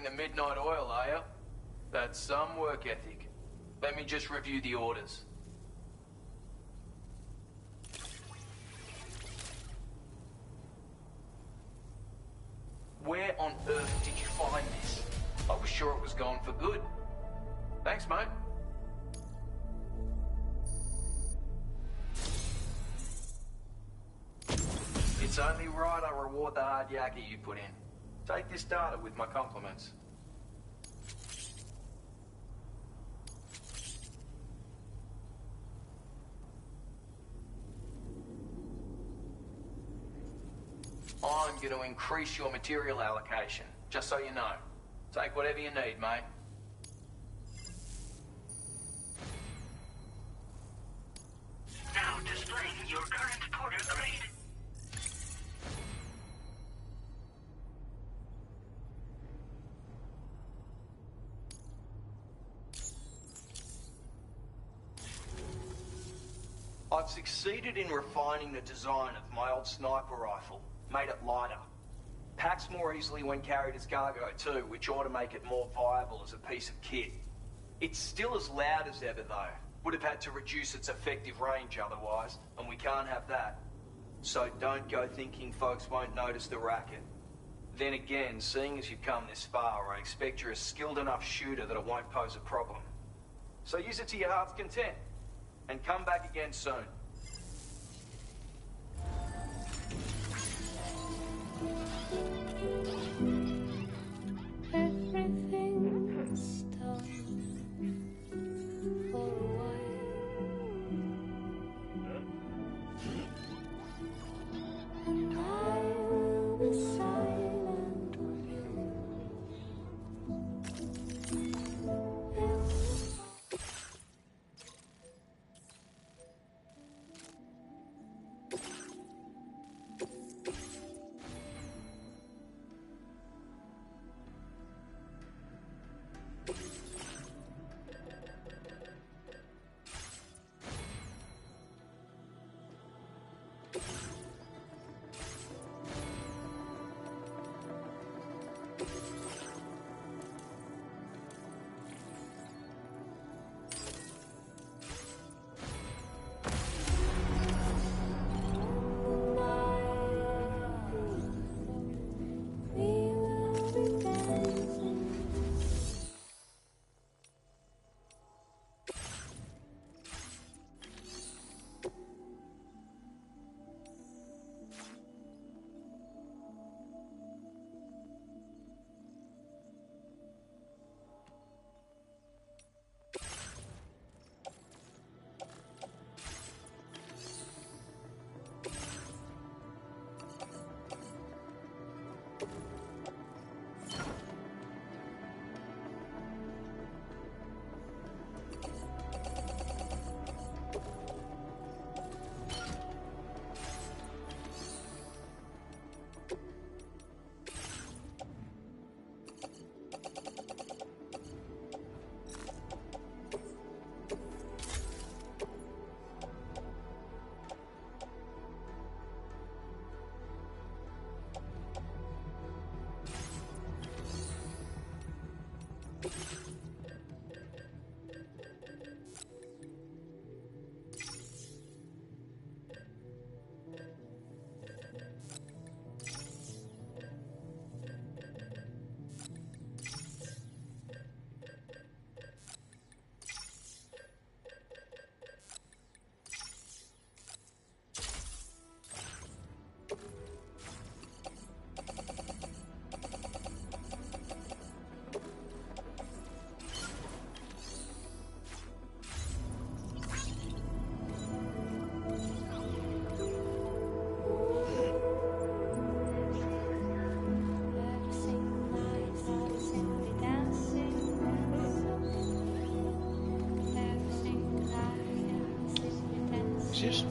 Operating the midnight oil, are you? That's some work ethic. Let me just review the orders. Where on earth did you find this? I was sure it was gone for good. Thanks, mate. It's only right I reward the hard yakka you put in. Take this data with my compliments. I'm going to increase your material allocation, just so you know. Take whatever you need, mate. Now displaying your current porter grade. I've succeeded in refining the design of my old sniper rifle. Made it lighter. Packs more easily when carried as cargo too, which ought to make it more viable as a piece of kit. It's still as loud as ever though. Would have had to reduce its effective range otherwise, and we can't have that. So don't go thinking folks won't notice the racket. Then again, seeing as you've come this far, I expect you're a skilled enough shooter that it won't pose a problem. So use it to your heart's content, and come back again soon. Everything's done for a while, and I will be silent with you. Just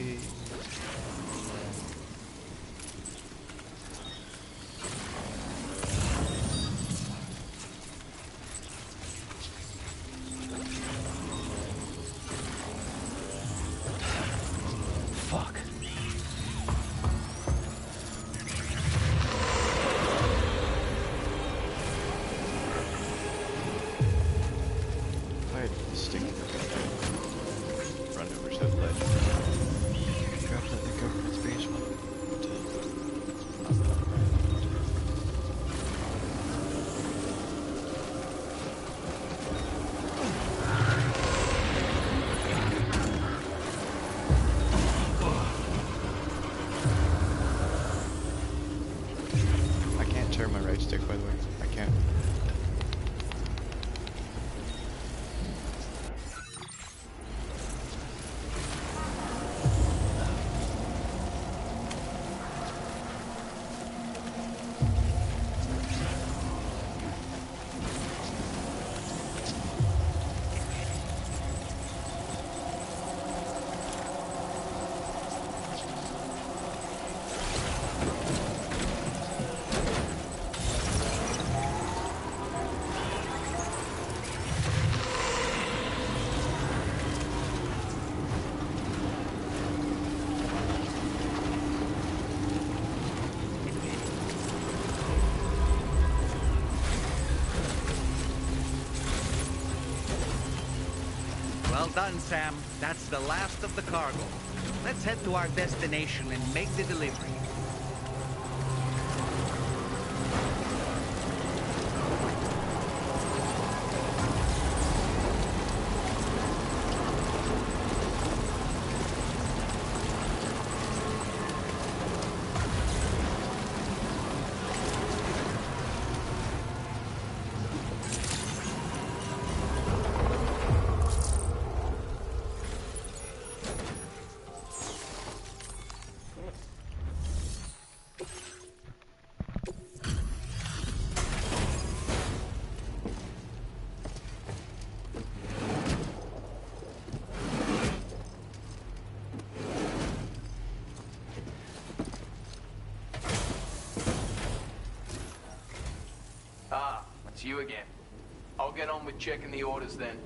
Hey. Fuck. If I had the stick, run over to the ledge. Grab that government space one. I can't turn my right stick, by the way. I can't. Well done, Sam. That's the last of the cargo. Let's head to our destination and make the delivery. Ah, it's you again. I'll get on with checking the orders then.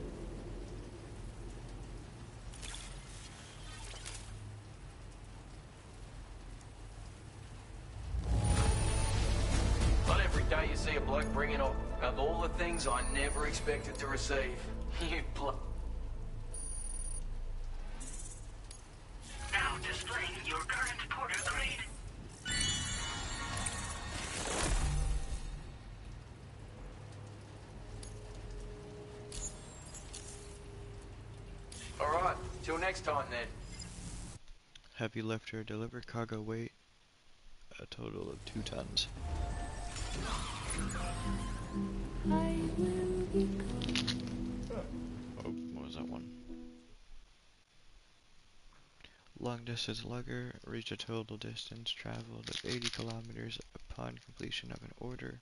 Not every day you see a bloke bringing up of all the things I never expected to receive. You Now displaying your current porter grade. Alright, till next time then. Heavy lifter, deliver cargo weight, a total of 2 tons. I will be Oh, what was that one? Long distance lugger, reach a total distance traveled of 80 kilometers upon completion of an order.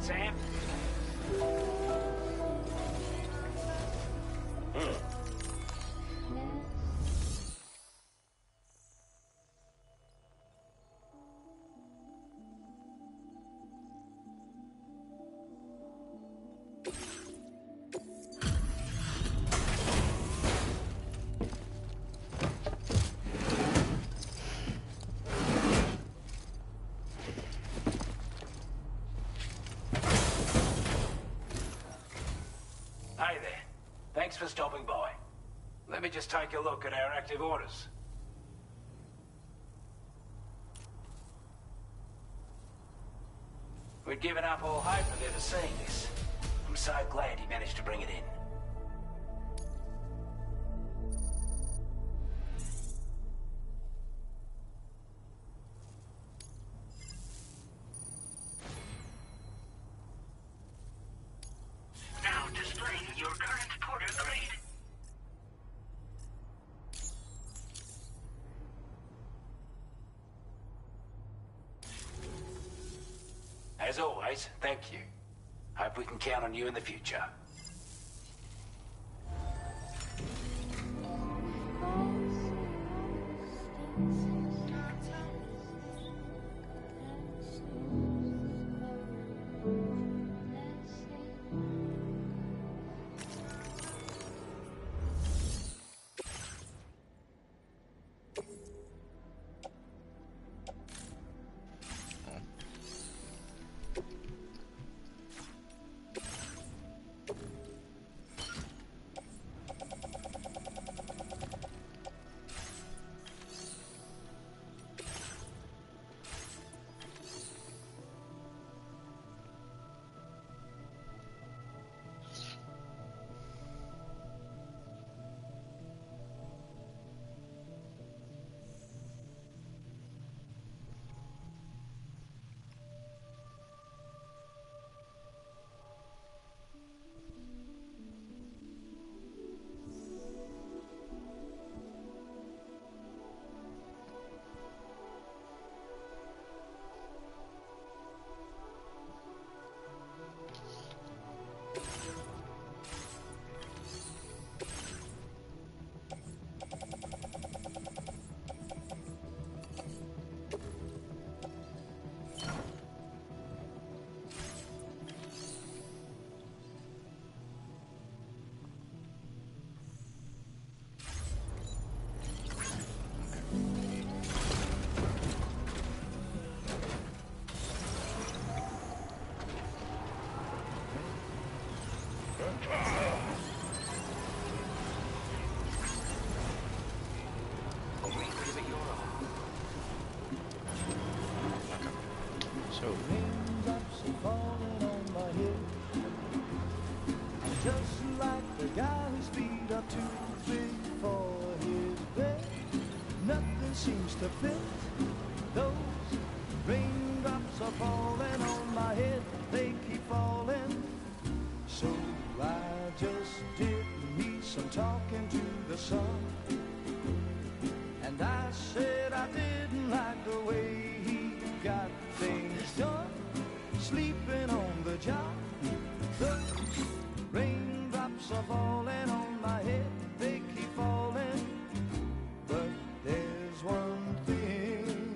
Sam? Hey there. Thanks for stopping by. Let me just take a look at our active orders. We'd given up all hope of ever seeing this. I'm so glad he managed to bring it in. Now displaying your current porter grade. As always, thank you. Hope we can count on you in the future. So, Raindrops are falling on my head, just like the guy whose feet are too big for his bed. Nothing seems to fit. Those raindrops are falling on my head, they keep falling. So I just did me some talking to the sun, and I said I didn't like the way he got things done, sleeping on the job. Those raindrops are falling on my head, they keep falling. But there's one thing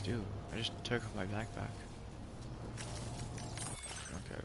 just do? I just took off my backpack. Okay.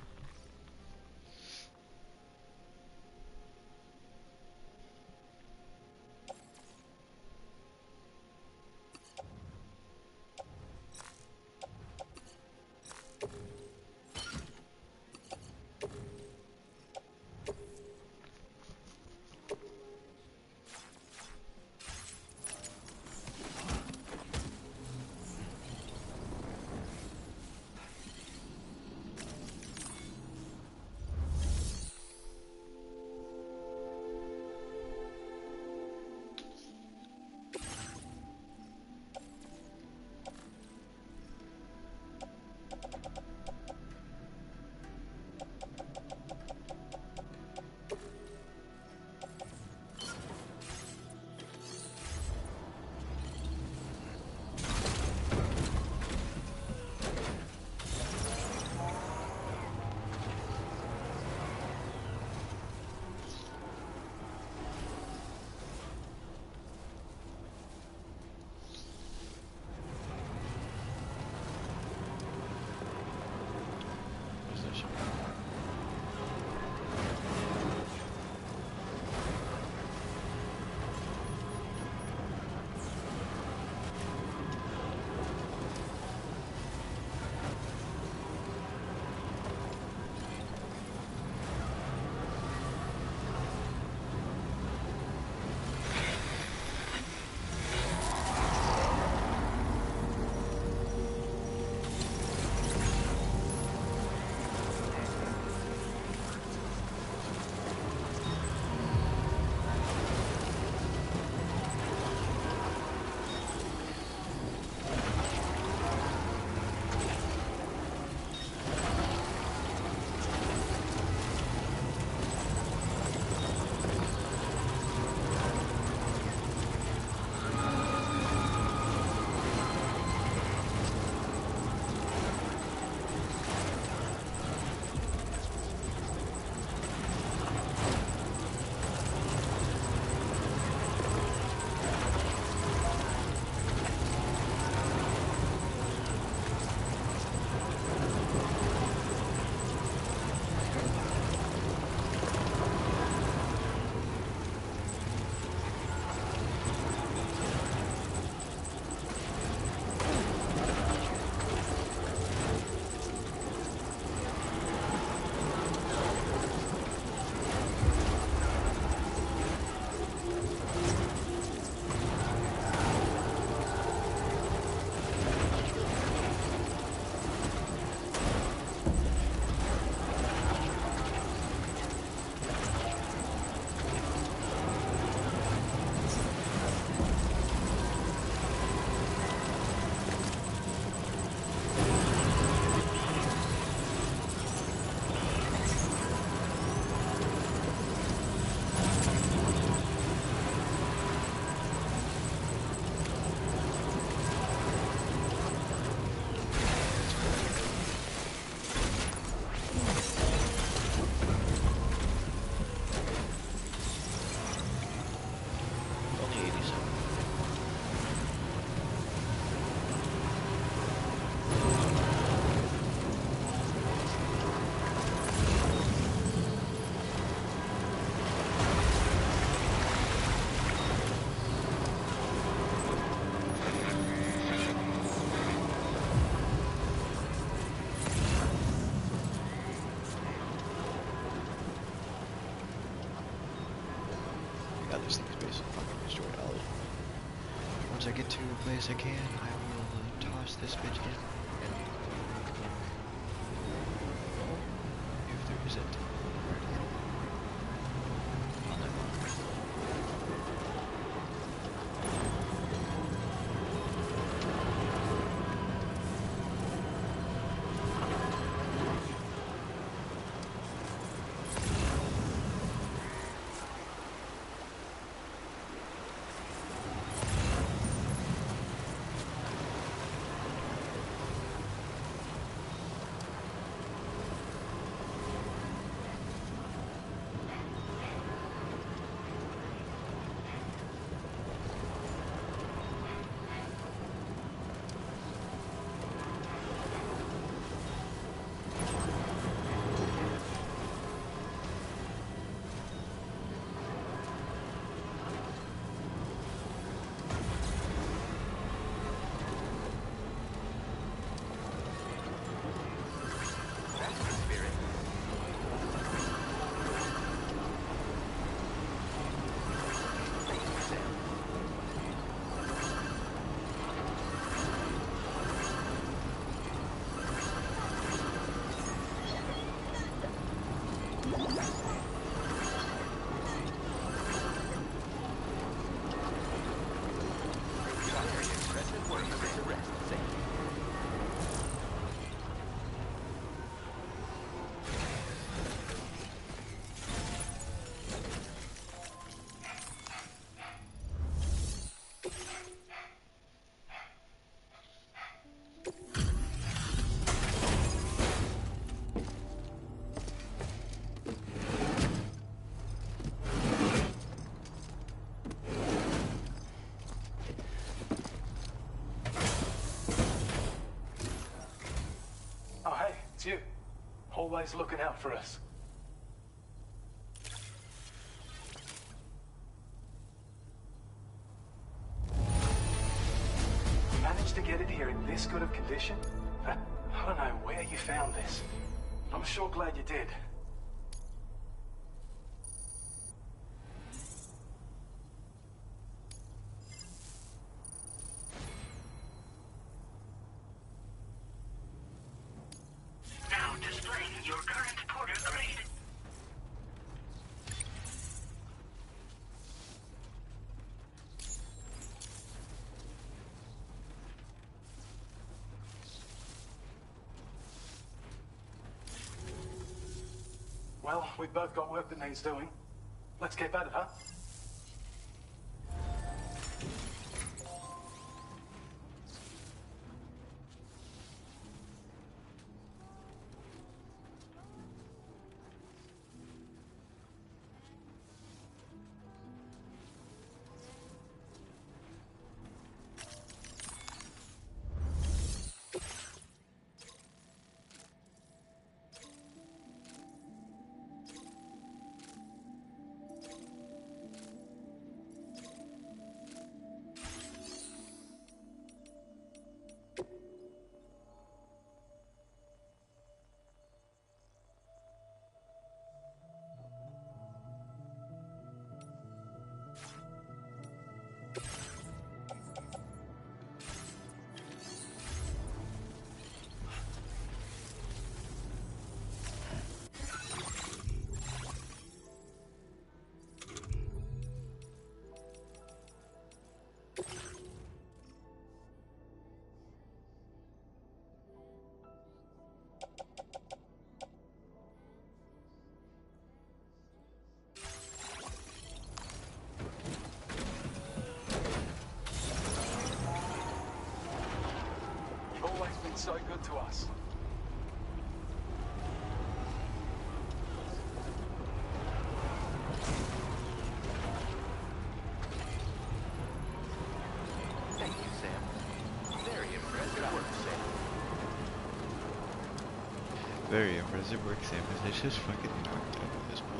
This thing's basically fucking destroyed all of it. Once I get to a place I can, I will toss this bitch in and look if there isn't. always looking out for us. You managed to get it here in this good of condition? I don't know where you found this. I'm sure glad you did. Now displaying your current porter grade. Well, we've both got work that needs doing. Let's get at it, huh? You've always been so good to us. Thank you, Sam. Very impressive work, Sam. Very impressive work, Sam. Let's just fucking knocked out of this bull.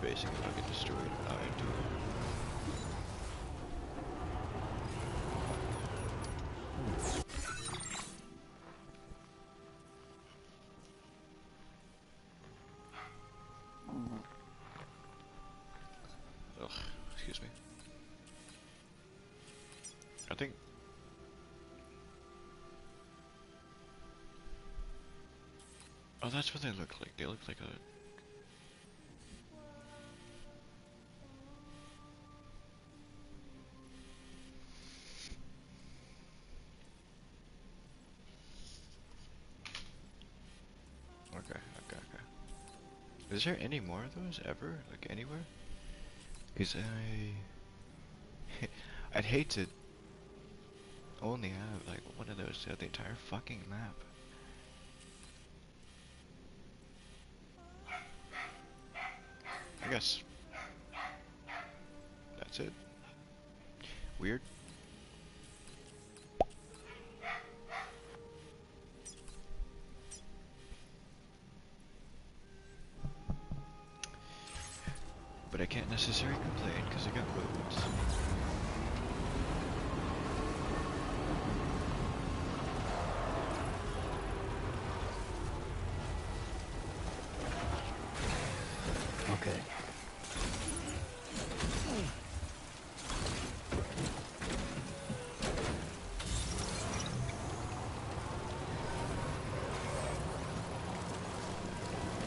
Basically, if I get destroyed, I do. Ugh, excuse me. I think Oh, that's what they look like. They look like a... Okay. Is there any more of those ever? Like anywhere? Is I'd hate to only have like one of those throughout the entire fucking map. I guess that's it. Weird. But I can't necessarily complain because I got roads. Okay.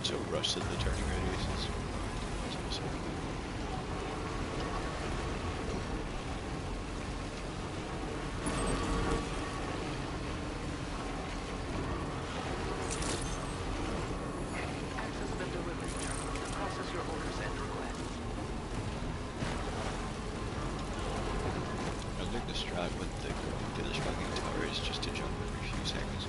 So rusted the turning radiuses. It's awesome. Access the delivery terminal to process your orders and requests. I think the strat with the fucking tower is just to jump every few seconds.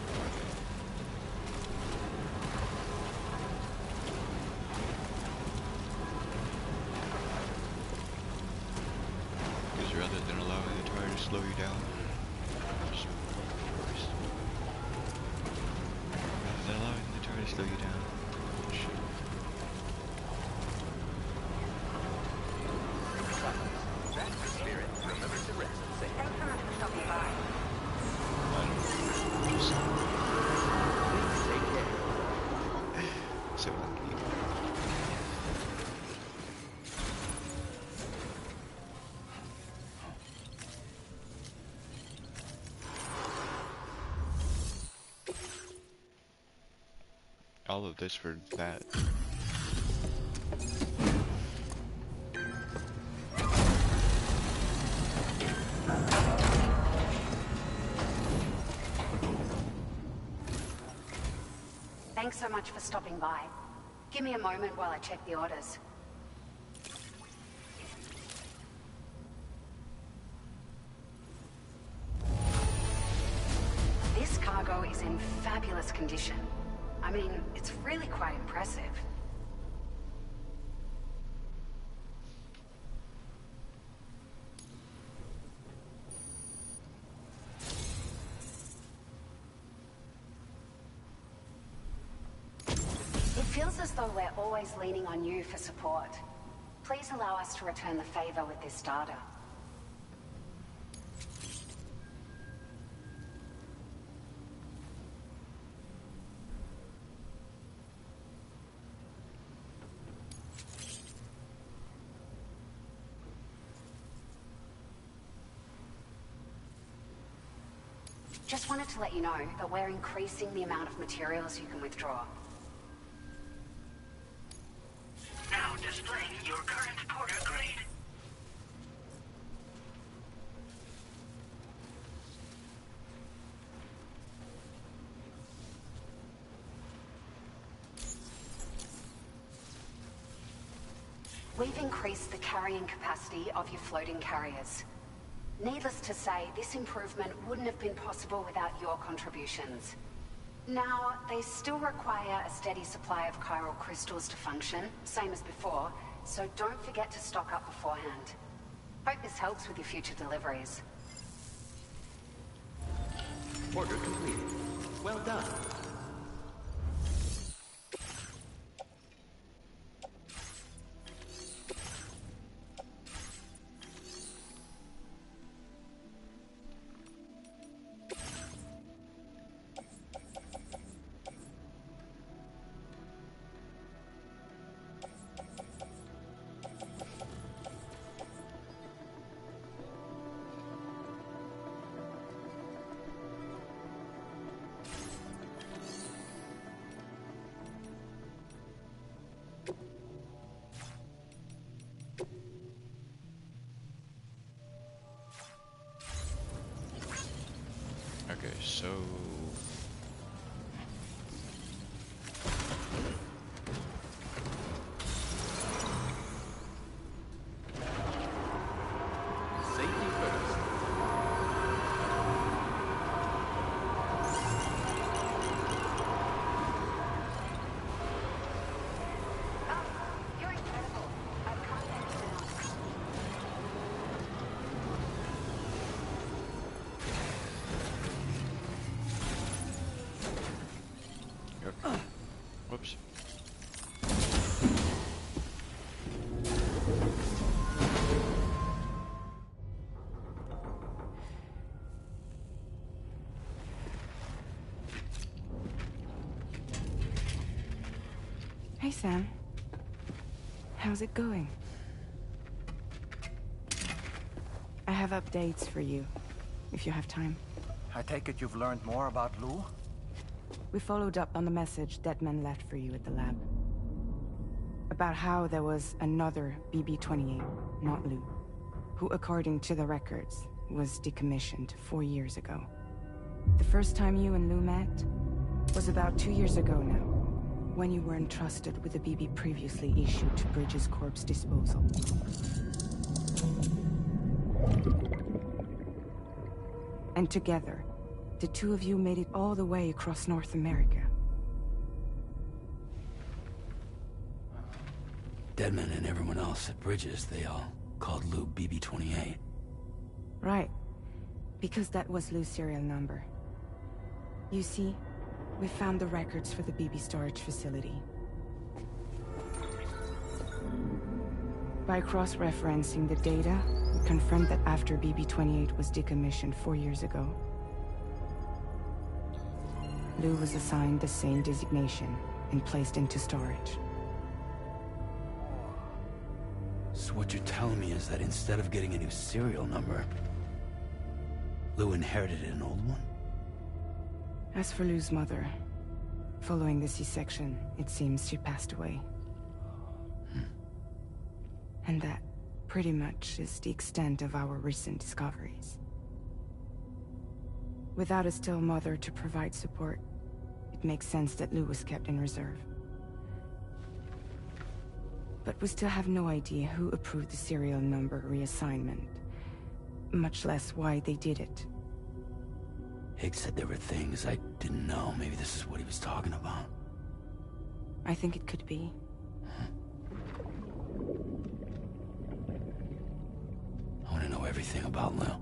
Because rather than allowing the tower to slow you down, just reverse. Rather than allowing the tower to slow you down, shit. That's the spirit. Remember to rest. Say Thanks so much for stopping by. Just please take care. so lucky. All of this for that. Thanks so much for stopping by. Give me a moment while I check the orders. This cargo is in fabulous condition. I mean, it's really quite impressive. It feels as though we're always leaning on you for support. Please allow us to return the favor with this data. Just wanted to let you know that we're increasing the amount of materials you can withdraw. Now displaying your current porter grade. We've increased the carrying capacity of your floating carriers. Needless to say, this improvement wouldn't have been possible without your contributions. Now, they still require a steady supply of chiral crystals to function, same as before, so don't forget to stock up beforehand. Hope this helps with your future deliveries. Order completed. Well done. Okay, so Safety first. You're incredible. I've contacted them. whoops. Hey, Sam. How's it going? I have updates for you, if you have time. I take it you've learned more about Lou? We followed up on the message Deadman left for you at the lab. About how there was another BB-28, not Lou, who, according to the records, was decommissioned 4 years ago. The first time you and Lou met was about 2 years ago now, when you were entrusted with the BB previously issued to Bridges Corp's disposal. And together, the two of you made it all the way across North America. Deadman and everyone else at Bridges, they all called Lou BB-28. Right. Because that was Lou's serial number. You see, we found the records for the BB storage facility. By cross-referencing the data, we confirmed that after BB-28 was decommissioned 4 years ago, Lou was assigned the same designation and placed into storage. So what you're telling me is that instead of getting a new serial number, Lou inherited an old one? As for Lou's mother, following the C-section, it seems she passed away. And that, pretty much, is the extent of our recent discoveries. Without a still mother to provide support, it makes sense that Lou was kept in reserve. But we still have no idea who approved the serial number reassignment, much less why they did it. Higgs said there were things I didn't know. Maybe this is what he was talking about. I think it could be. I want to know everything about Lou.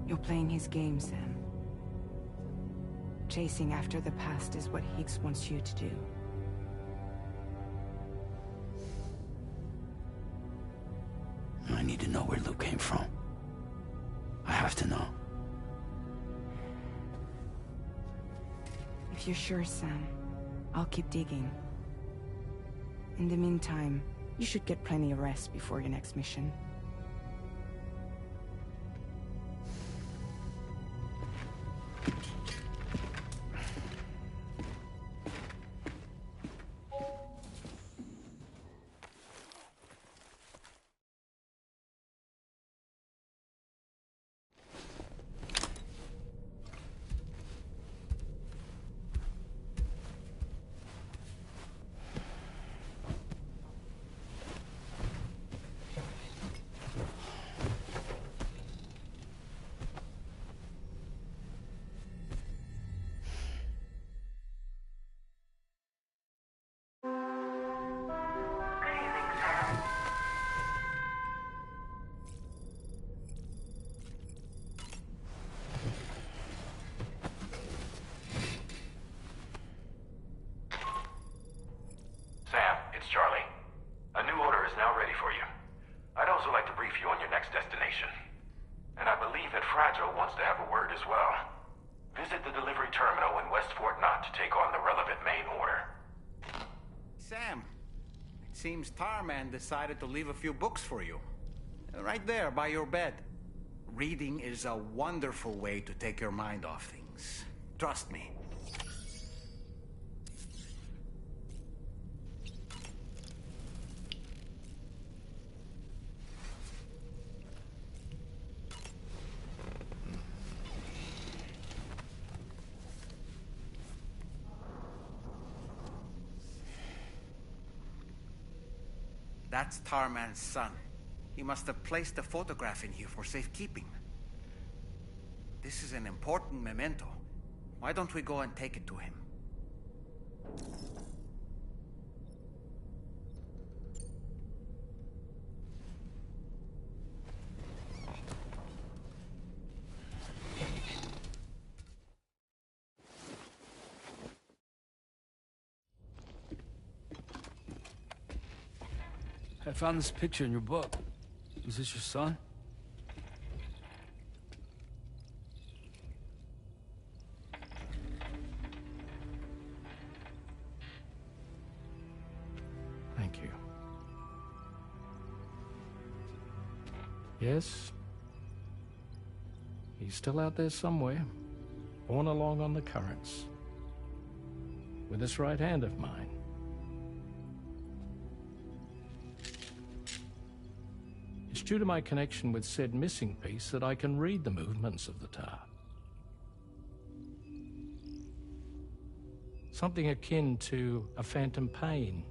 You're playing his game, Sam. Chasing after the past is what Higgs wants you to do. I need to know where Lou came from. I have to know. If you're sure, Sam, I'll keep digging. In the meantime, you should get plenty of rest before your next mission. Sam, it's Charlie. A new order is now ready for you. I'd also like to brief you on your next destination. And I believe that Fragile wants to have a word as well. Visit the delivery terminal in West Fort Knott to take on the relevant main order. Sam, it seems Tarman decided to leave a few books for you. Right there, by your bed. Reading is a wonderful way to take your mind off things. Trust me. That's Tarman's son. He must have placed a photograph in here for safekeeping. This is an important memento. Why don't we go and take it to him? I found this picture in your book. Is this your son? Thank you. Yes. He's still out there somewhere, borne along on the currents, with this right hand of mine. It's due to my connection with said missing piece that I can read the movements of the tar. Something akin to a phantom pain.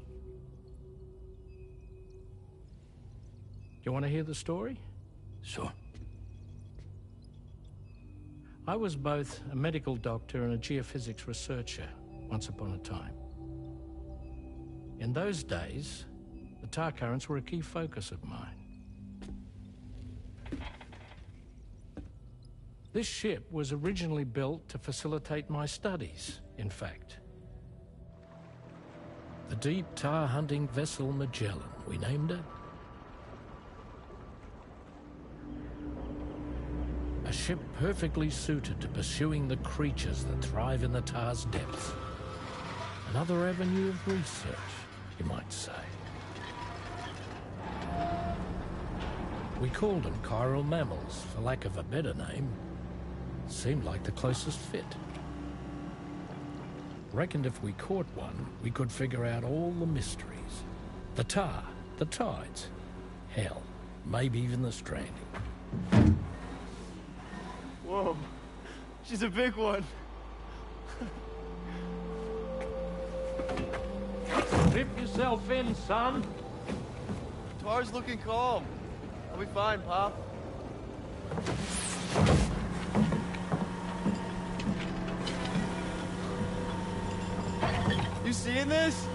You want to hear the story? Sure. I was both a medical doctor and a geophysics researcher once upon a time. In those days, the tar currents were a key focus of mine. This ship was originally built to facilitate my studies, in fact. The deep tar hunting vessel Magellan, we named it. A ship perfectly suited to pursuing the creatures that thrive in the tar's depths. Another avenue of research, you might say. We called them chiral mammals, for lack of a better name. Seemed like the closest fit. Reckoned if we caught one, we could figure out all the mysteries. The tar, the tides, hell, maybe even the stranding. Whoa, she's a big one. Strip yourself in, son. Tar's looking calm. I'll be fine, Pop. You seeing this?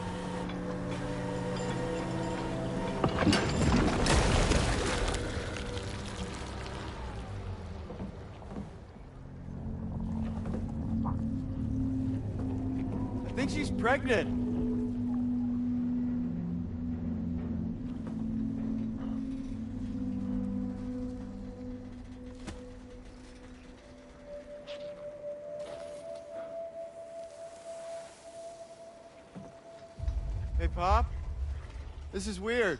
I think she's pregnant. Hey, Pop. This is weird.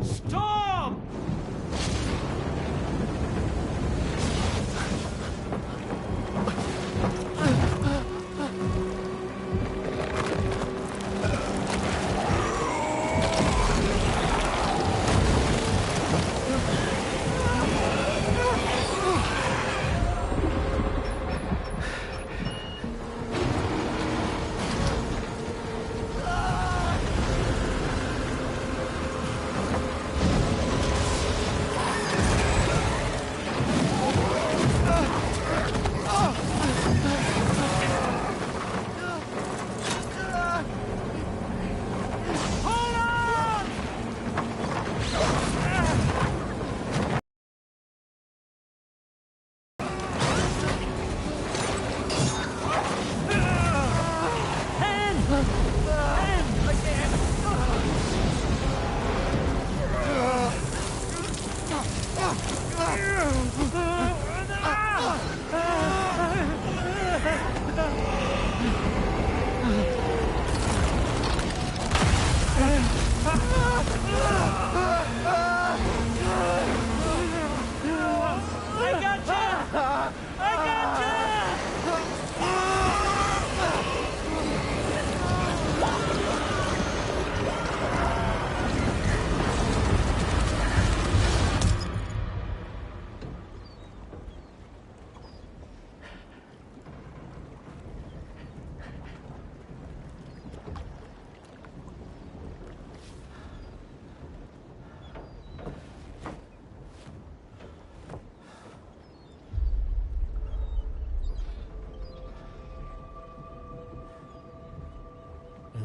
Stop!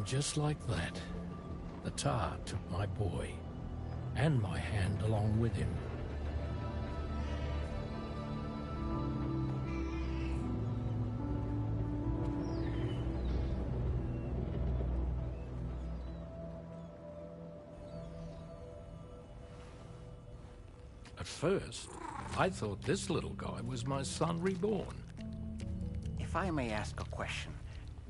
just like that, the tar took my boy, and my hand along with him. At first, I thought this little guy was my son reborn. If I may ask a question,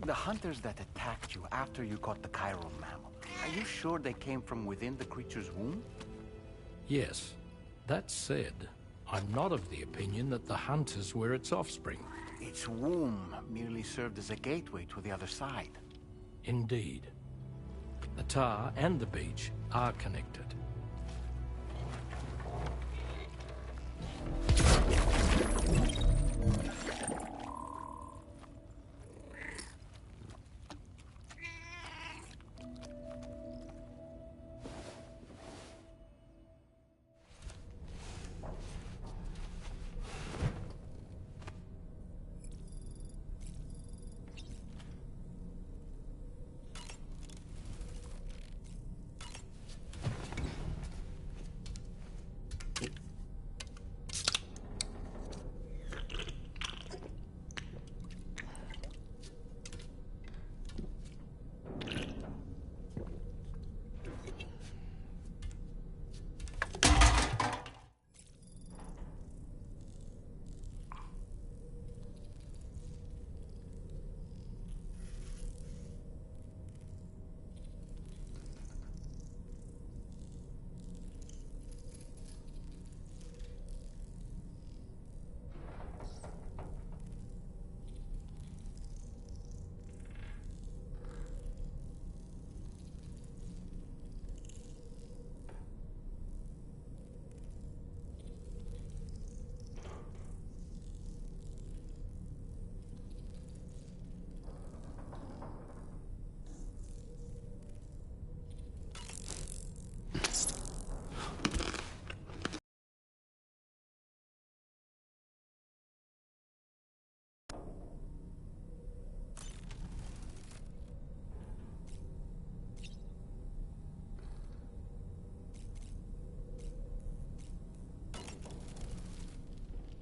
the hunters that attacked you after you caught the chiral mammal, are you sure they came from within the creature's womb? Yes. That said, I'm not of the opinion that the hunters were its offspring. Its womb merely served as a gateway to the other side. Indeed. The tar and the beach are connected.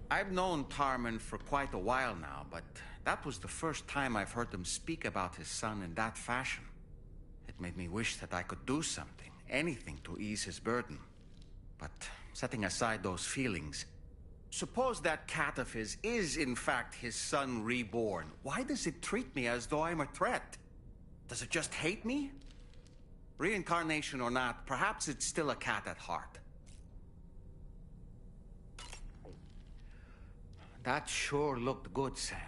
I've known Tarman for quite a while now, but that was the first time I've heard him speak about his son in that fashion. It made me wish that I could do something, anything to ease his burden. But setting aside those feelings, suppose that cat of his is in fact his son reborn. Why does it treat me as though I'm a threat? Does it just hate me? Reincarnation or not, perhaps it's still a cat at heart. That sure looked good, Sam.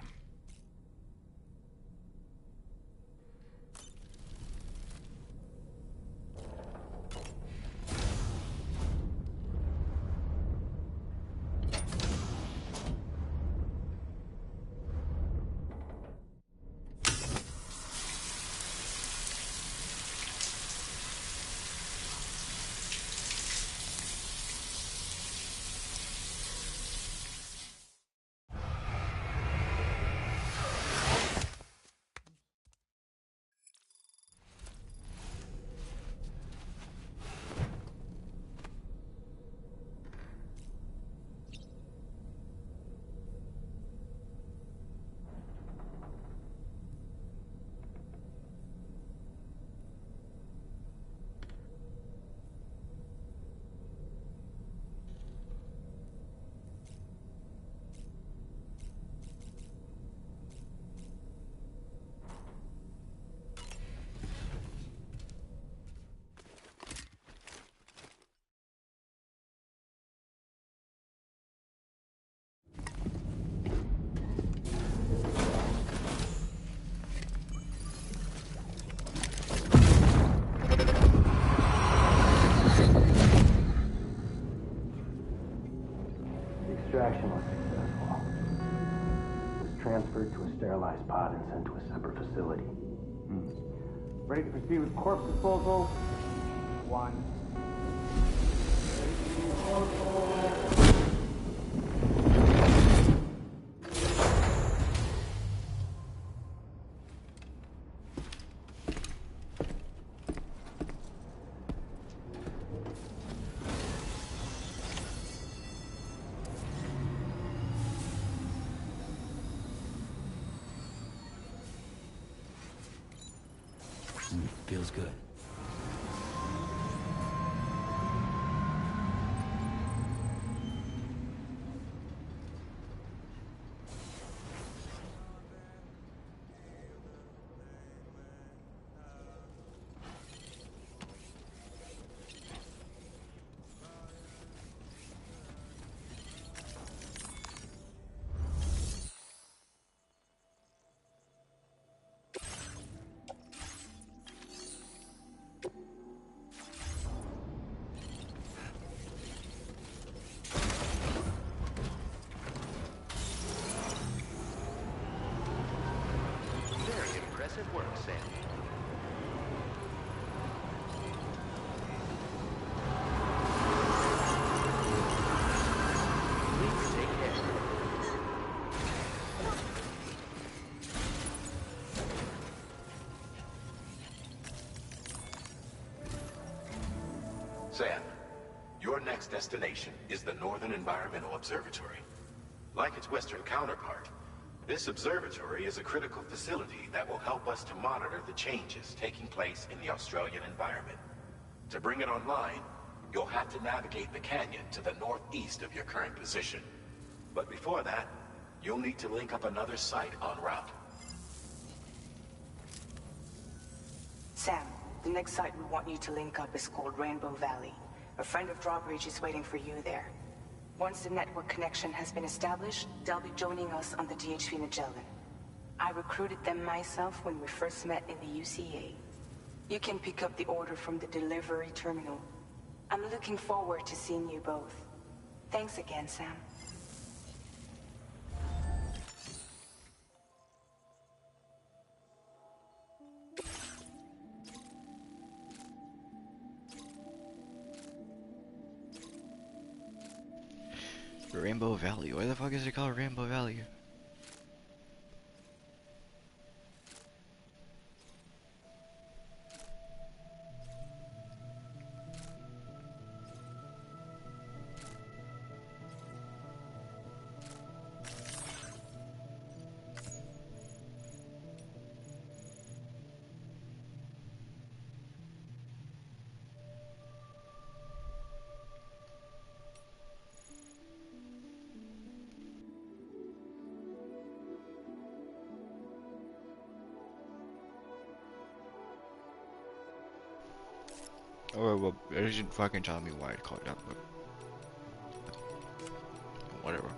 Extraction was successful. It was transferred to a sterilized pod and sent to a separate facility. Ready to proceed with corpse disposal? 1. Feels good. Very impressive work, Sam. Please take care. Sam, your next destination is the Northern Environmental Observatory. Like its Western counterpart, this observatory is a critical facility that will help us to monitor the changes taking place in the Australian environment. To bring it online, you'll have to navigate the canyon to the northeast of your current position. But before that, you'll need to link up another site en route. Sam, the next site we want you to link up is called Rainbow Valley. A friend of Drawbridge is waiting for you there. Once the network connection has been established, they'll be joining us on the DHV Magellan. I recruited them myself when we first met in the UCA. You can pick up the order from the delivery terminal. I'm looking forward to seeing you both. Thanks again, Sam. Rainbow Valley. Why the fuck is it called Rainbow Valley? Oh, well, it doesn't fucking tell me why it's called that, but whatever.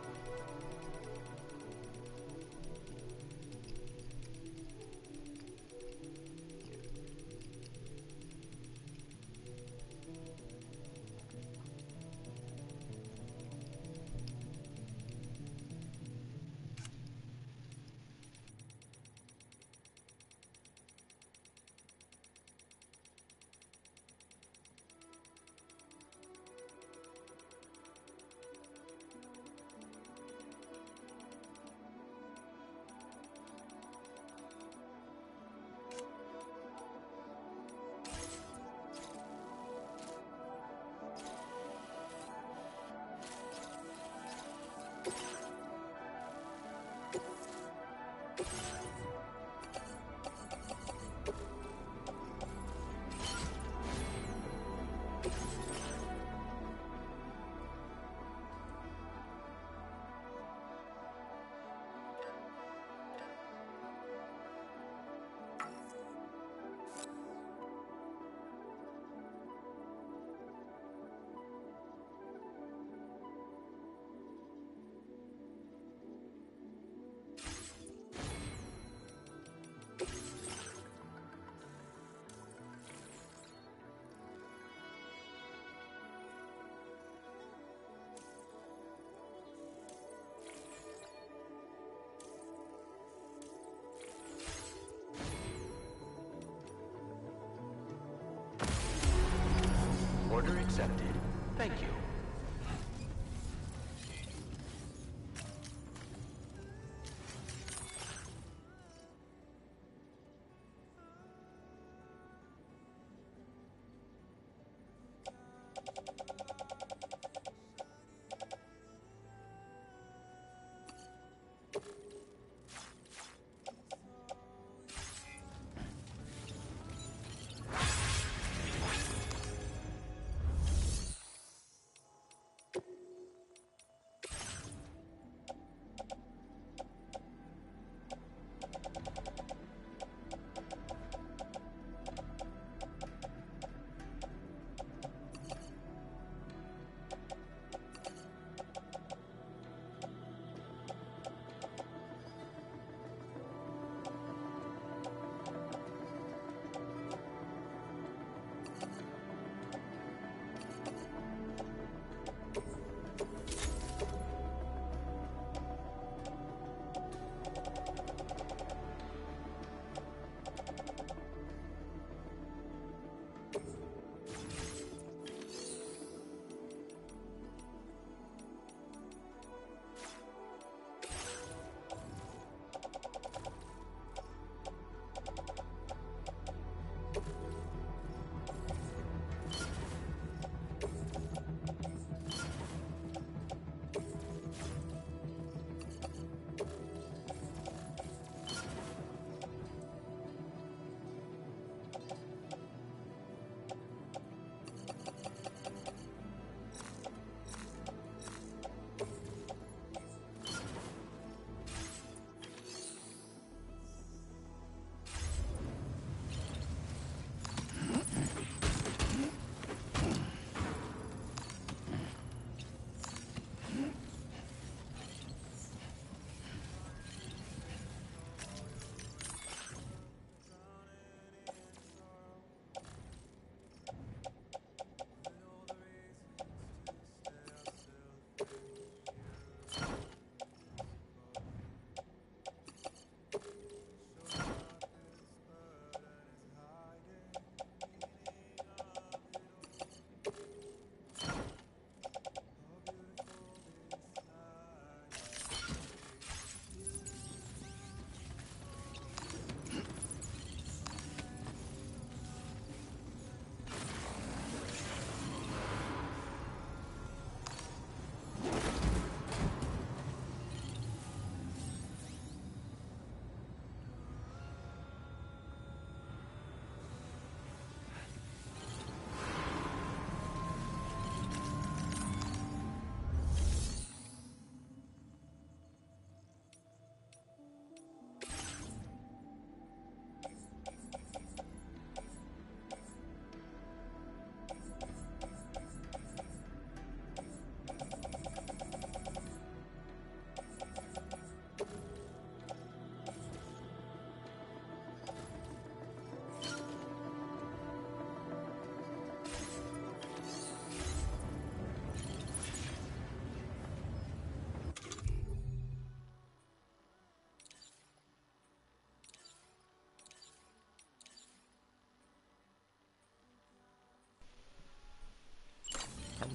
Order accepted. Thank you.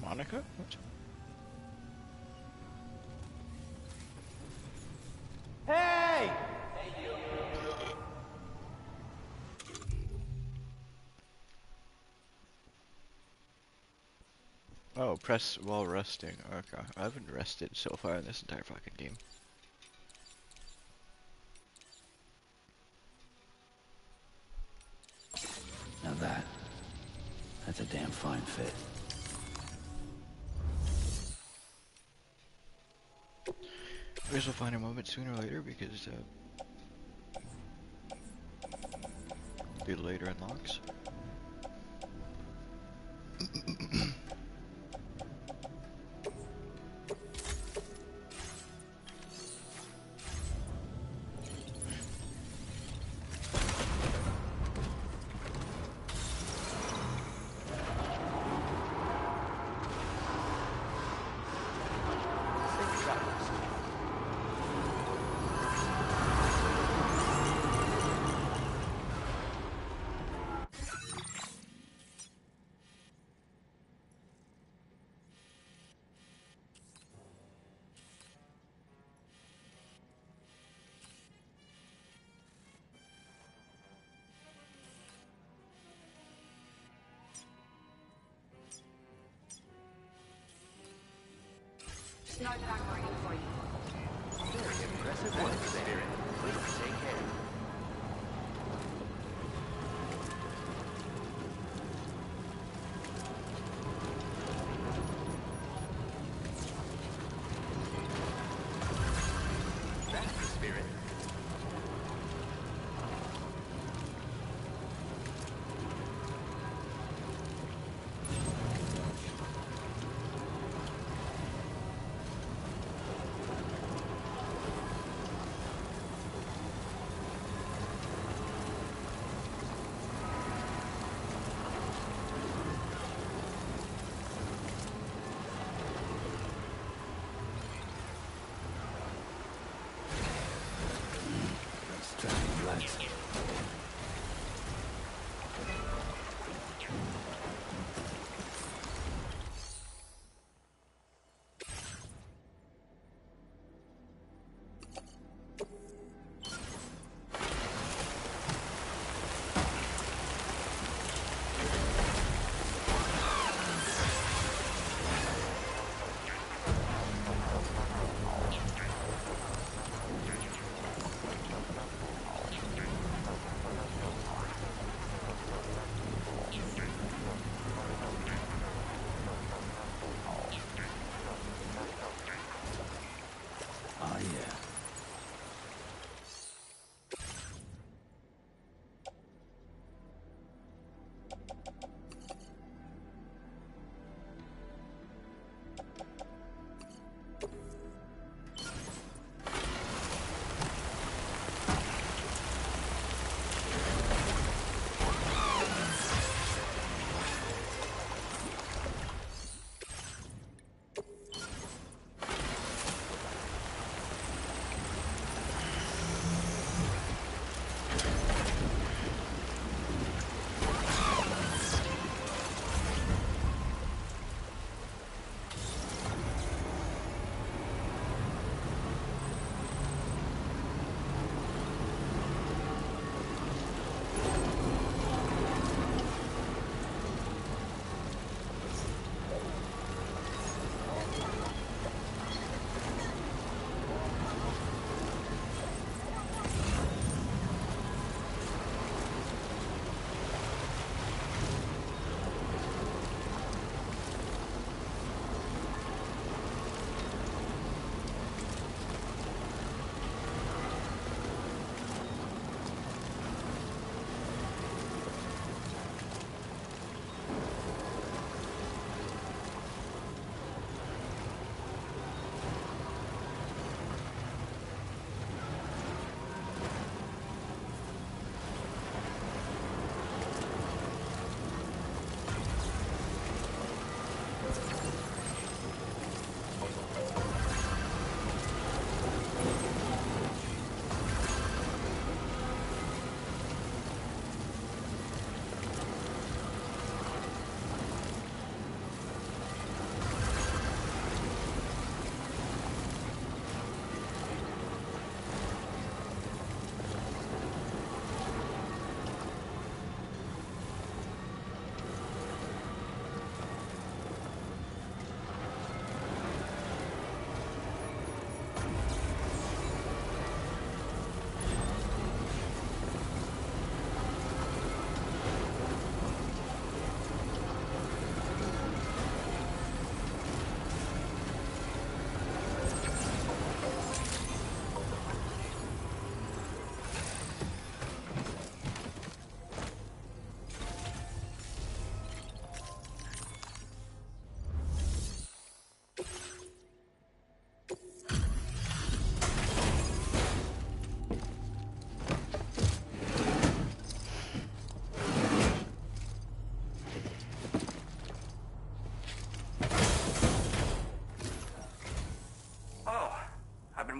Monica? What? Hey! Oh, press while resting. Okay, I haven't rested so far in this entire fucking game. Now that's a damn fine fit. I guess we'll find a moment sooner or later because the later unlocks. Just know that I'm rooting for you. Very impressive work, Spirit. Please take care. That's the Spirit.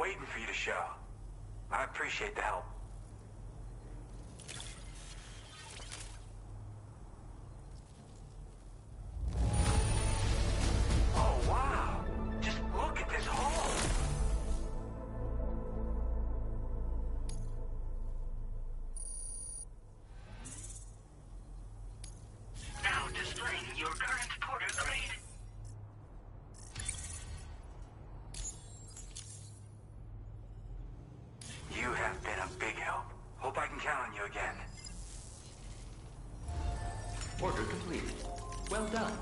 waiting for you to show. I appreciate the help. Oh, wow! Just look at this hole! Now displaying your current porter grade. You have been a big help. Hope I can count on you again. Order completed. Well done.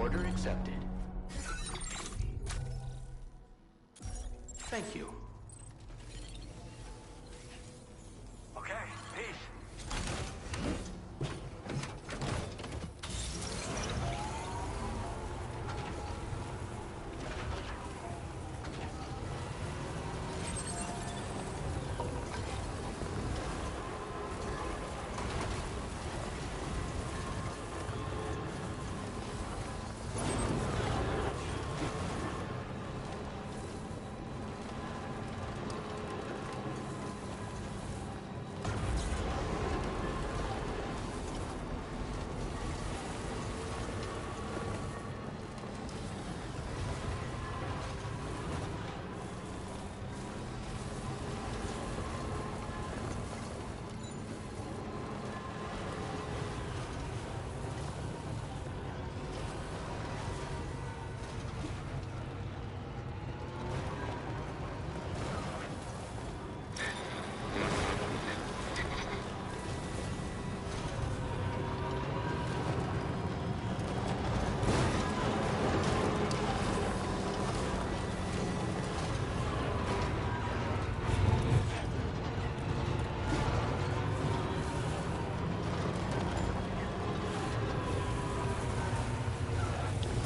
Order accepted. Thank you. Okay, peace.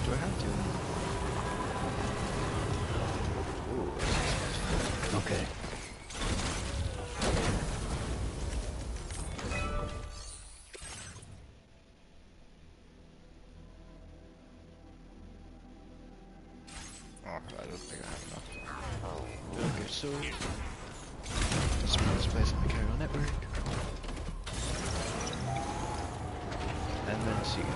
Do I have to? Ooh. Okay. Oh, I don't think I have enough. Okay, so let's put this place on the carrier network. Siege.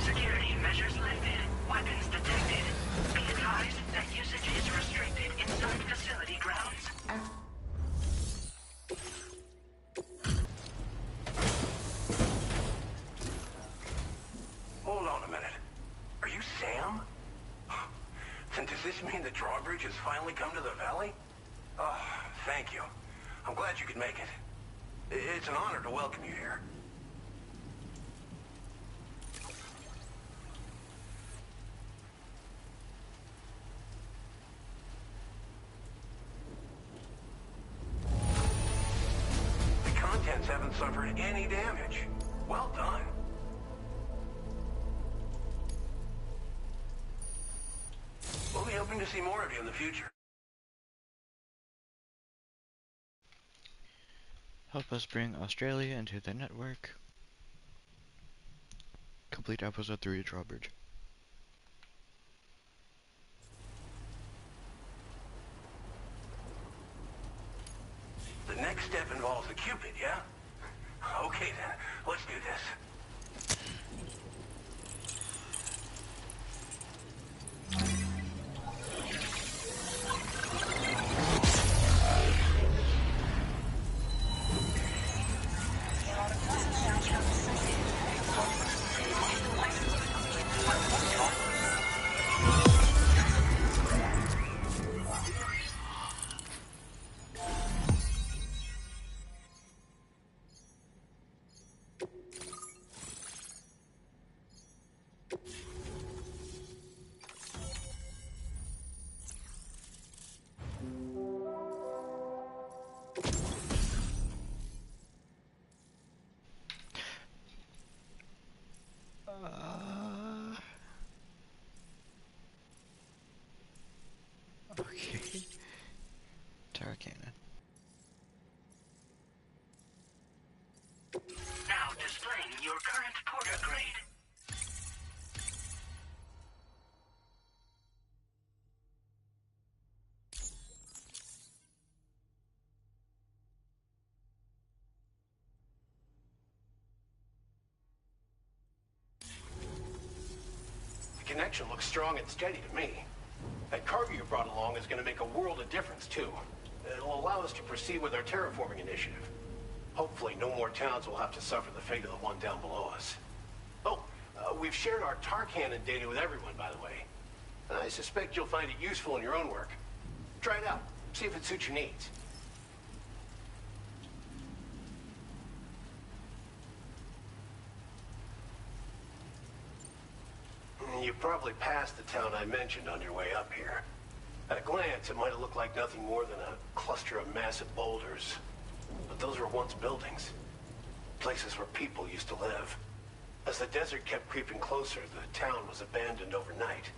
Security measures lifted. Weapons detected. Be advised that usage is restricted inside facility grounds. Hold on a minute. Are you Sam? Then does this mean the drawbridge has finally come to the valley? Oh, thank you. I'm glad you could make it. It's an honor to welcome you here. The contents haven't suffered any damage. Well done. We'll be hoping to see more of you in the future. Help us bring Australia into the network. Complete episode 3 Drawbridge. The next step involves the Cupid, yeah? Okay then, let's do this. Okay. Tower cannon. Now displaying your current porter grade. The connection looks strong and steady to me. That cargo you brought along is going to make a world of difference, too. It'll allow us to proceed with our terraforming initiative. Hopefully, no more towns will have to suffer the fate of the one down below us. Oh, we've shared our tar cannon data with everyone, by the way. I suspect you'll find it useful in your own work. Try it out. See if it suits your needs. You probably passed the town I mentioned on your way up here. At a glance, it might have looked like nothing more than a cluster of massive boulders. But those were once buildings. Places where people used to live. As the desert kept creeping closer, the town was abandoned overnight.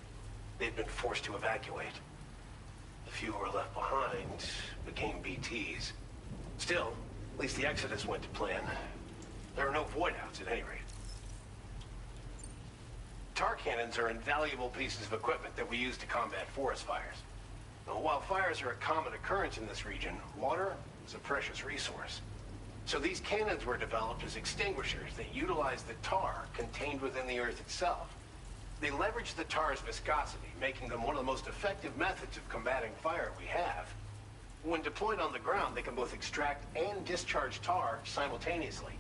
They'd been forced to evacuate. The few who were left behind became BTs. Still, at least the exodus went to plan. There are no void-outs at any rate. Tar cannons are invaluable pieces of equipment that we use to combat forest fires. Now, while fires are a common occurrence in this region, water is a precious resource. So these cannons were developed as extinguishers that utilize the tar contained within the earth itself. They leverage the tar's viscosity, making them one of the most effective methods of combating fire we have. When deployed on the ground, they can both extract and discharge tar simultaneously.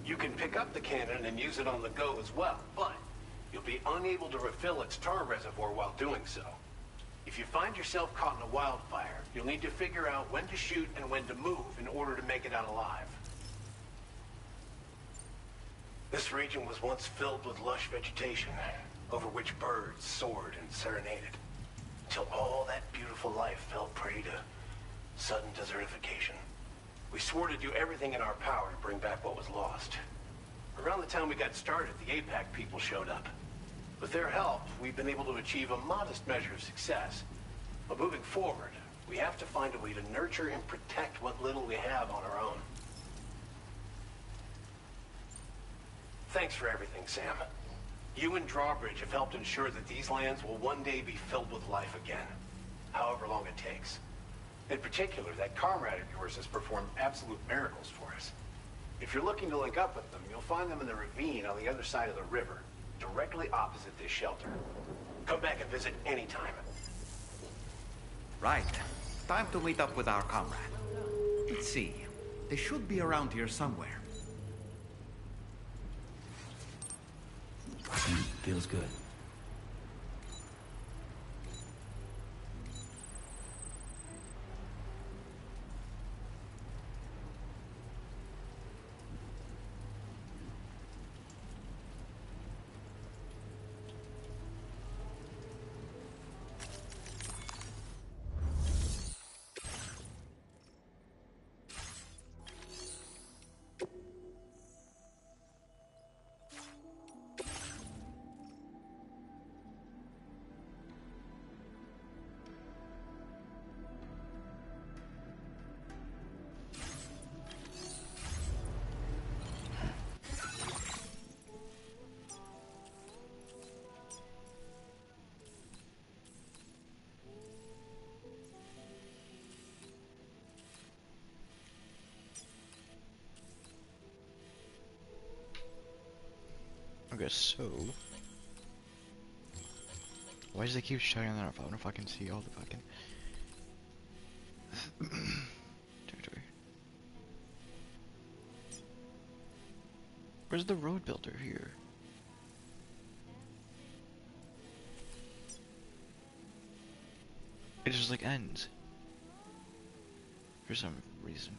You can pick up the cannon and use it on the go as well, but you'll be unable to refill its tar reservoir while doing so. If you find yourself caught in a wildfire, you'll need to figure out when to shoot and when to move in order to make it out alive. This region was once filled with lush vegetation, over which birds soared and serenaded, until all that beautiful life fell prey to sudden desertification. We swore to do everything in our power to bring back what was lost. Around the time we got started, the APAC people showed up. With their help, we've been able to achieve a modest measure of success. But moving forward, we have to find a way to nurture and protect what little we have on our own. Thanks for everything, Sam. You and Drawbridge have helped ensure that these lands will one day be filled with life again, however long it takes. In particular, that comrade of yours has performed absolute miracles for us. If you're looking to link up with them, you'll find them in the ravine on the other side of the river, directly opposite this shelter. Come back and visit anytime. Right. Time to meet up with our comrade. Let's see. They should be around here somewhere. Feels good. Okay, so why does it keep shutting that off? I don't know if I can see all the fucking territory. Where's the road builder here? It just like ends for some reason.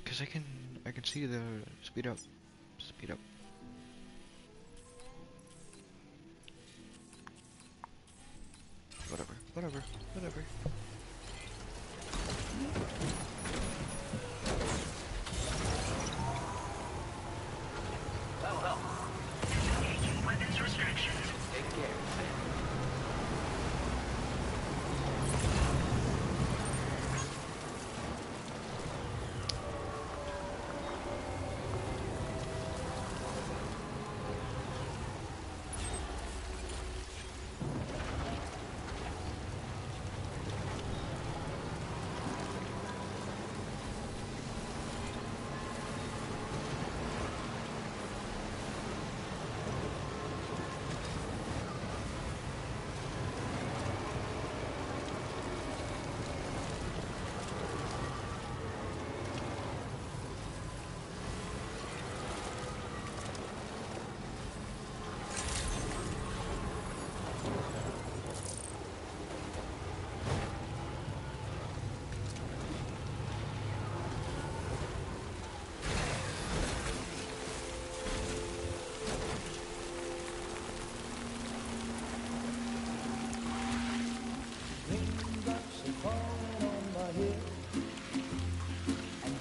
Cause I can see the speed up. Whatever. That'll help. Disengaging weapons restrictions. Take care, Sam.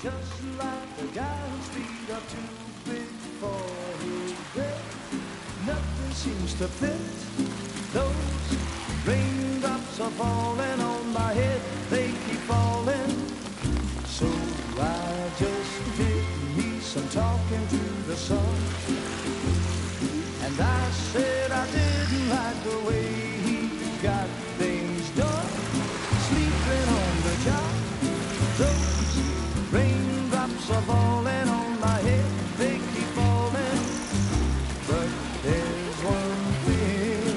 Just like the guy whose feet are too big for his bed, nothing seems to fit. Those raindrops are falling on my head, they keep falling. So I just did me some talking to the sun, and I said I didn't like the way he got things done, sleeping on the job. Those raindrops are falling on my head, they keep falling. But there's one thing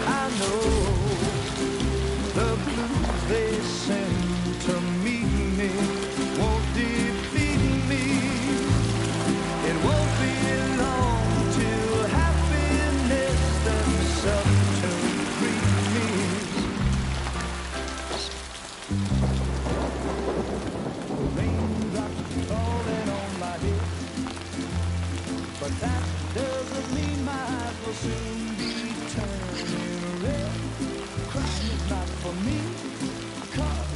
I know, the blues they send to meet me won't defeat me. but that doesn't mean my eyes will soon be turning red. Crying is not for me, 'cause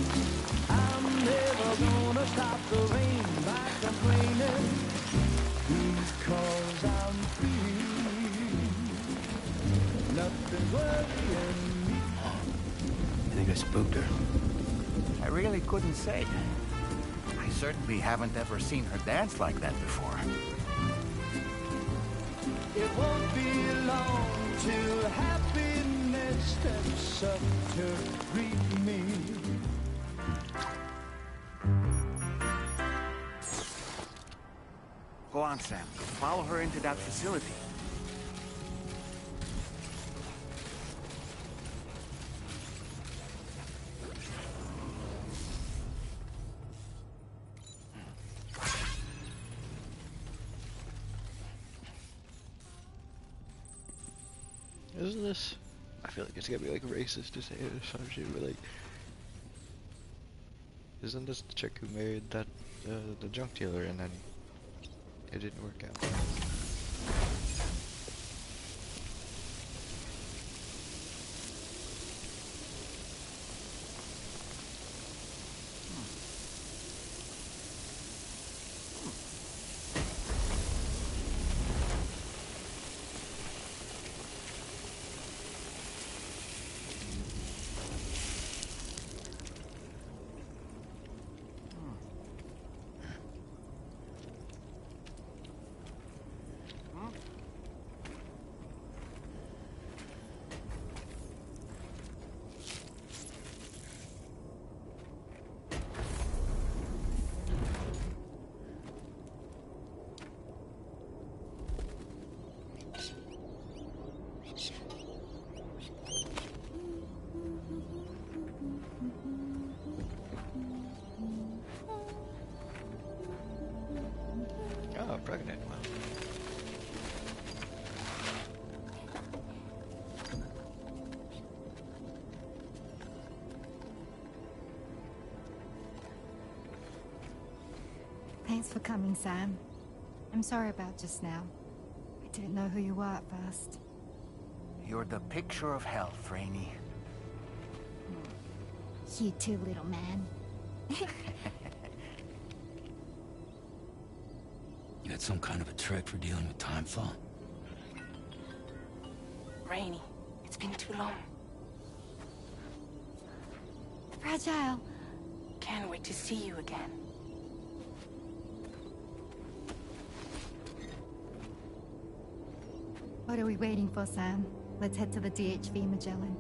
I'm never gonna stop the rain by complaining, because I'm free. Nothing's worrying me. I think I spooked her. I really couldn't say. I certainly haven't ever seen her dance like that before. It won't be long till happiness steps up to greet me. Go on, Sam. Follow her into that facility. Isn't this? I feel like it's gonna be like racist to say it or some shit, but like, isn't this the chick who married that the junk dealer and then it didn't work out? Oh, pregnant. Wow. Thanks for coming, Sam. I'm sorry about just now. I didn't know who you were at first. You're the picture of health, Rainey. You too, little man. You got some kind of a trick for dealing with time flow? Rainey, it's been too long. Fragile. Can't wait to see you again. What are we waiting for, Sam? Let's head to the DHV Magellan.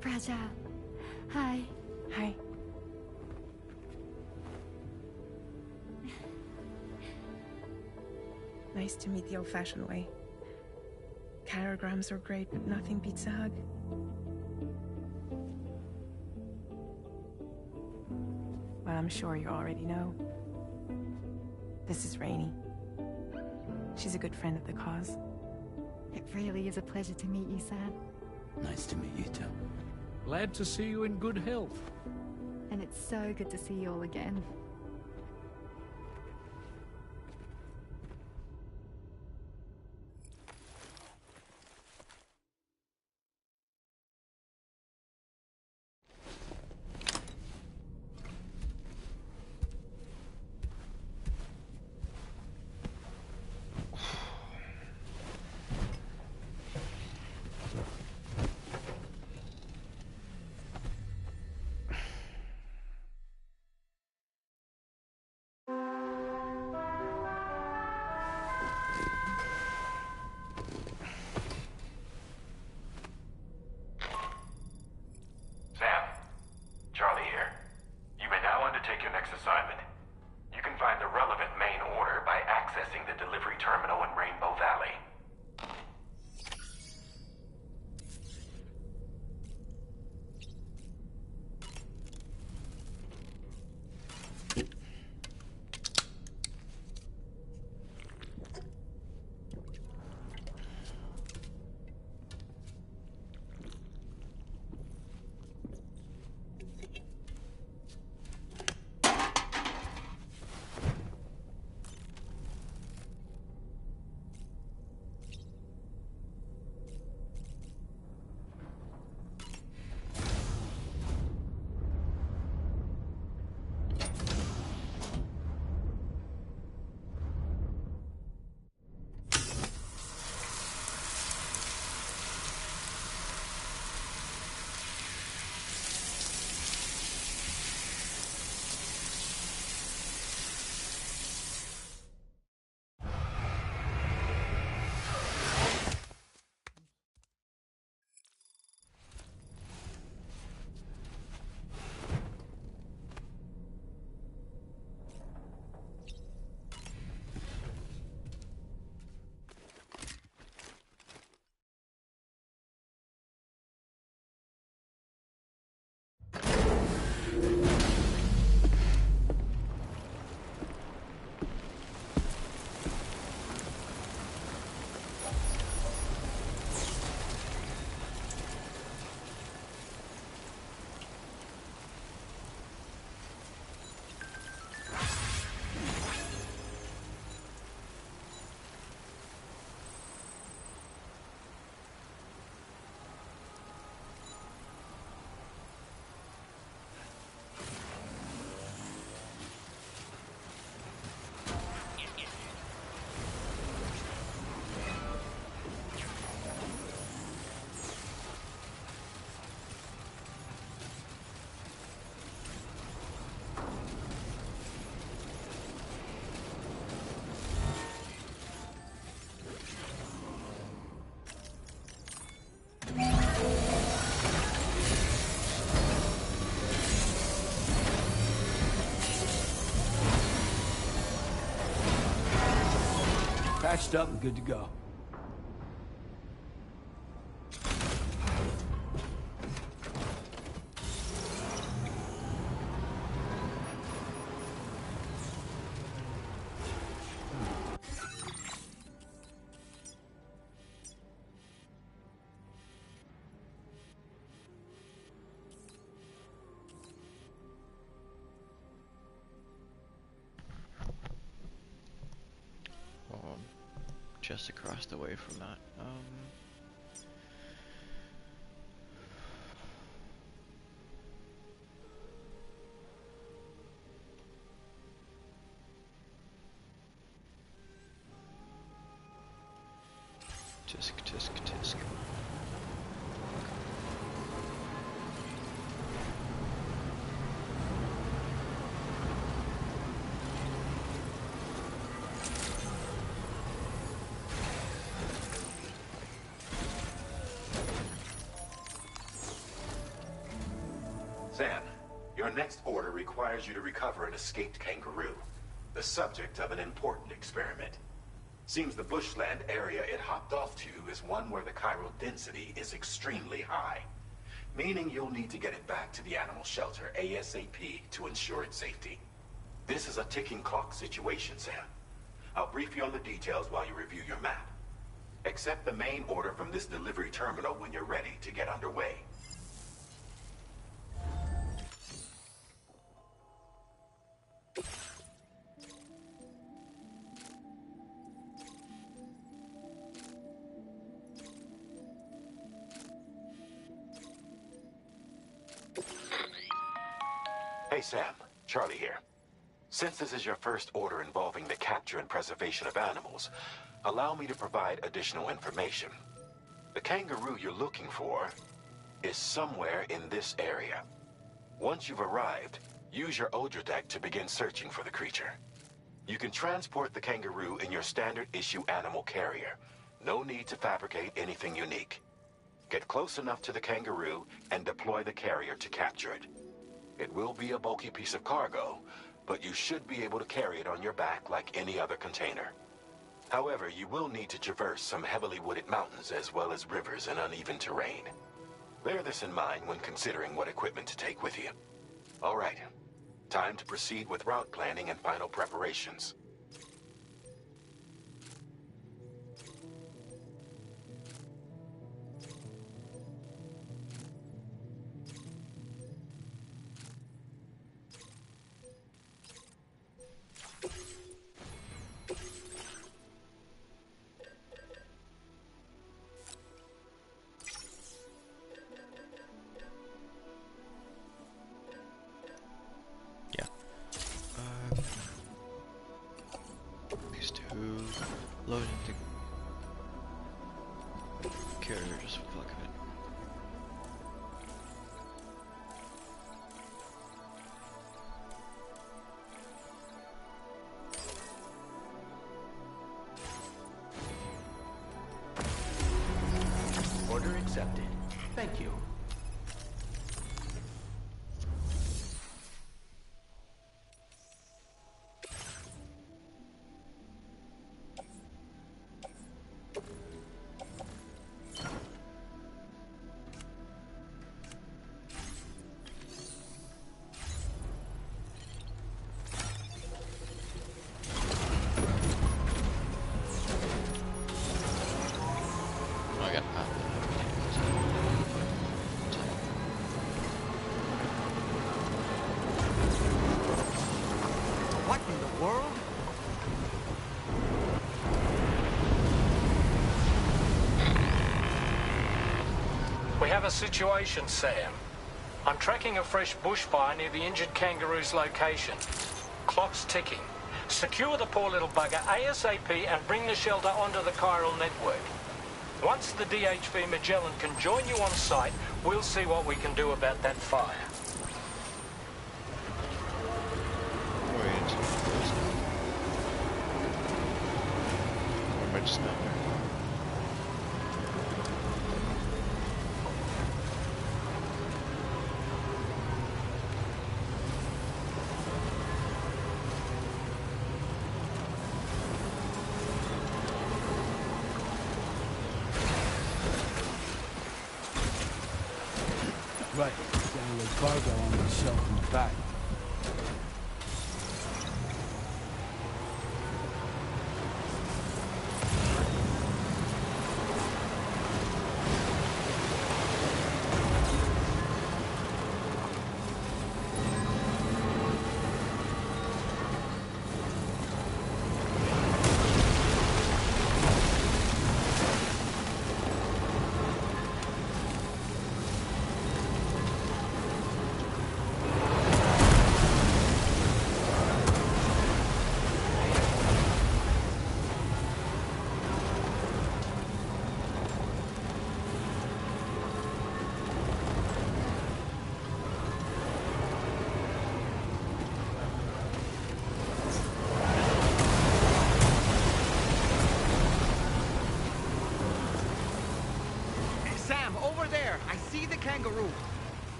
Fragile. Hi. Hi. Nice to meet the old-fashioned way. Carograms are great, but nothing beats a hug. Well, I'm sure you already know. This is Rainey. She's a good friend of the cause. It really is a pleasure to meet you, Sam. Nice to meet you too. Glad to see you in good health. And it's so good to see you all again. Sam, Charlie here. You may now undertake your next assignment. You can find the relevant main order by accessing the delivery terminal in Rainbow Valley. Patched up and good to go. Just across the way from that. Tisk, tisk, tisk. next order requires you to recover an escaped kangaroo, the subject of an important experiment. Seems the bushland area it hopped off to is one where the chiral density is extremely high, meaning you'll need to get it back to the animal shelter ASAP to ensure its safety. This is a ticking clock situation, Sam. I'll brief you on the details while you review your map. Accept the main order from this delivery terminal when you're ready to get underway. Hey Sam, Charlie here. Since this is your first order involving the capture and preservation of animals, allow me to provide additional information. The kangaroo you're looking for is somewhere in this area. Once you've arrived, use your Odra deck to begin searching for the creature. You can transport the kangaroo in your standard issue animal carrier. No need to fabricate anything unique. Get close enough to the kangaroo and deploy the carrier to capture it. It will be a bulky piece of cargo, but you should be able to carry it on your back like any other container. However, you will need to traverse some heavily wooded mountains as well as rivers and uneven terrain. Bear this in mind when considering what equipment to take with you. All right, time to proceed with route planning and final preparations. These two loading the carrier just for the fuck of it. Order accepted. Thank you. What in the world? We have a situation, Sam. I'm tracking a fresh bushfire near the injured kangaroo's location. Clock's ticking. Secure the poor little bugger ASAP and bring the shelter onto the chiral network. Once the DHV Magellan can join you on site, we'll see what we can do about that fire. Or just not there. Right, down the cargo on the shelf in the back.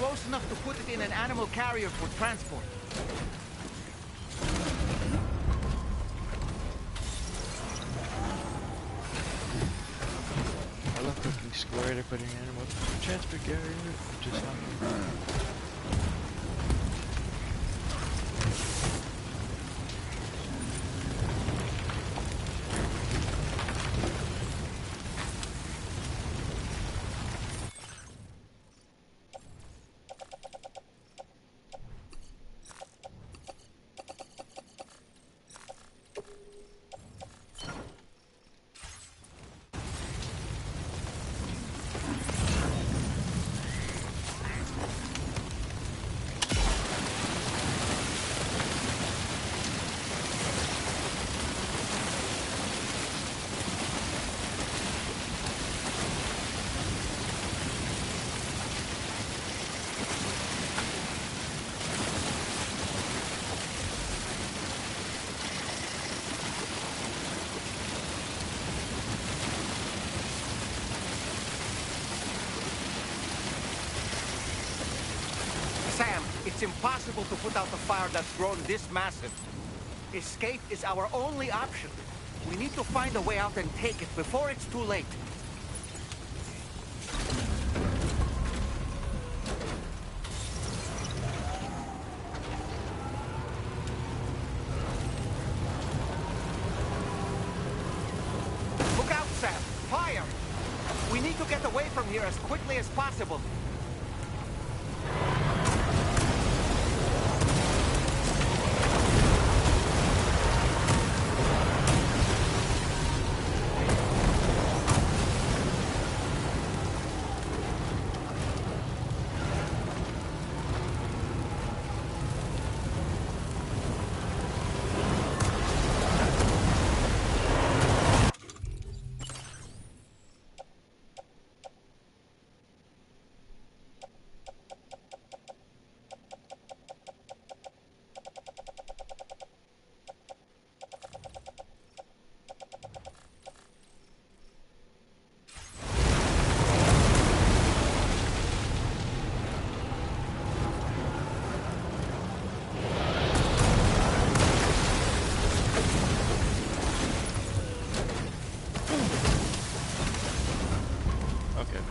close enough to put it in an animal carrier for transport. I love cooking square to put in animal transport carrier. Just Sam, it's impossible to put out the fire that's grown this massive. Escape is our only option. We need to find a way out and take it before it's too late. Look out, Sam! Fire! We need to get away from here as quickly as possible.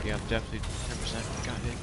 yeah, definitely 100% got it.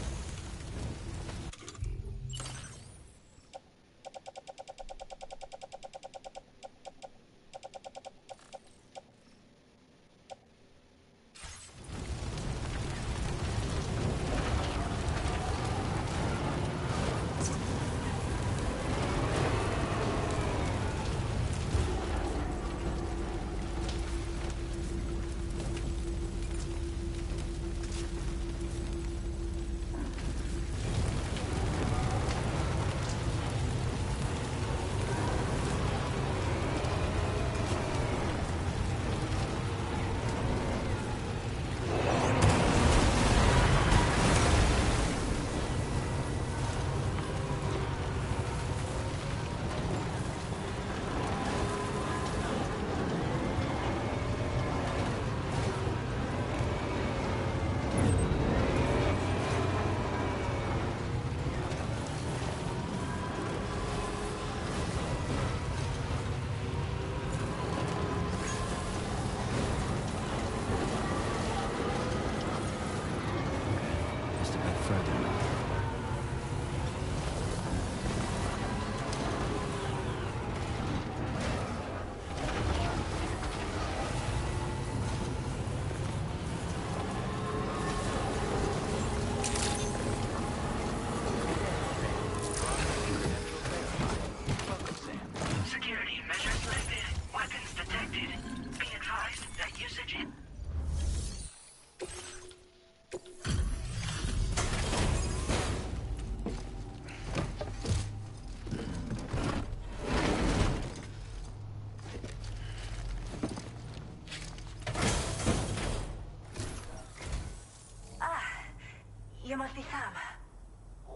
You must be Sam.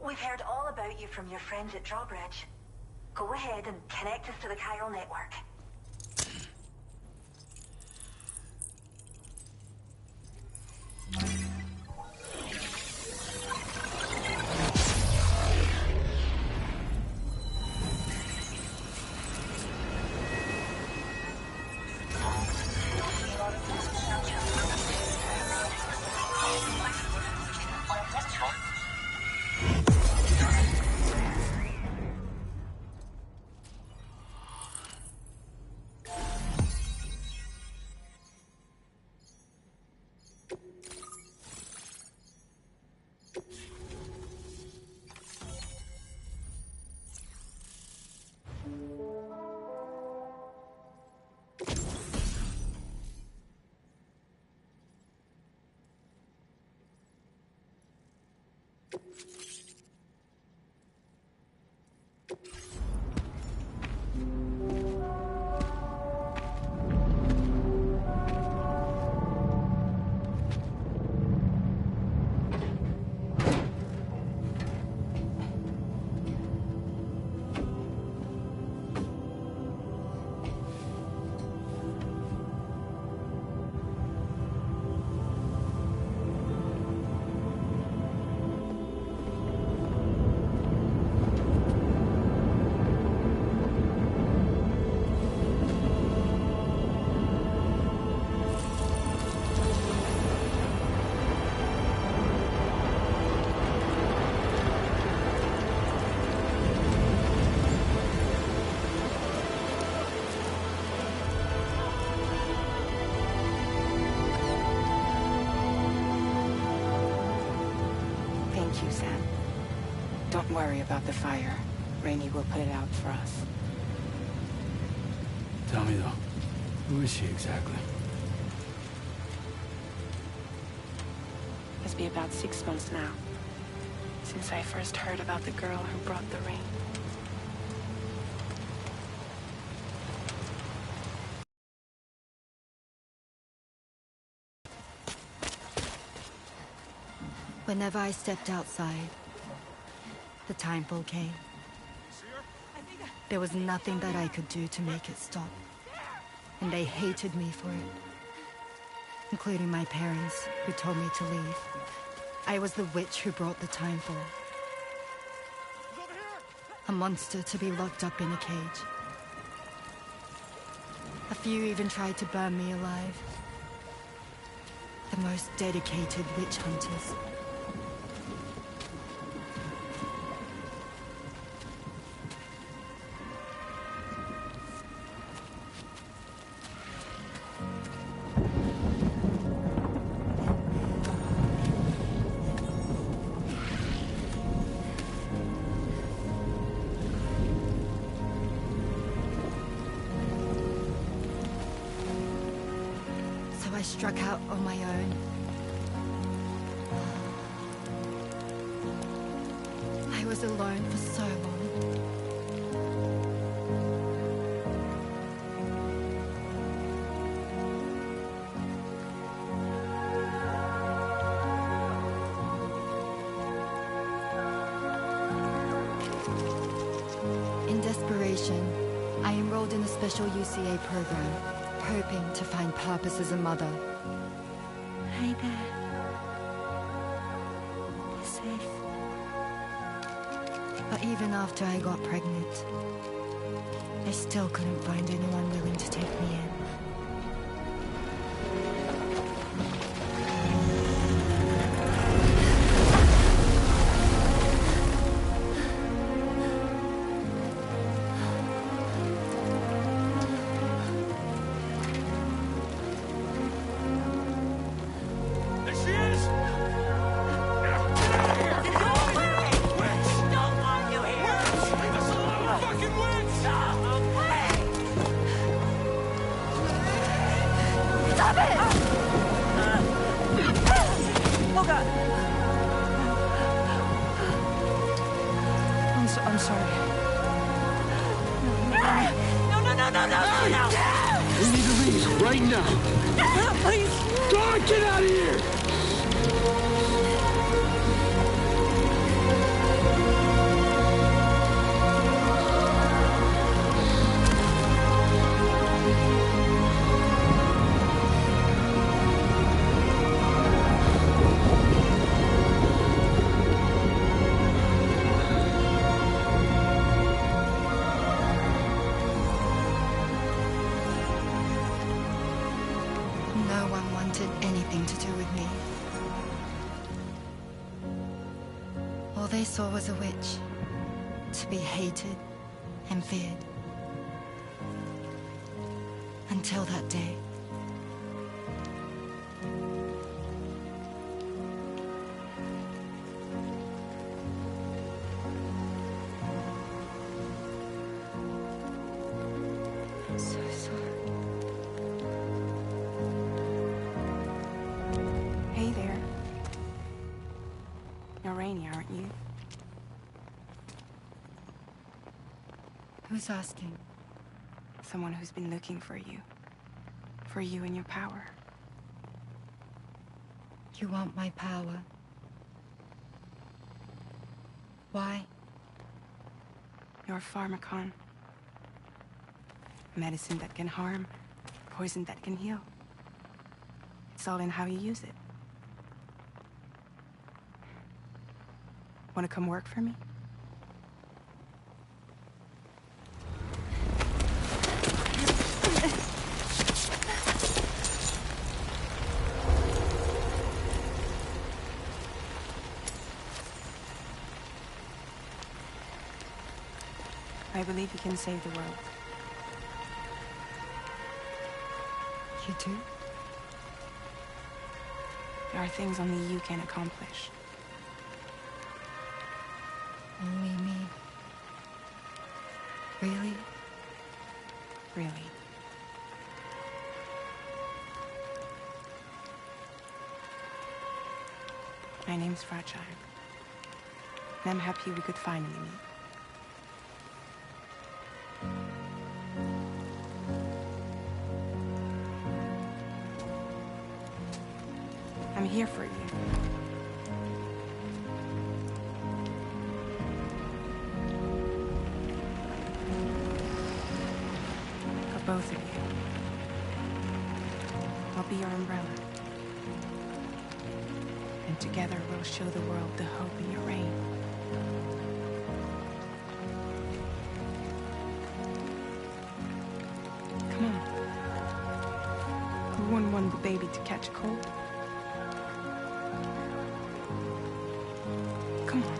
We've heard all about you from your friends at Drawbridge. Go ahead and connect us to the chiral network. you, Sam. Don't worry about the fire. Rainey will put it out for us. Tell me though, who is she exactly? It's been about 6 months now, since I first heard about the girl who brought the rain. Whenever I stepped outside, the timefall came. There was nothing that I could do to make it stop. And they hated me for it. Including my parents, who told me to leave. I was the witch who brought the timefall. A monster to be locked up in a cage. A few even tried to burn me alive. The most dedicated witch hunters. I struck out on my own. I was alone for so long. In desperation, I enrolled in a special UCA program, hoping to find purpose as a mother. Hi there. Be safe. But even after I got pregnant, I still couldn't find anyone willing to take me in. I'm sorry. No. We need to leave right now. Please. God, get out of here! No one wanted anything to do with me. All they saw was a witch, to be hated and feared. Until that day. I'm so sorry. Hey there. You're Rainey, aren't you? Who's asking? Someone who's been looking for you. For you and your power. You want my power? Why? You're a pharmacon. Medicine that can harm, poison that can heal. It's all in how you use it. Want to come work for me? I believe you can save the world. You do? There are things only you can accomplish. Only me. Really? Really. My name's Fragile. And I'm happy we could finally meet. I'm here for you. For both of you. I'll be your umbrella. And together we'll show the world the hope in your reign. Come on. Who wouldn't want the baby to catch a cold? Come on.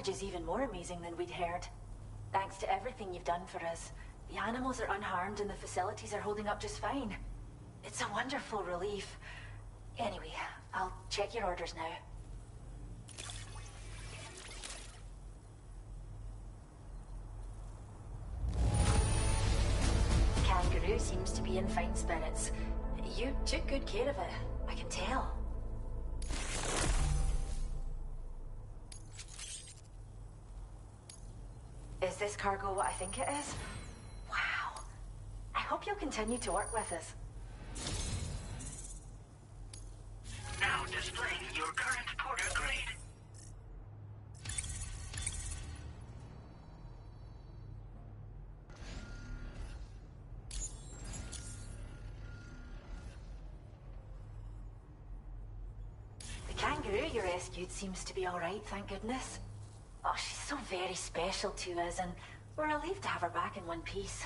Is even more amazing than we'd heard. Thanks to everything you've done for us, the animals are unharmed and the facilities are holding up just fine. It's a wonderful relief. Anyway, I'll check your orders now. Kangaroo seems to be in fine spirits. You took good care of it, I can tell. Is this cargo what I think it is? Wow. I hope you'll continue to work with us. Now displaying your current porter grade. The kangaroo you rescued seems to be alright, thank goodness. Oh, she's so very special to us, and we're relieved to have her back in one piece.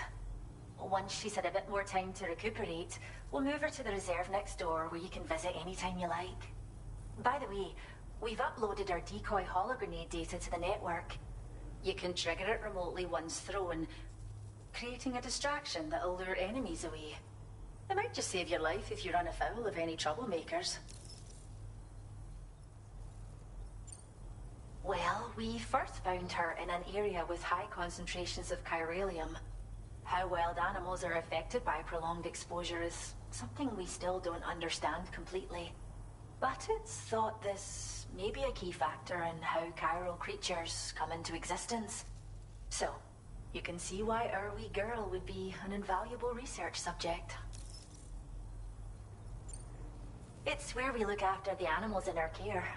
Once she's had a bit more time to recuperate, we'll move her to the reserve next door where you can visit anytime you like. By the way, we've uploaded our decoy hologrenade data to the network. You can trigger it remotely once thrown, creating a distraction that'll lure enemies away. It might just save your life if you run afoul of any troublemakers. Well, we first found her in an area with high concentrations of chiralium. How wild animals are affected by prolonged exposure is something we still don't understand completely. But it's thought this may be a key factor in how chiral creatures come into existence. So, you can see why our wee girl would be an invaluable research subject. It's where we look after the animals in our care.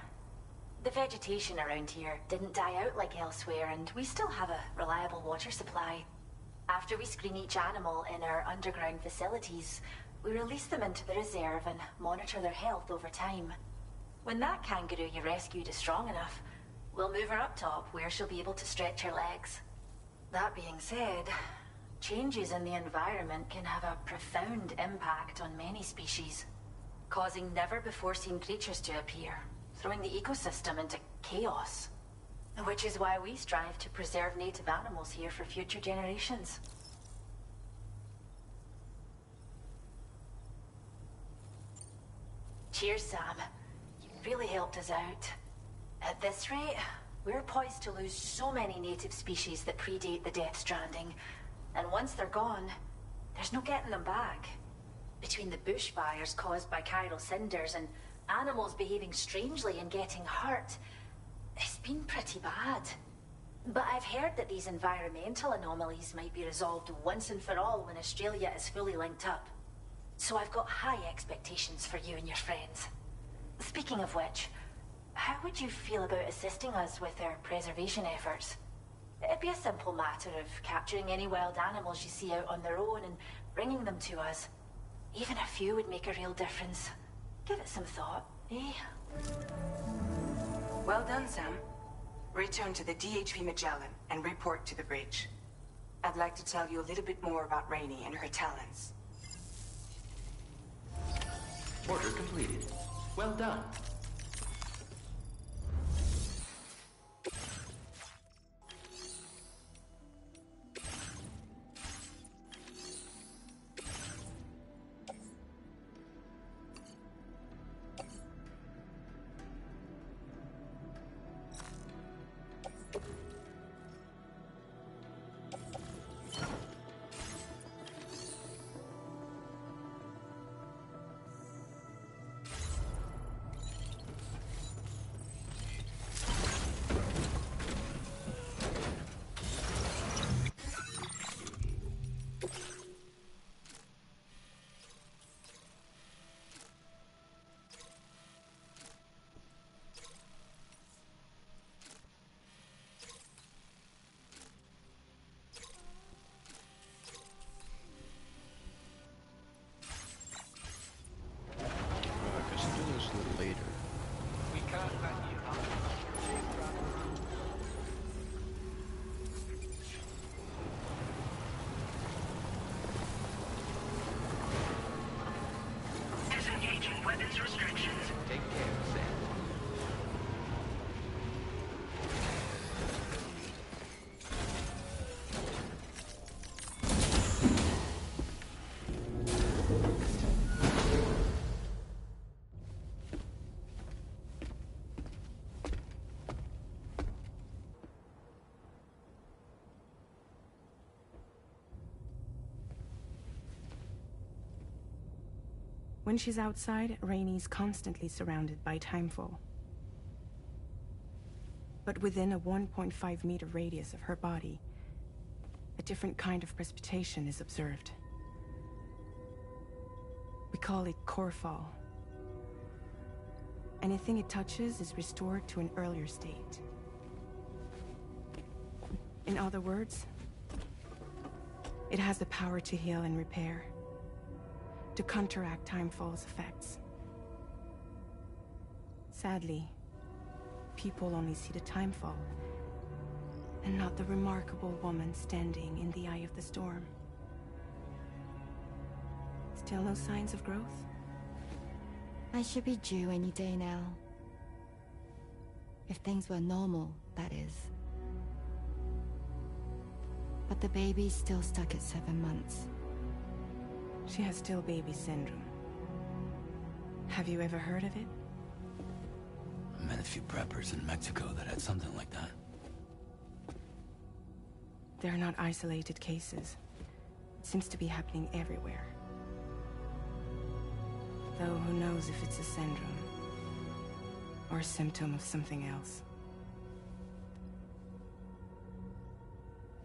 The vegetation around here didn't die out like elsewhere, and we still have a reliable water supply. After we screen each animal in our underground facilities, we release them into the reserve and monitor their health over time. When that kangaroo you rescued is strong enough, we'll move her up top where she'll be able to stretch her legs. That being said, changes in the environment can have a profound impact on many species, causing never-before-seen creatures to appear, throwing the ecosystem into chaos. Which is why we strive to preserve native animals here for future generations. Cheers, Sam. You really helped us out. At this rate, we're poised to lose so many native species that predate the Death Stranding. And once they're gone, there's no getting them back. Between the bushfires caused by chiral cinders and animals behaving strangely and getting hurt, it's been pretty bad. But I've heard that these environmental anomalies might be resolved once and for all when Australia is fully linked up. So I've got high expectations for you and your friends. Speaking of which, how would you feel about assisting us with our preservation efforts? It'd be a simple matter of capturing any wild animals you see out on their own and bringing them to us. Even a few would make a real difference. Give it some thought, eh? Well done, Sam. Return to the DHV Magellan and report to the bridge. I'd like to tell you a little bit more about Rainey and her talents. Order completed. Well done. Disengaging weapons restrictions. Take care, Sam. When she's outside, Rainey's constantly surrounded by timefall. But within a 1.5-meter radius of her body, a different kind of precipitation is observed. We call it core fall. Anything it touches is restored to an earlier state. In other words, it has the power to heal and repair, to counteract timefall's effects. Sadly, people only see the timefall, and not the remarkable woman standing in the eye of the storm. Still no signs of growth? I should be due any day now. If things were normal, that is. But the baby's still stuck at 7 months. She has still baby syndrome. Have you ever heard of it? I met a few preppers in Mexico that had something like that. They're not isolated cases. It seems to be happening everywhere. Though who knows if it's a syndrome or a symptom of something else.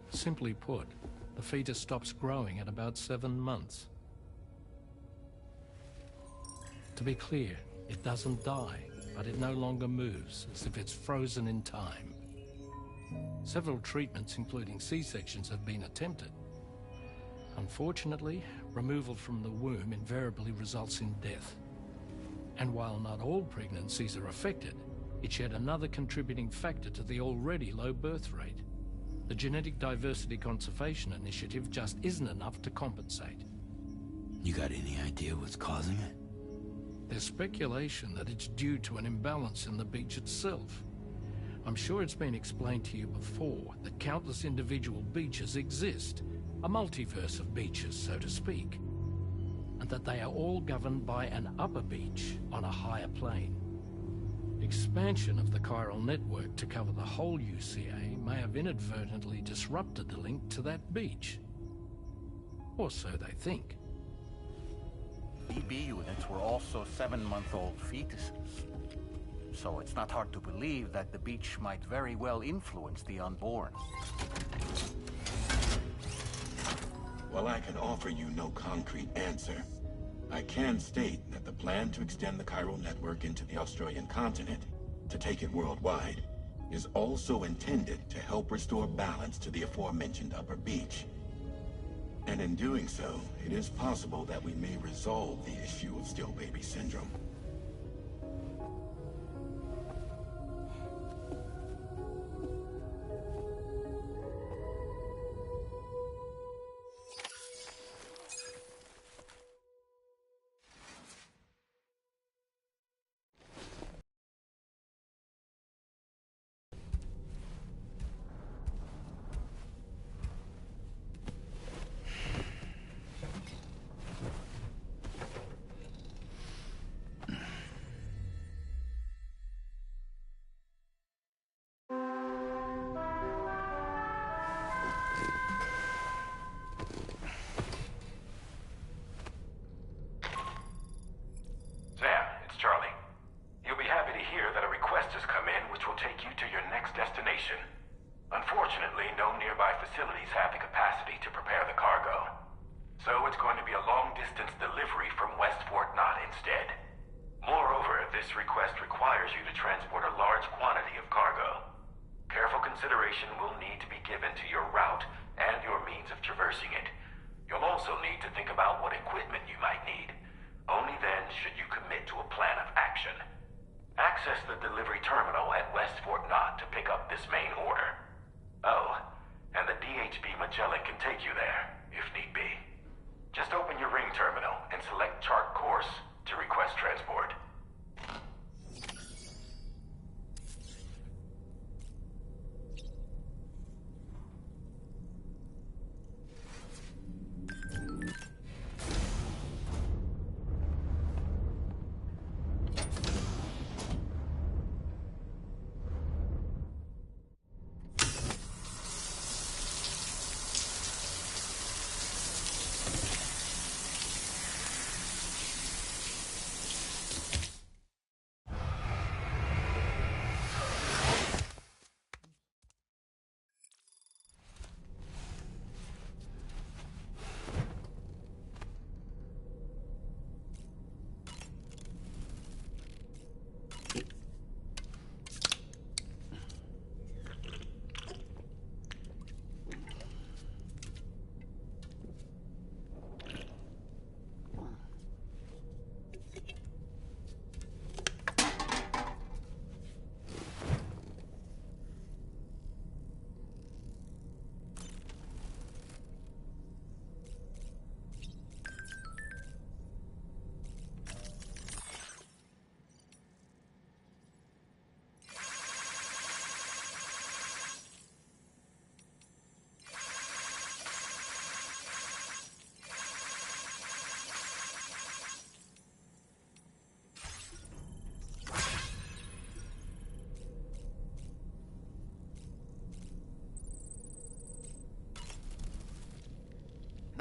Simply put, the fetus stops growing at about 7 months. To be clear, it doesn't die, but it no longer moves, as if it's frozen in time. Several treatments, including C-sections, have been attempted. Unfortunately, removal from the womb invariably results in death. And while not all pregnancies are affected, it's yet another contributing factor to the already low birth rate. The Genetic Diversity Conservation Initiative just isn't enough to compensate. You got any idea what's causing it? There's speculation that it's due to an imbalance in the beach itself. I'm sure it's been explained to you before that countless individual beaches exist, a multiverse of beaches, so to speak, and that they are all governed by an upper beach on a higher plane. Expansion of the chiral network to cover the whole UCA may have inadvertently disrupted the link to that beach. Or so they think. BB units were also 7-month-old fetuses. so it's not hard to believe that the beach might very well influence the unborn. While I can offer you no concrete answer, I can state that the plan to extend the chiral network into the Australian continent, to take it worldwide, is also intended to help restore balance to the aforementioned upper beach. And in doing so, it is possible that we may resolve the issue of still baby syndrome. Unfortunately, no nearby facilities have the capacity to prepare the cargo. So it's going to be a long-distance delivery from West Fort Knott instead. Moreover, this request requires you to transport a large quantity of cargo. Careful consideration will need to be given to your route and your means of traversing it. You'll also need to think about what equipment you might need. Only then should you commit to a plan of action. Access the delivery terminal at West Fort Knott to pick up this main order. Oh, and the DHB Magellan can take you there, if need be. Just open your ring terminal and select chart course to request transport.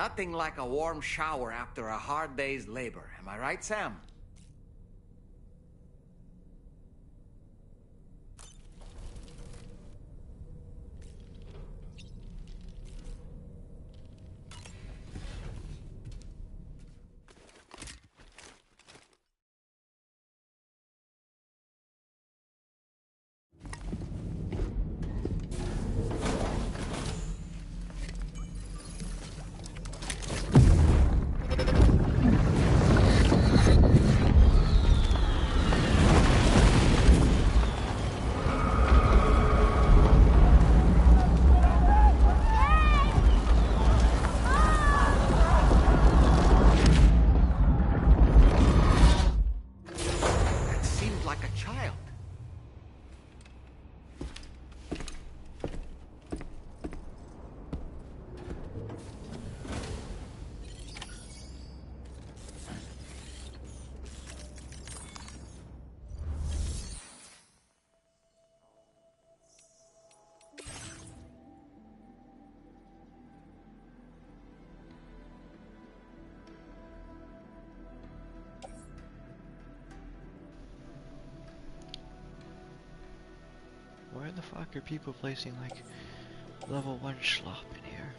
Nothing like a warm shower after a hard day's labor. Am I right, Sam? fuck are people placing like level 1 schlop in here?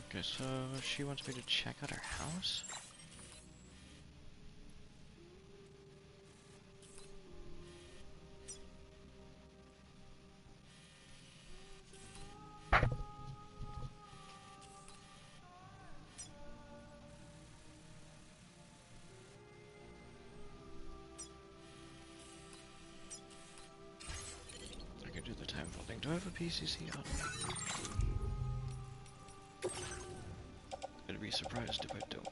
Okay, so she wants me to check out her house? I can do the time thing. Do I have a PCC on? I'd be surprised if I don't.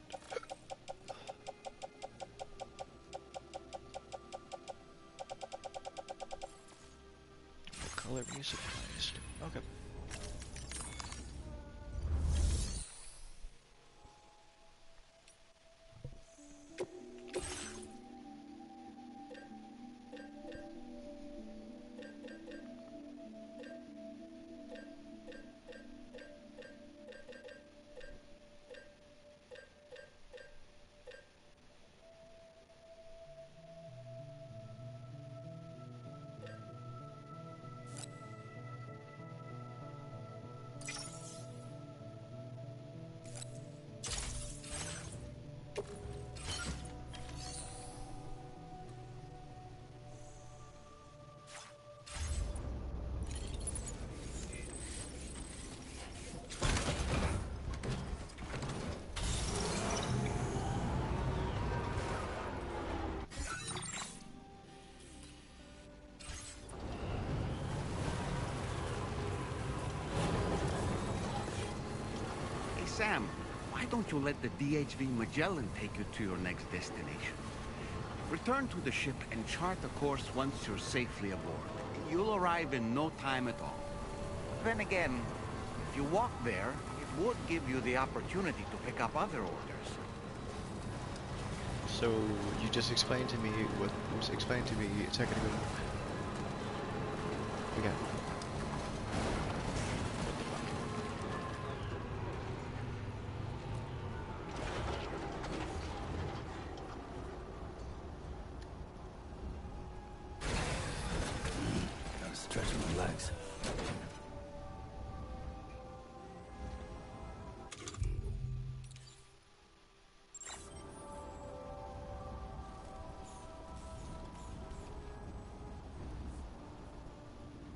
What color be surprised? Okay. Sam, why don't you let the DHV Magellan take you to your next destination? Return to the ship and chart a course once you're safely aboard. You'll arrive in no time at all. Then again, if you walk there, it would give you the opportunity to pick up other orders. So, you just explained to me what was explained to me a second ago. Again. Stretch my legs.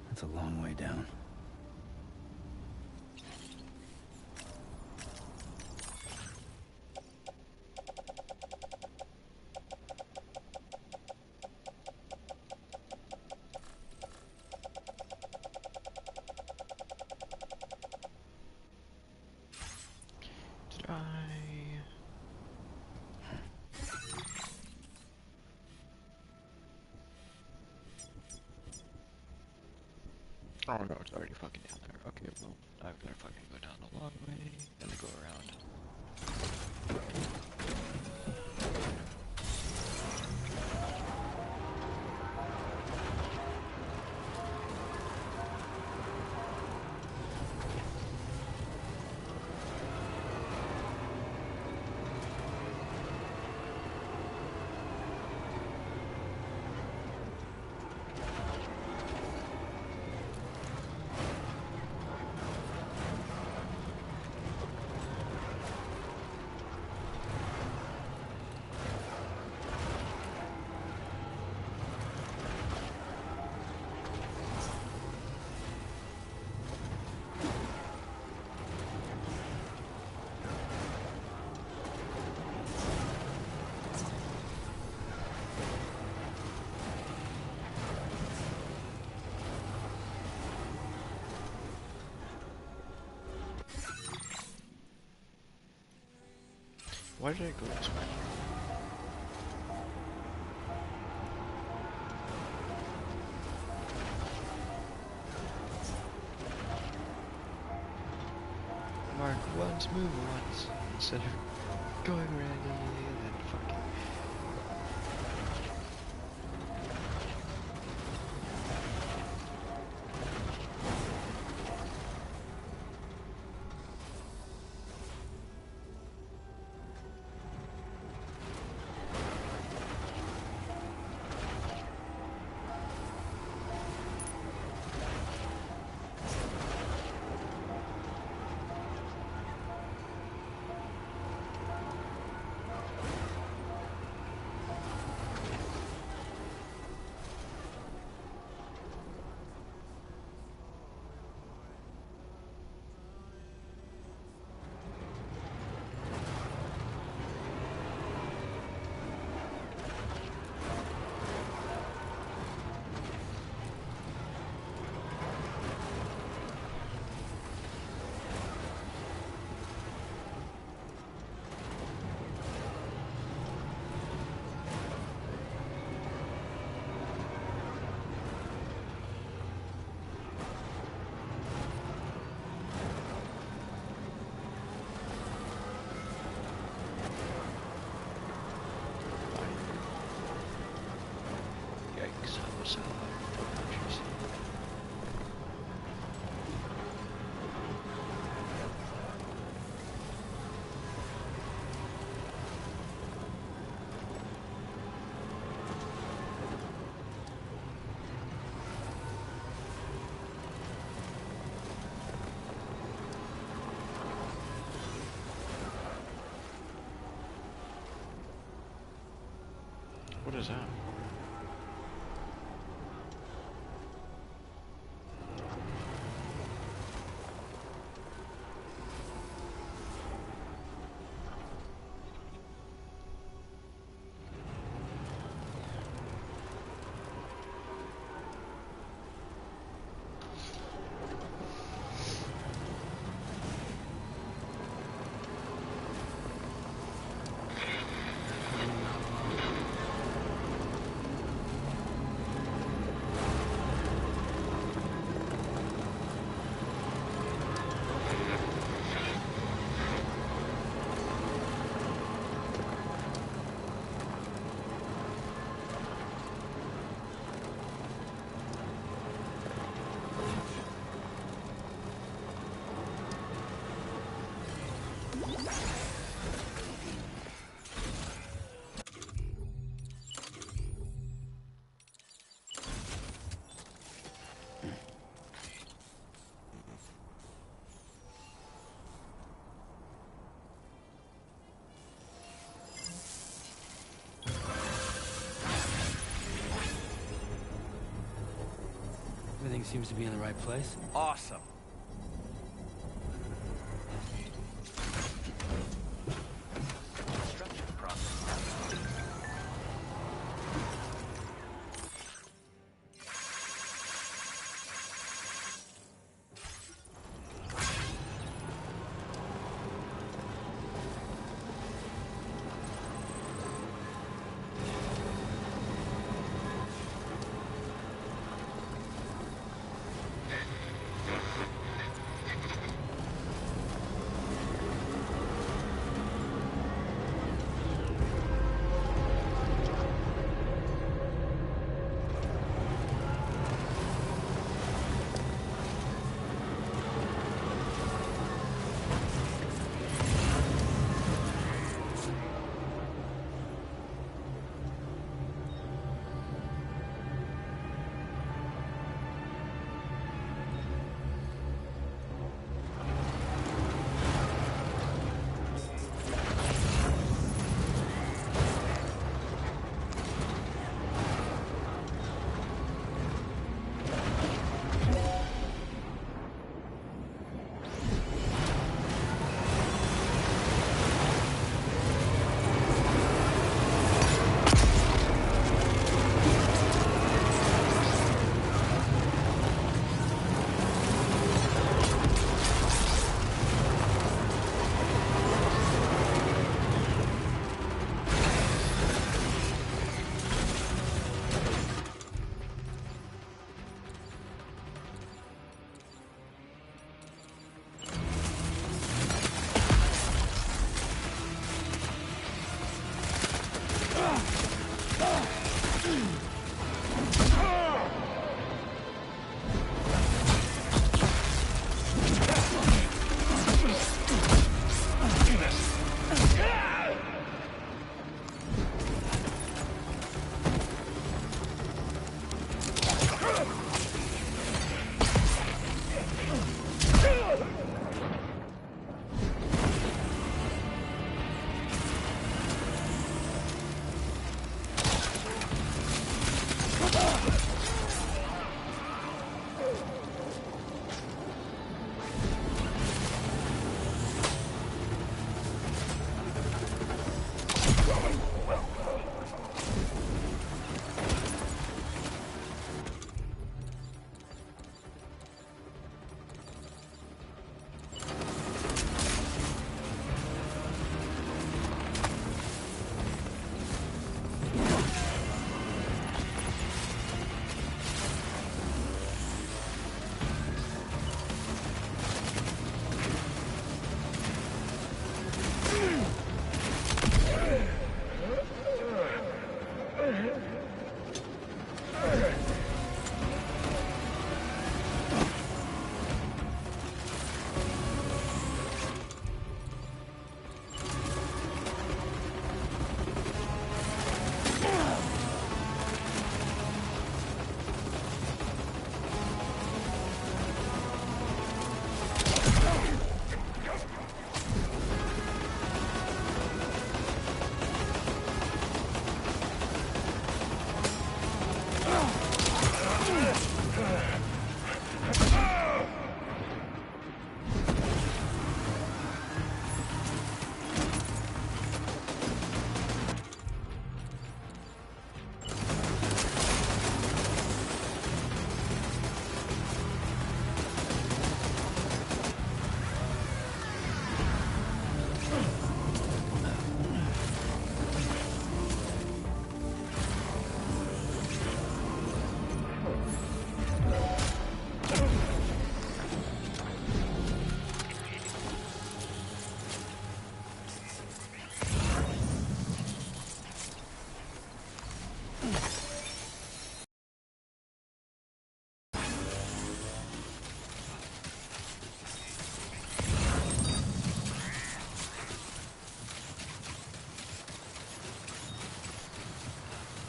That's a long way down. Oh no, it's already fucking down there. Okay, well, I'm gonna fucking go down the long way, and then go around. Why did I go this way? Mark once, move once, instead of going randomly and then fucking. What is that? Everything seems to be in the right place. Awesome.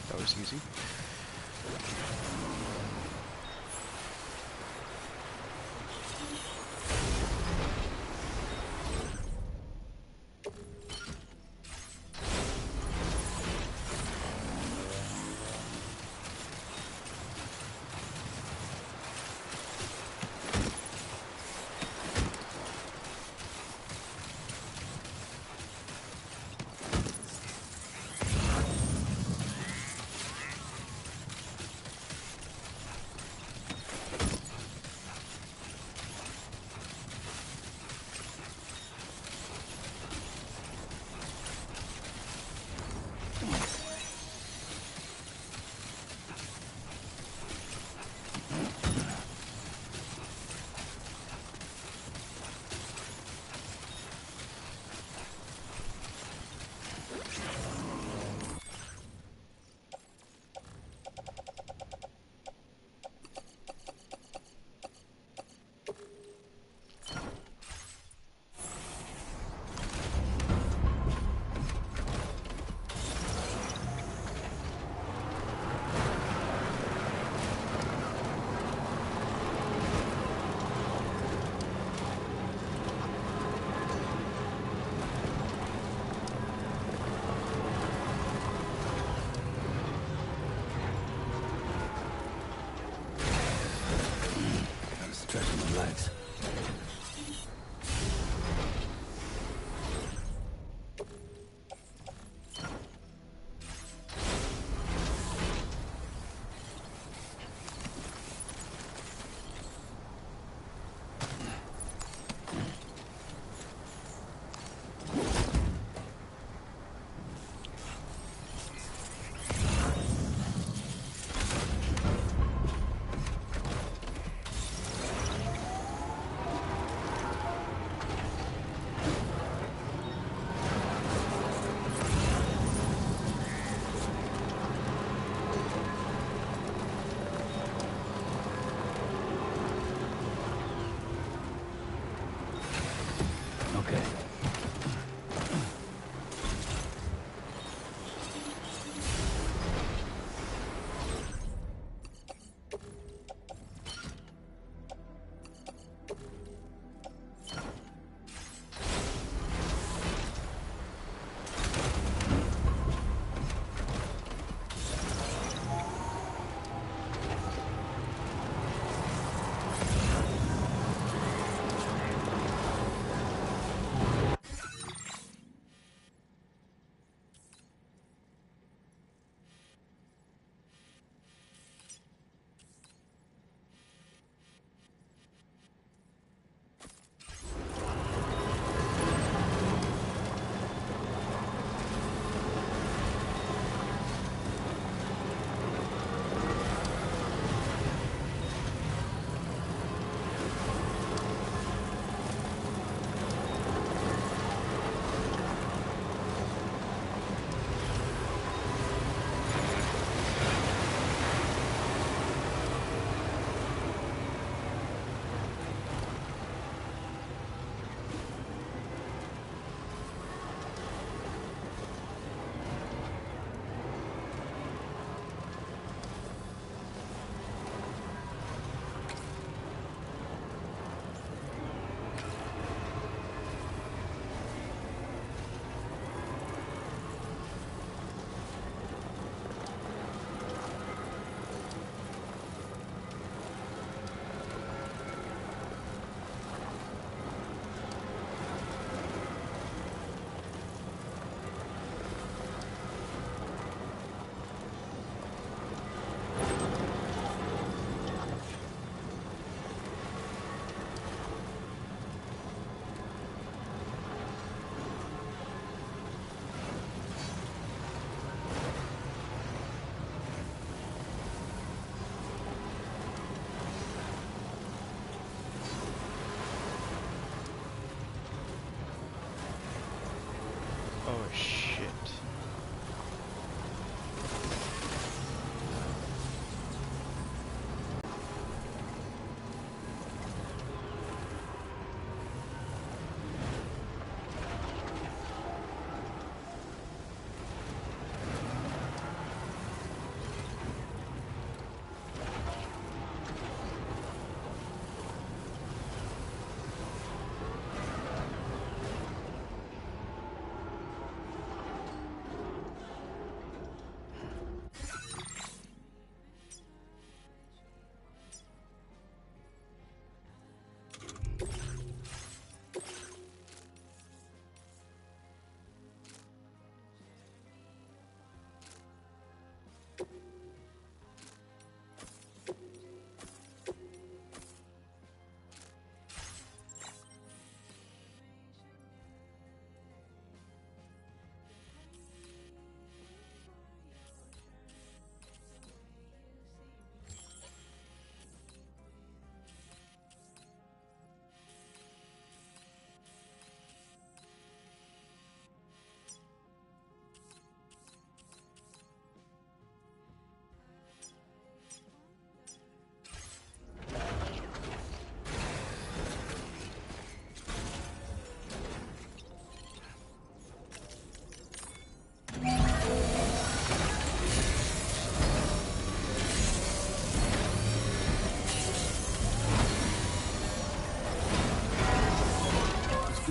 That was easy.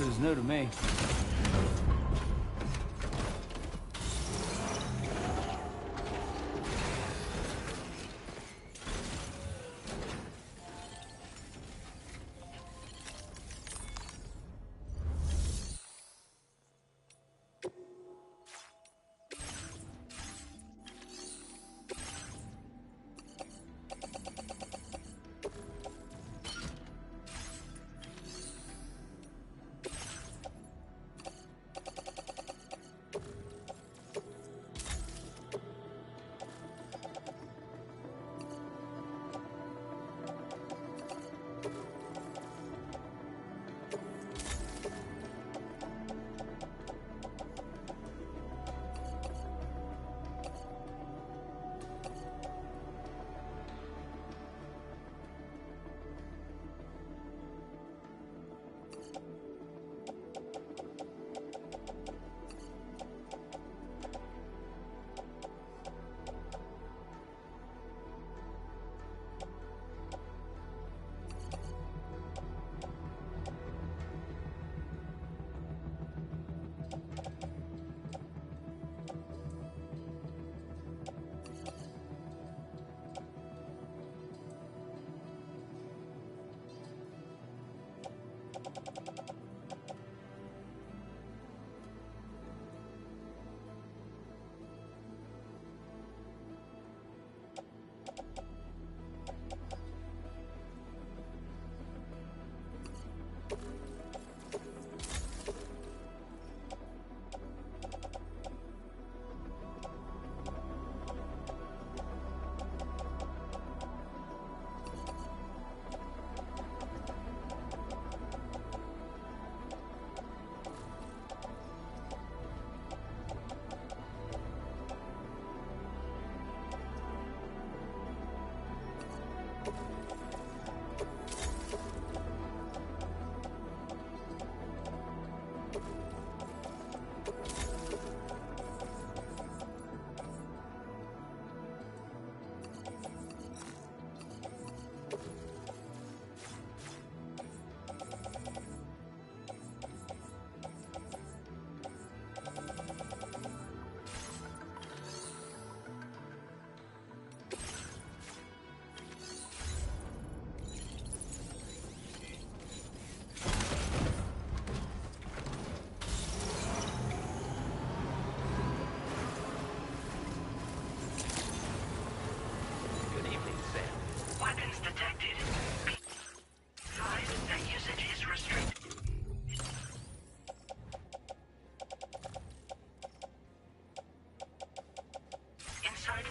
is new to me.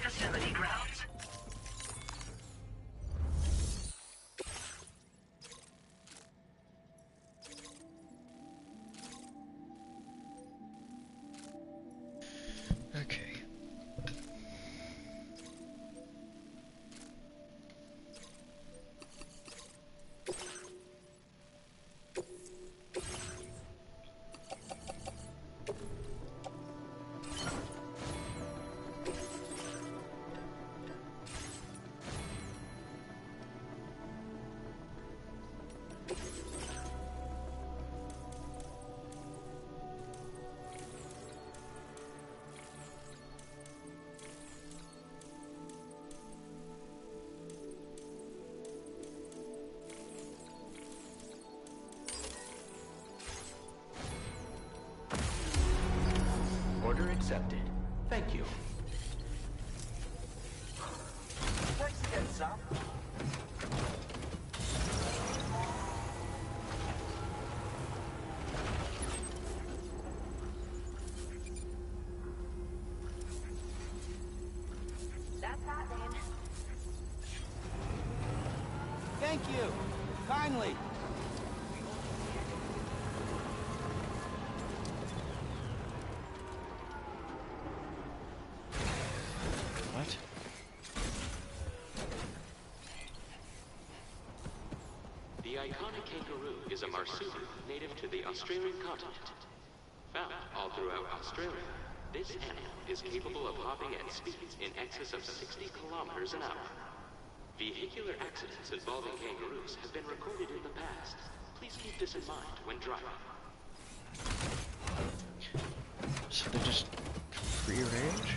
Facility grounds. Okay. Order accepted. Thank you. Thanks again, Sam. That's that then. Thank you. Kindly. What? The iconic kangaroo is a marsupial native to the Australian continent. Found all throughout Australia, this animal is capable of hopping at speeds in excess of 60 kilometers an hour. Vehicular accidents involving kangaroos have been recorded in the past. Please keep this in mind when driving. So they're just free range?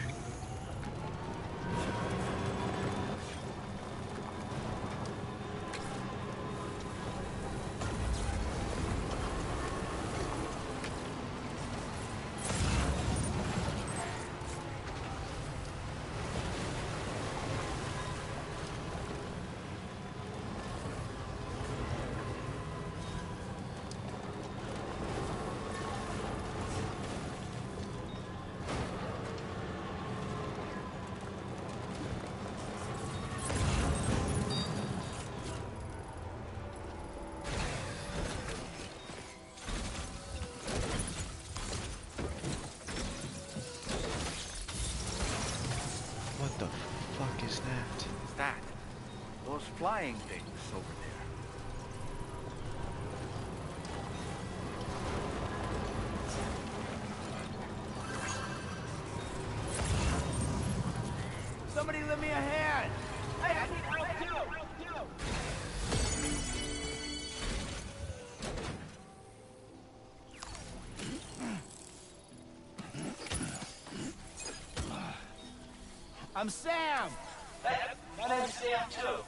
What the fuck is that? Is that? Those flying things over there. Somebody lend me a hand! Hey, I need help too! I'm Sam! Hey, my name's Sam too.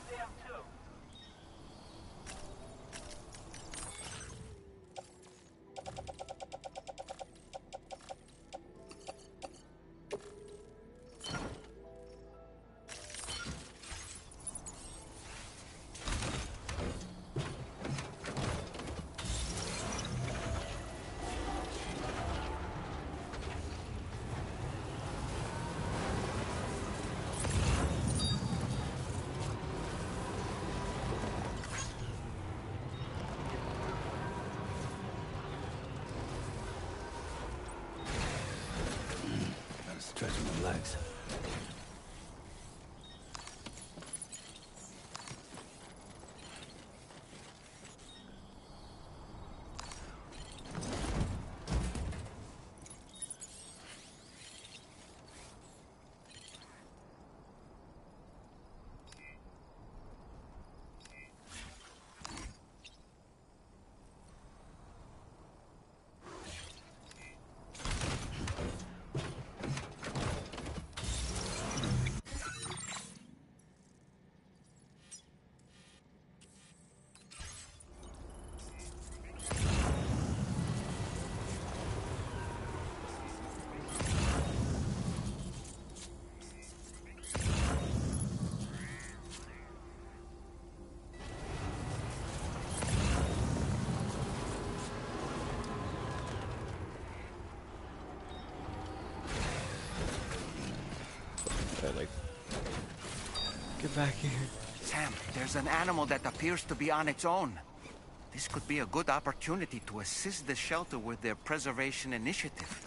Stretching my legs. Like, get back here. Sam, there's an animal that appears to be on its own. This could be a good opportunity to assist the shelter with their preservation initiative.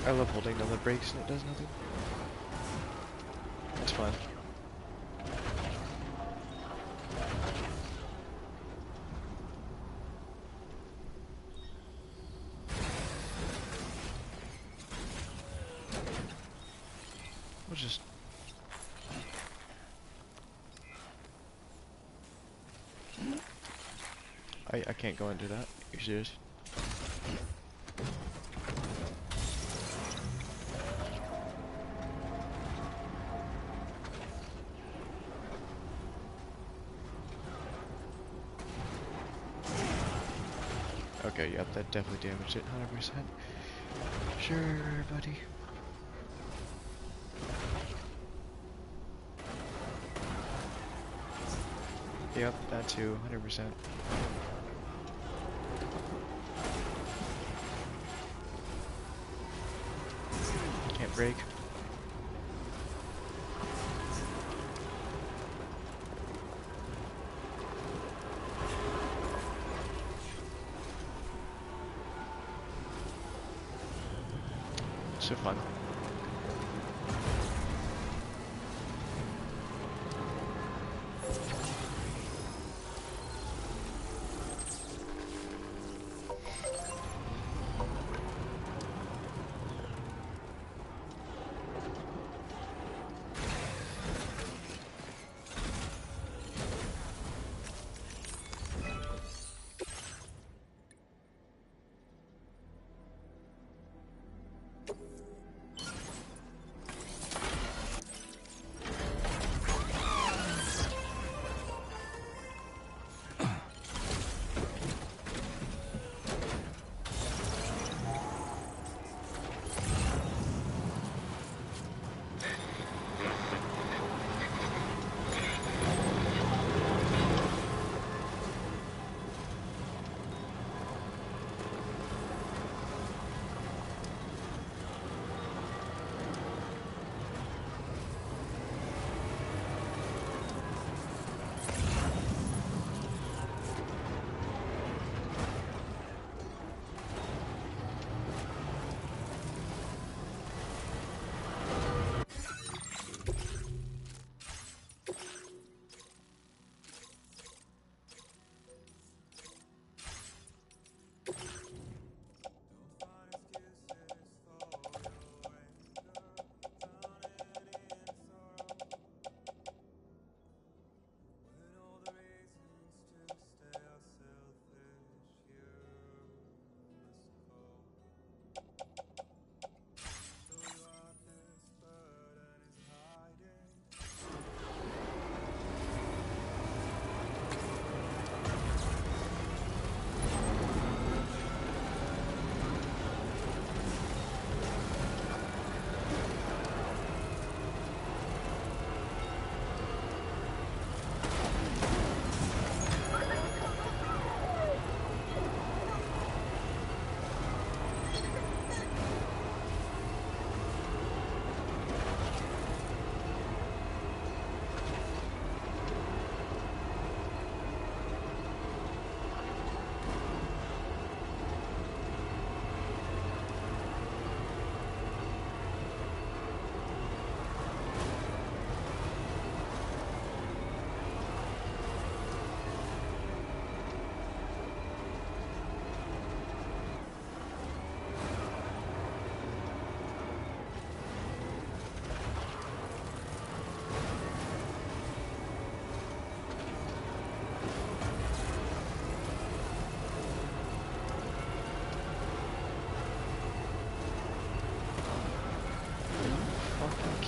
I love holding down the brakes and it does nothing. It's fun. We'll just... I can't go into that. You're serious? Okay, yep, that definitely damaged it, 100%. Sure, buddy. Yep, that too, 100%. Can't brake. So fun.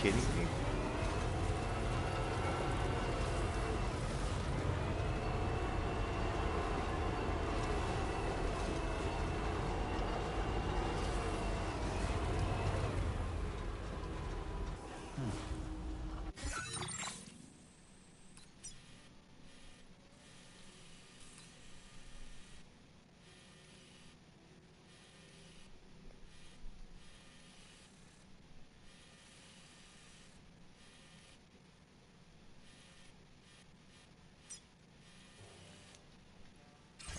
Kidding me?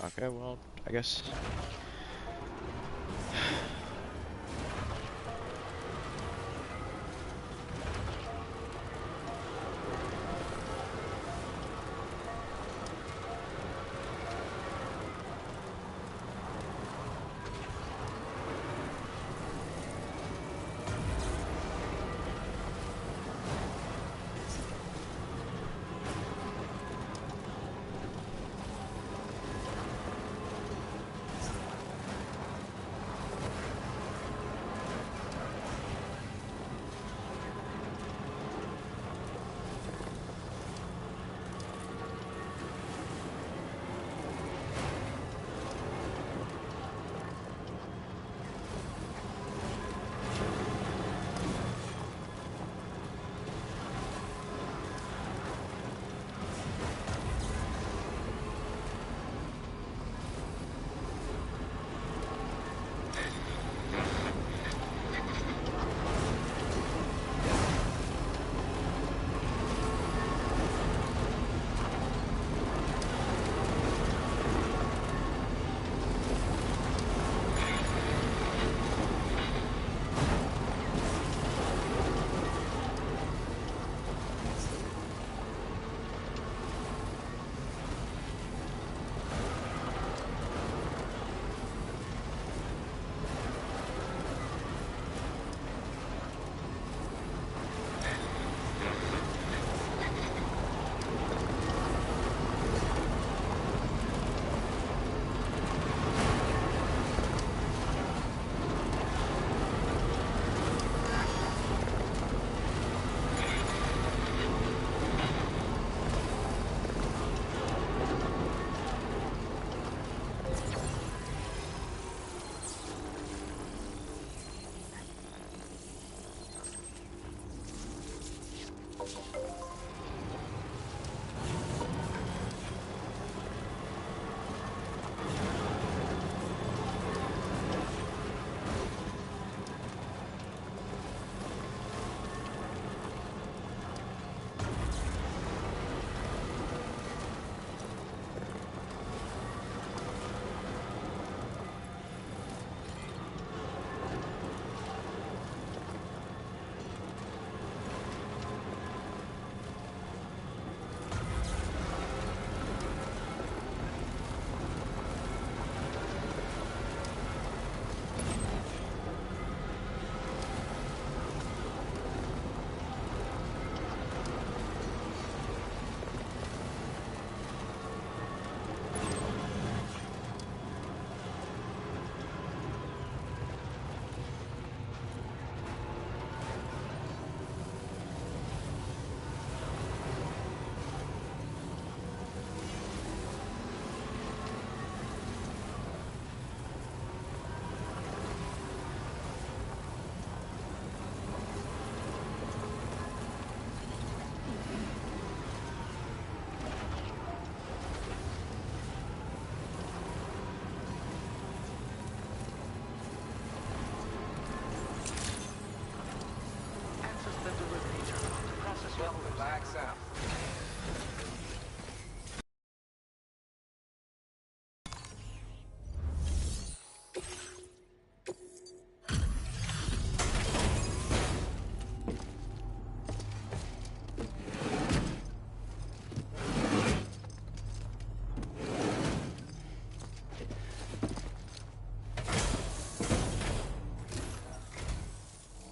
Okay, well, I guess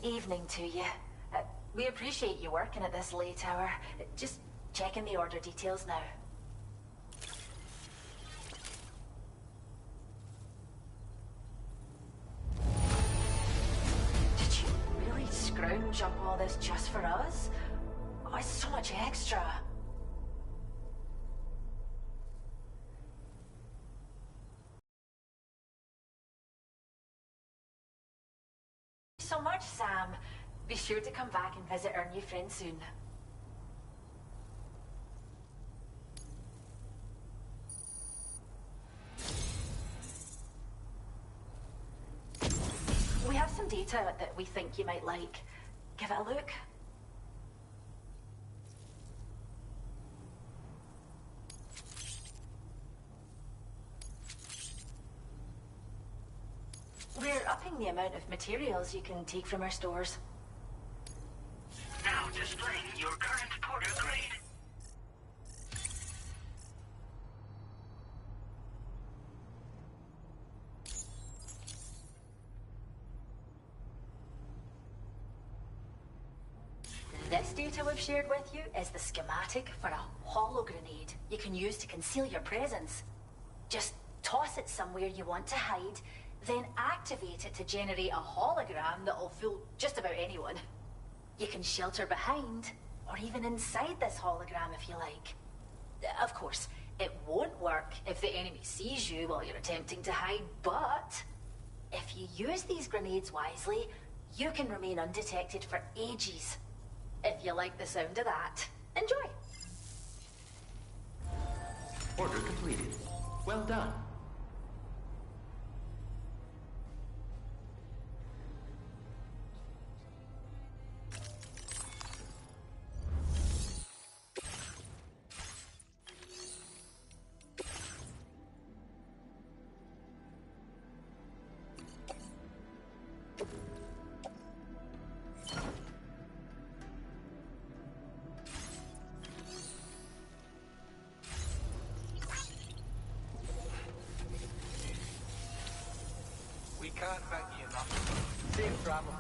Evening to you. We appreciate you working at this late hour. Just checking the order details now. Did you really scrounge up all this just for us? Oh, it's so much extra. So much, Sam. Be sure to come back and visit our new friend soon. We have some data that we think you might like. Give it a look. We're upping the amount of materials you can take from our stores. Now displaying your current porter grade. This data we've shared with you is the schematic for a holo grenade you can use to conceal your presence. Just toss it somewhere you want to hide, then activate it to generate a hologram that'll fool just about anyone. You can shelter behind, or even inside this hologram if you like. Of course, it won't work if the enemy sees you while you're attempting to hide, but if you use these grenades wisely, you can remain undetected for ages. If you like the sound of that, enjoy. Order completed. Well done. Can't thank you enough. Safe travel.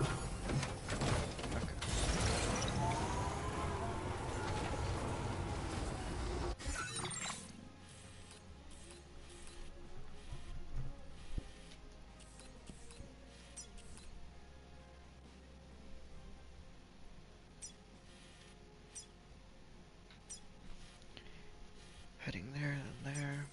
Heading there and there.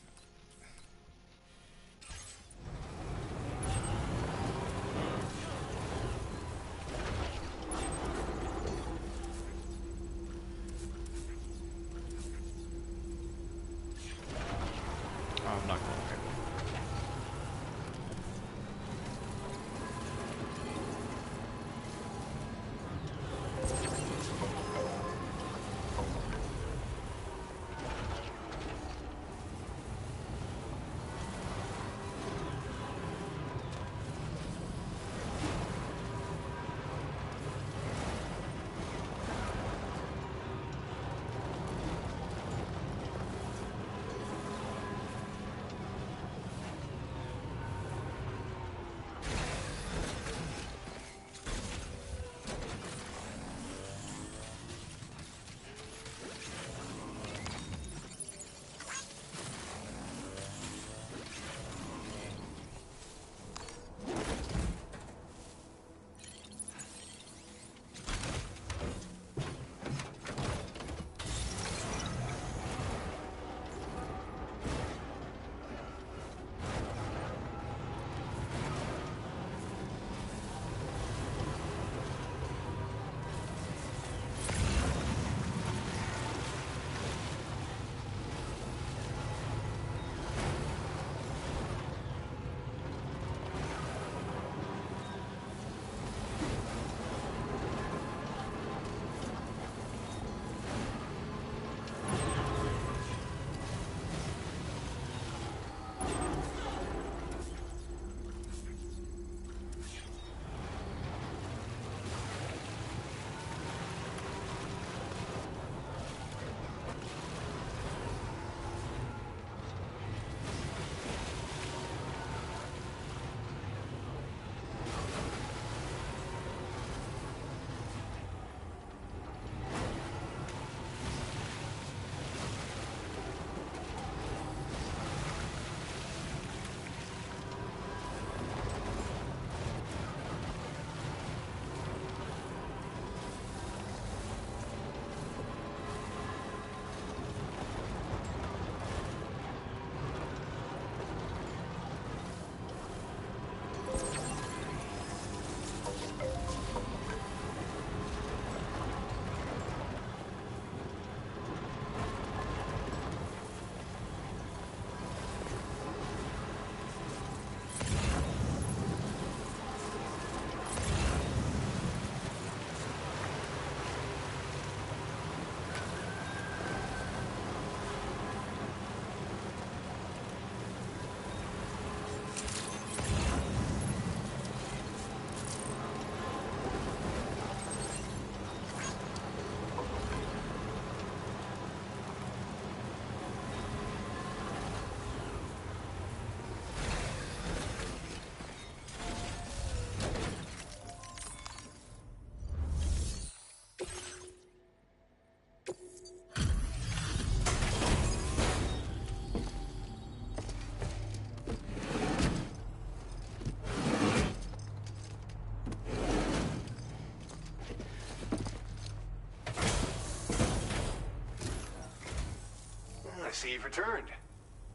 see you've returned.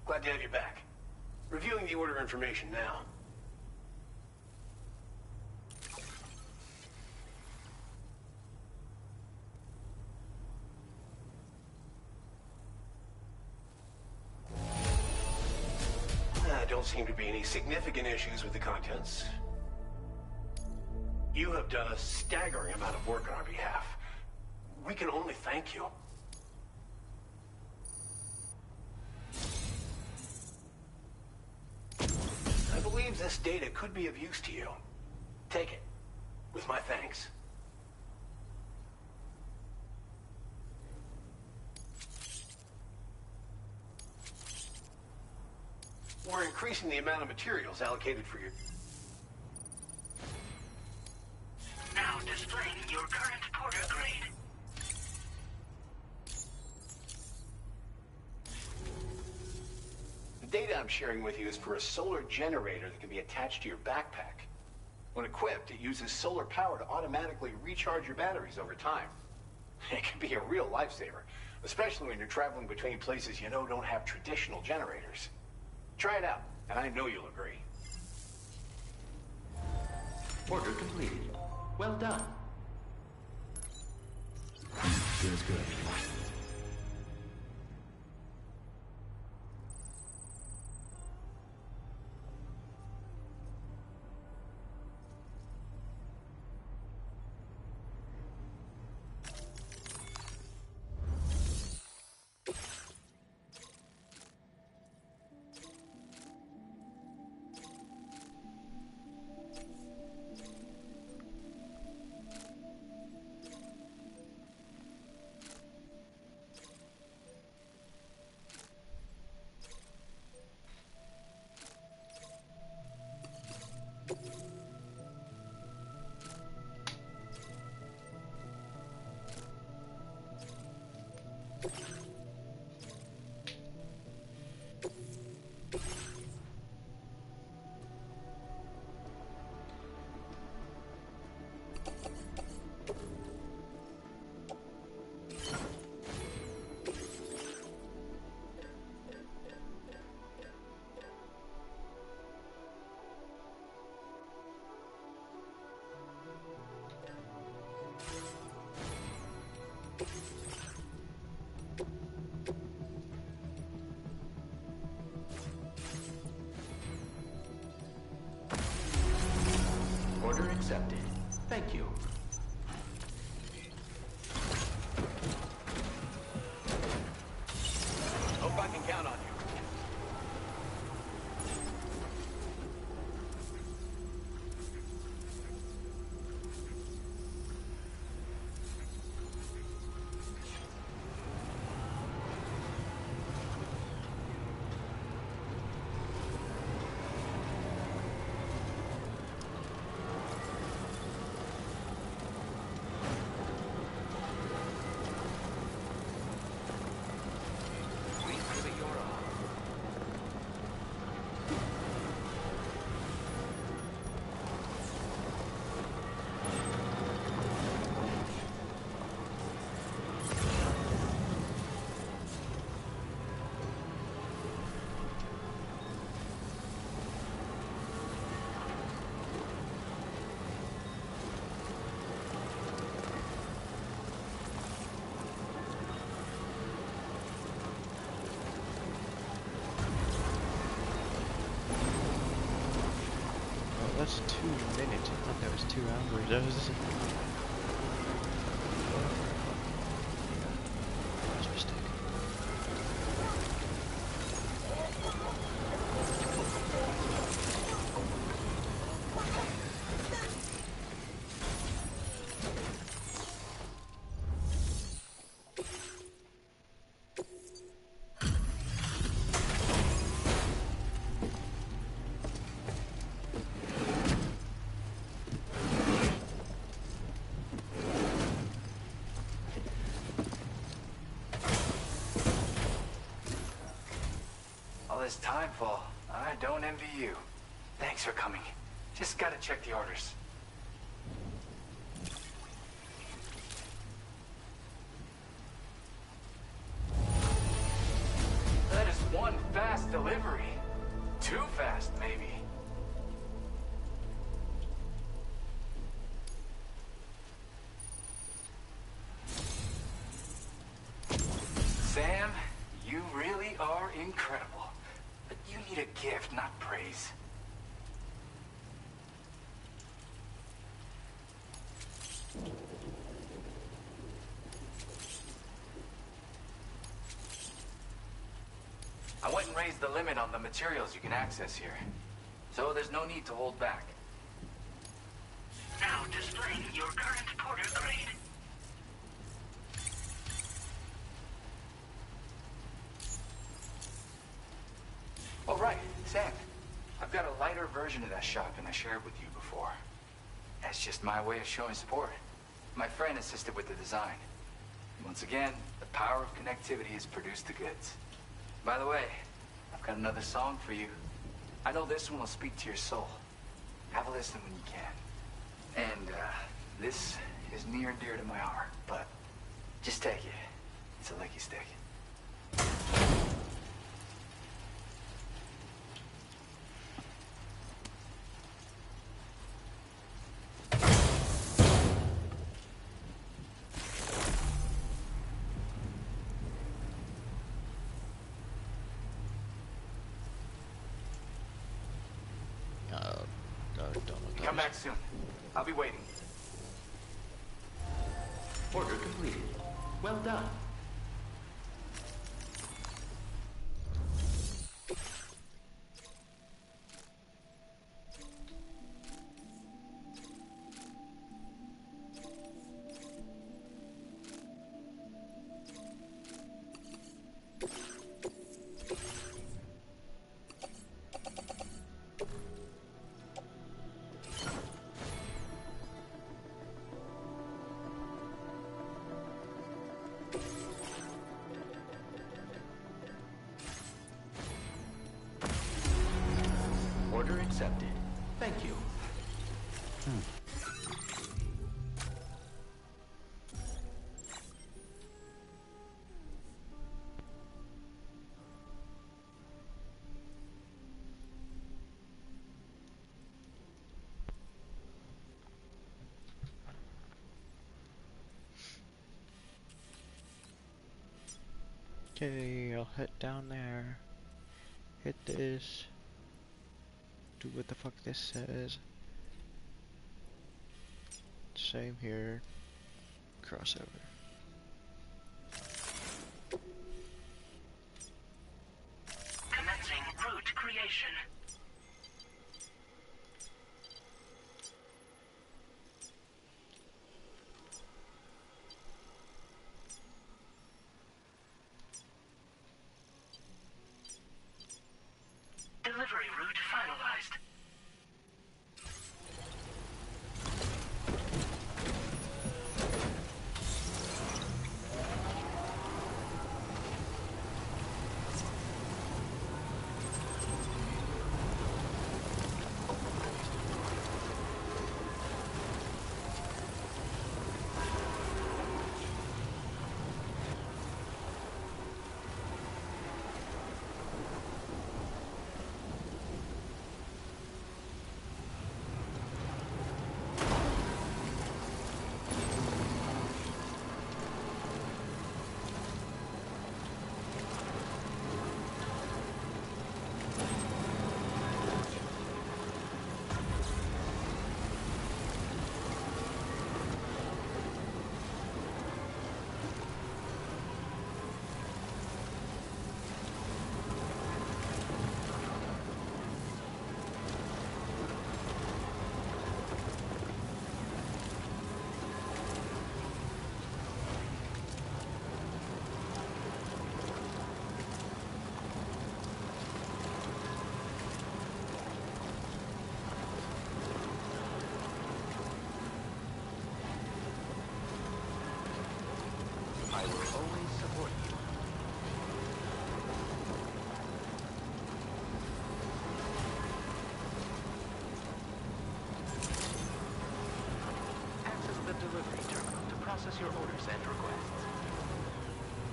Glad to have you back. Reviewing the order information now. Don't seem to be any significant issues with the contents. You have done a staggering amount of work on our behalf. We can only thank you. I believe this data could be of use to you. Take it, with my thanks. We're increasing the amount of materials allocated for your... Now displaying your current porter grade. The data I'm sharing with you is for a solar generator that can be attached to your backpack. When equipped, it uses solar power to automatically recharge your batteries over time. It can be a real lifesaver, especially when you're traveling between places you know don't have traditional generators. Try it out, and I know you'll agree. Order completed. Well done. Feels good. Order accepted. Thank you. Hope I can count on you. That's 2 minutes. I thought that was 2 hours. That was... That was a mistake. This timefall, I don't envy you. Thanks for coming. Just gotta check the orders. gift, not praise. I went and raised the limit on the materials you can access here. So there's no need to hold back. Now displaying your current porter grade. Oh, right, Sam. I've got a lighter version of that shotgun I shared with you before. That's just my way of showing support. My friend assisted with the design. Once again, the power of connectivity has produced the goods. By the way, I've got another song for you. I know this one will speak to your soul. Have a listen when you can. And, this is near and dear to my heart, but just take it. It's a licky stick. Come back soon. I'll be waiting. Order completed. Well done. Order accepted. Thank you. Okay, I'll head down there. Hit this. Do what the fuck this says. Same here. Crossover. Commencing route creation. Delivery route finalized. I will always support you. Access the delivery terminal to process your orders and requests.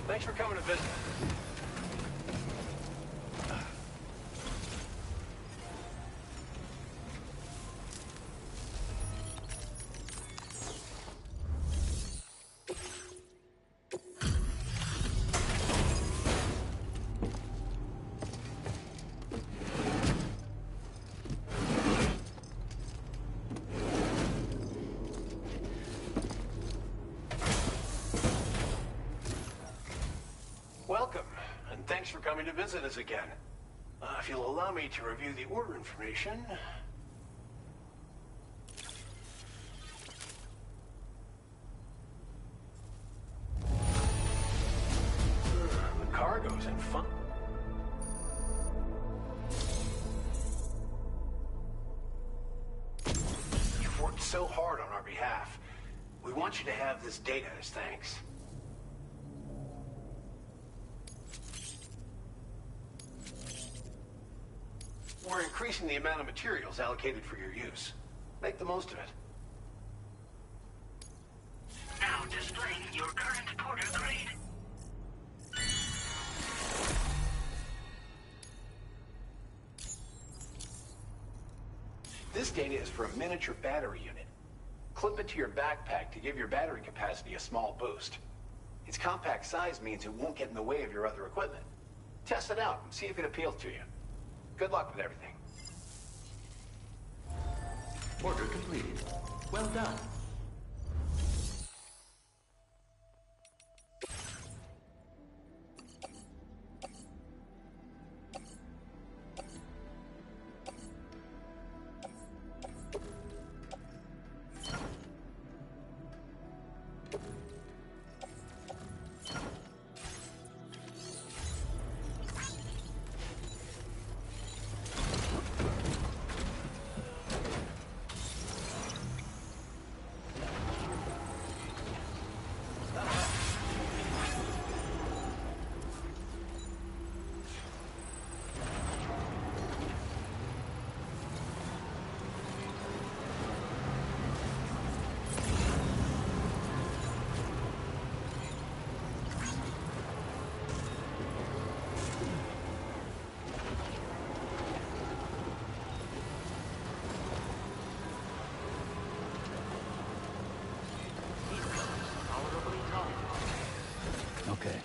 Thanks for coming to visit. coming to visit us again. If you'll allow me to review the order information. The cargo's in fun. You've worked so hard on our behalf. We want you to have this data as thanks. We're increasing the amount of materials allocated for your use. Make the most of it. Now displaying your current porter grade. This data is for a miniature battery unit. Clip it to your backpack to give your battery capacity a small boost. Its compact size means it won't get in the way of your other equipment. Test it out and see if it appeals to you. Good luck with everything. Order completed. Well done. Okay.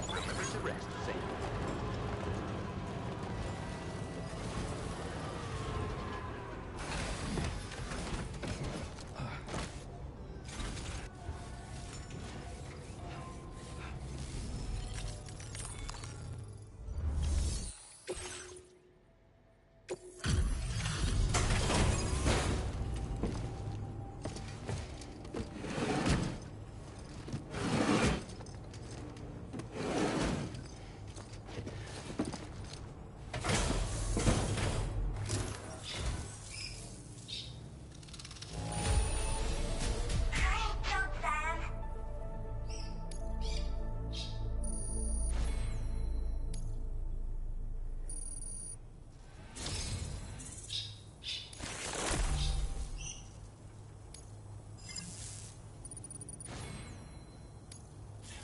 Remember to rest, Sam.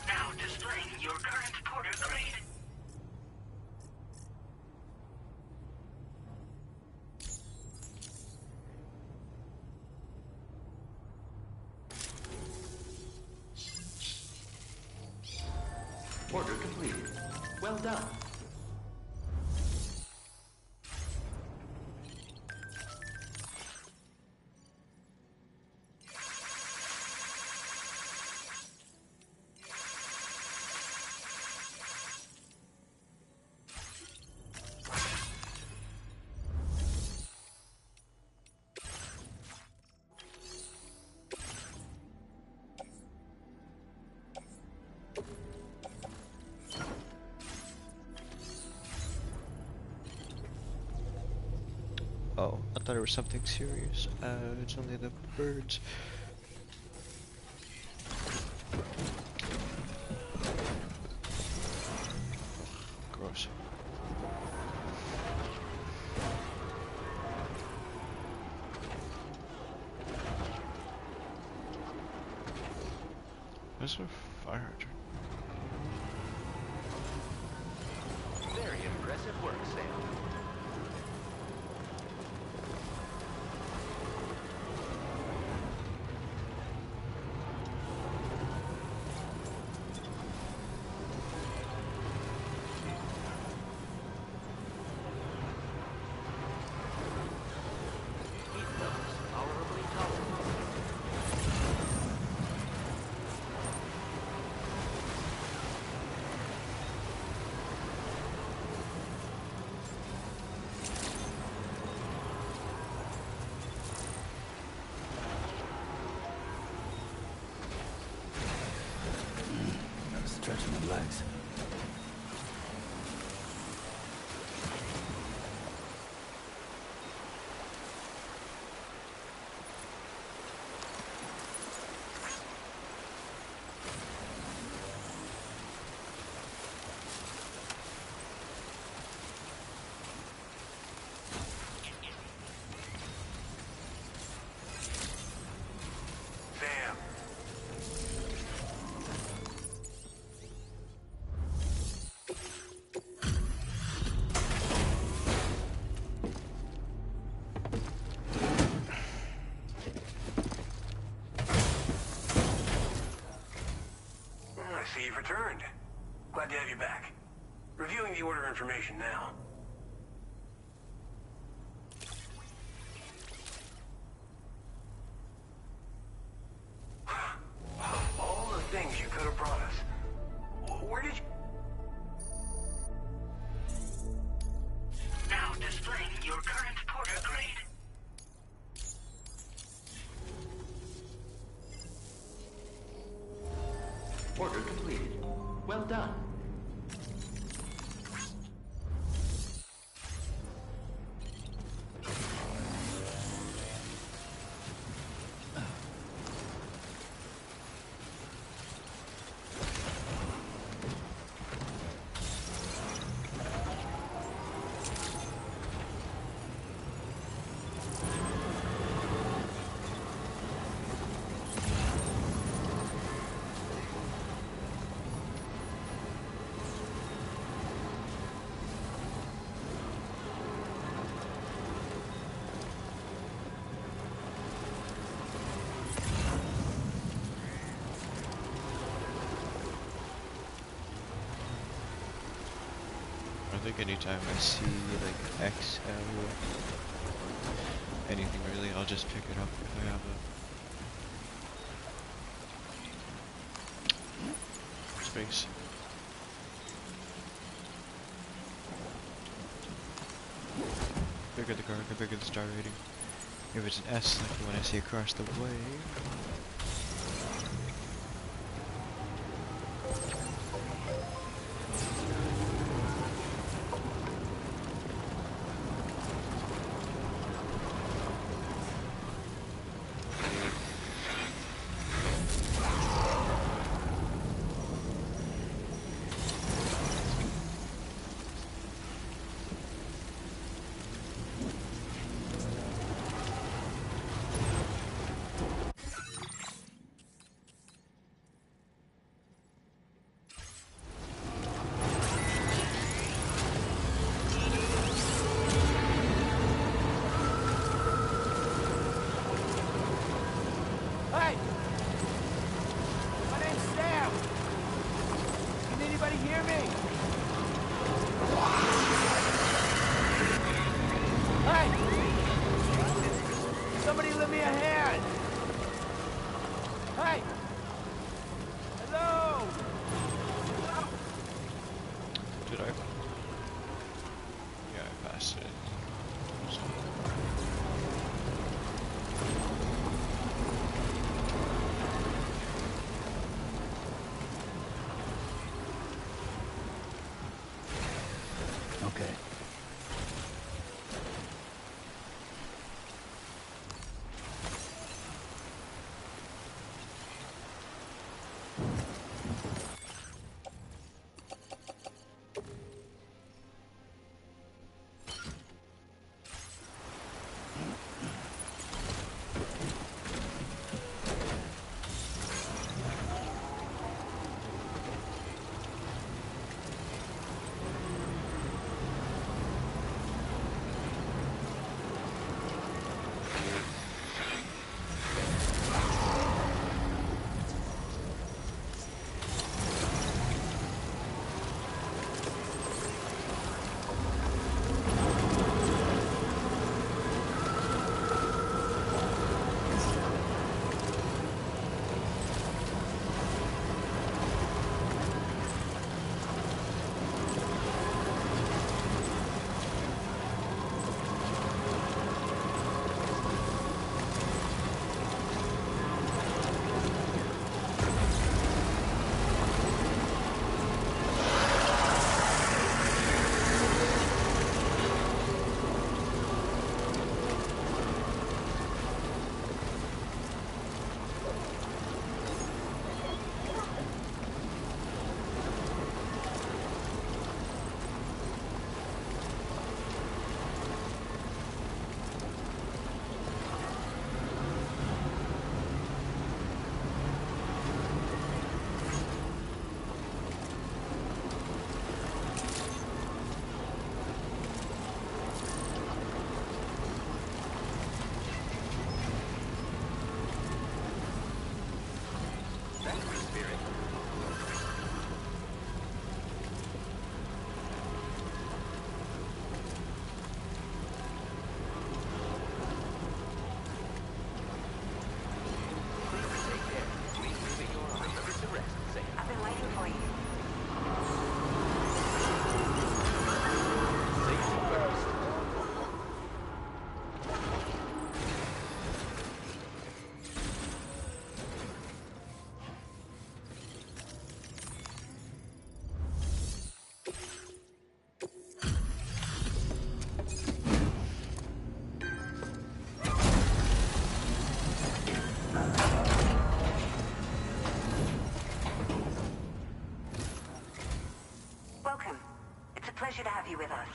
Now displaying your current porter grade. Order completed. Well done. Oh, I thought it was something serious. It's only the birds. Gross. There's a fire hydrant. Very impressive work, Sam. to have you back. Reviewing the order information now. All the things you could have brought us. Where did you... Now displaying your current porter grade. Order completed. Well done. I think anytime I see like X arrow, anything really, I'll just pick it up if I have a space. Bigger the card, the bigger the star rating. If it's an S, like the one I see across the way. Hey! My name's Sam! Can anybody hear me? Hey! Somebody lend me a hand! Hey! Hello! Did I? Yeah, I passed it. Okay. It's a pleasure to have you with us.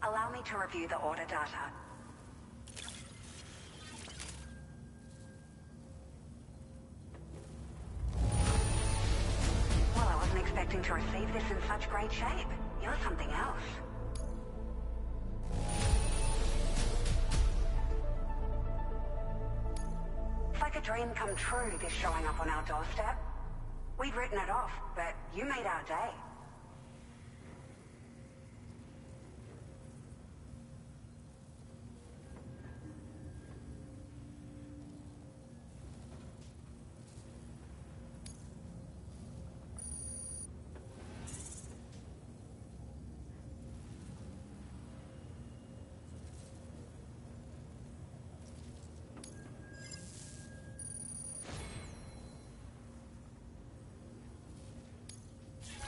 Allow me to review the order data. Well, I wasn't expecting to receive this in such great shape. You're something else. It's like a dream come true, this showing up on our doorstep. We'd written it off, but you made our day.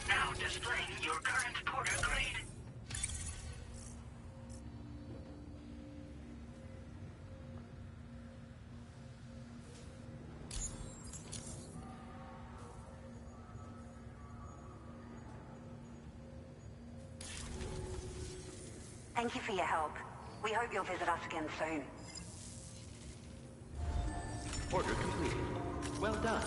Now displaying your current porter grade. Thank you for your help. We hope you'll visit us again soon. Order completed. Well done.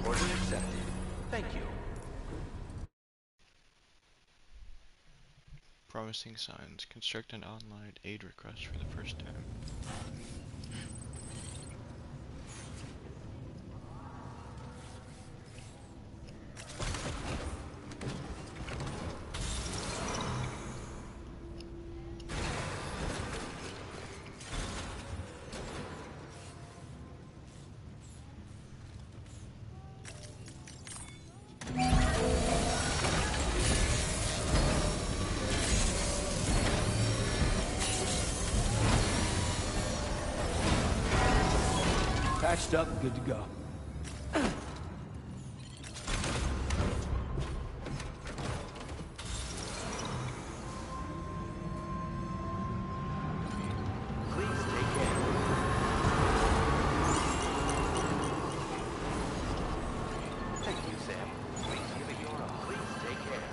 Order accepted. Thank you. Promising signs. Construct an online aid request for the first time. Patched up, good to go. Please take care. Thank you, Sam. Please give it your all. Please take care.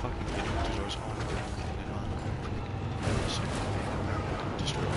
fucking getting the doors on the ground and then on the second thing, destroy it.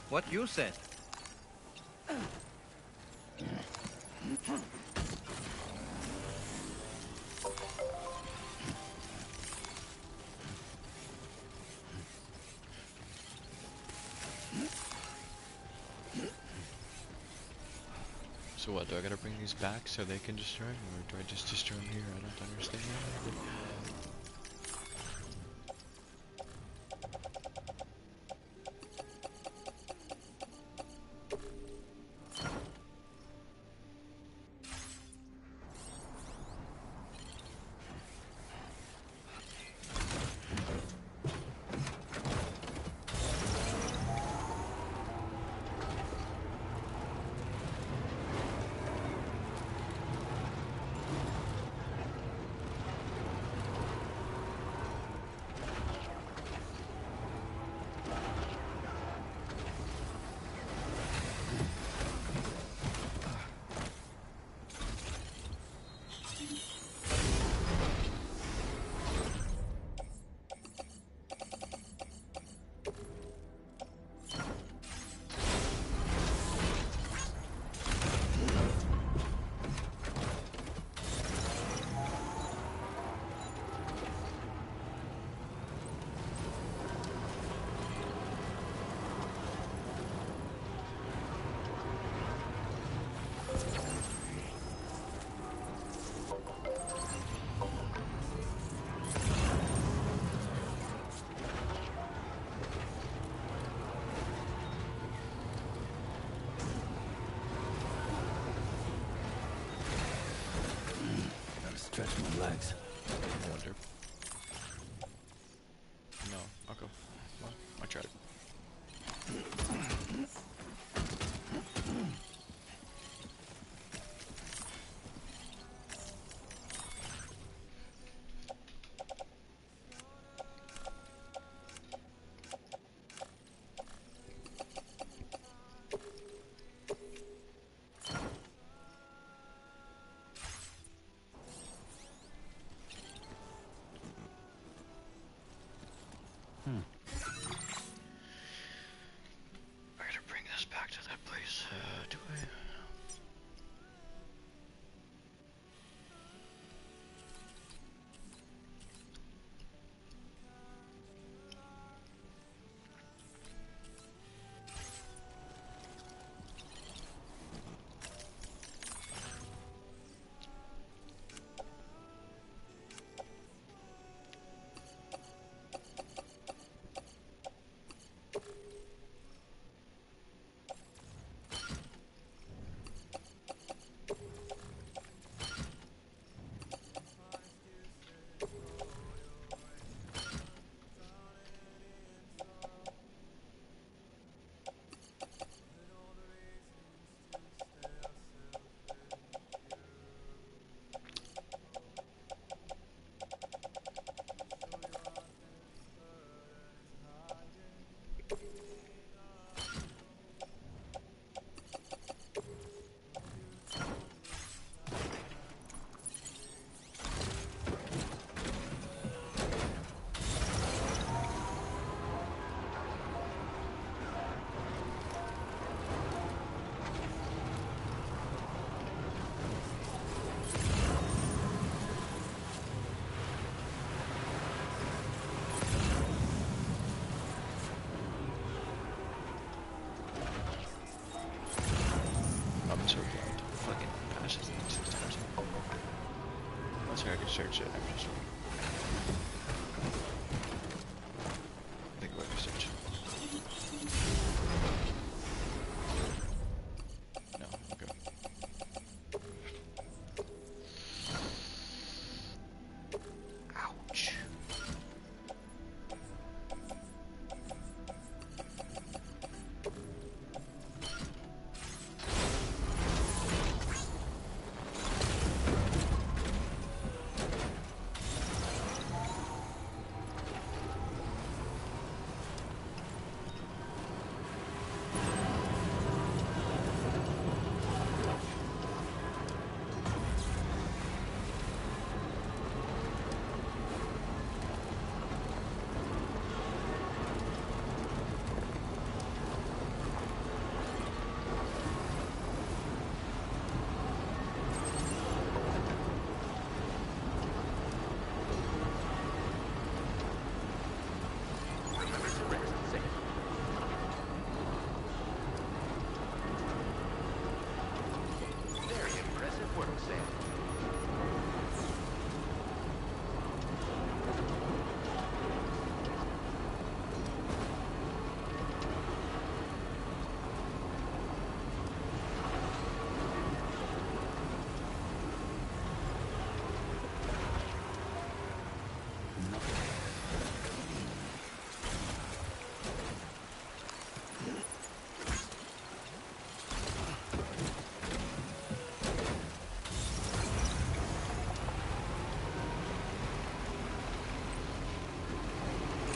What you said. So what, do I gotta bring these back so they can destroy them, or do I just destroy them here? I don't understand. I wonder. No. Okay. Well, I tried. I gotta bring this back to that place. Do I? So blind. Fucking passes it 6 times. Let's see, I can search it. I'm just think about research. No, okay. Ouch.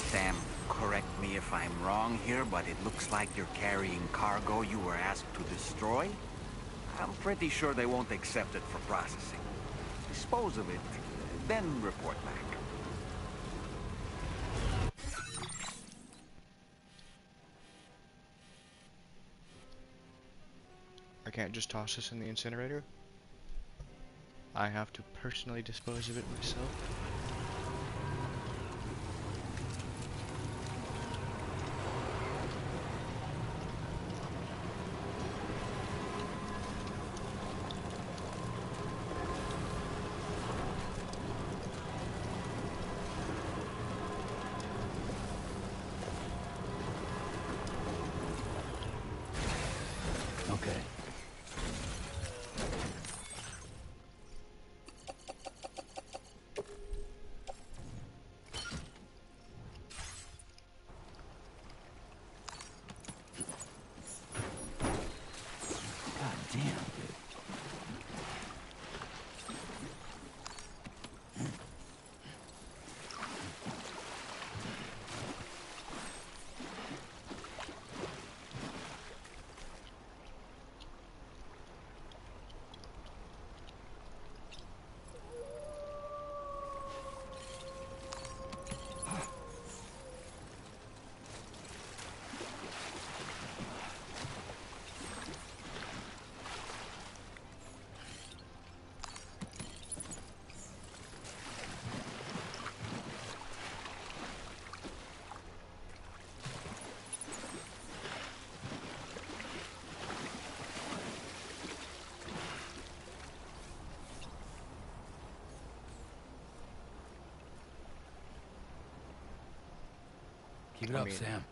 Sam, correct me if I'm wrong here, but it looks like you're carrying cargo you were asked to destroy. I'm pretty sure they won't accept it for processing. Dispose of it, then report back. I can't just toss this in the incinerator. I have to personally dispose of it myself. Okay. Keep it up, Sam.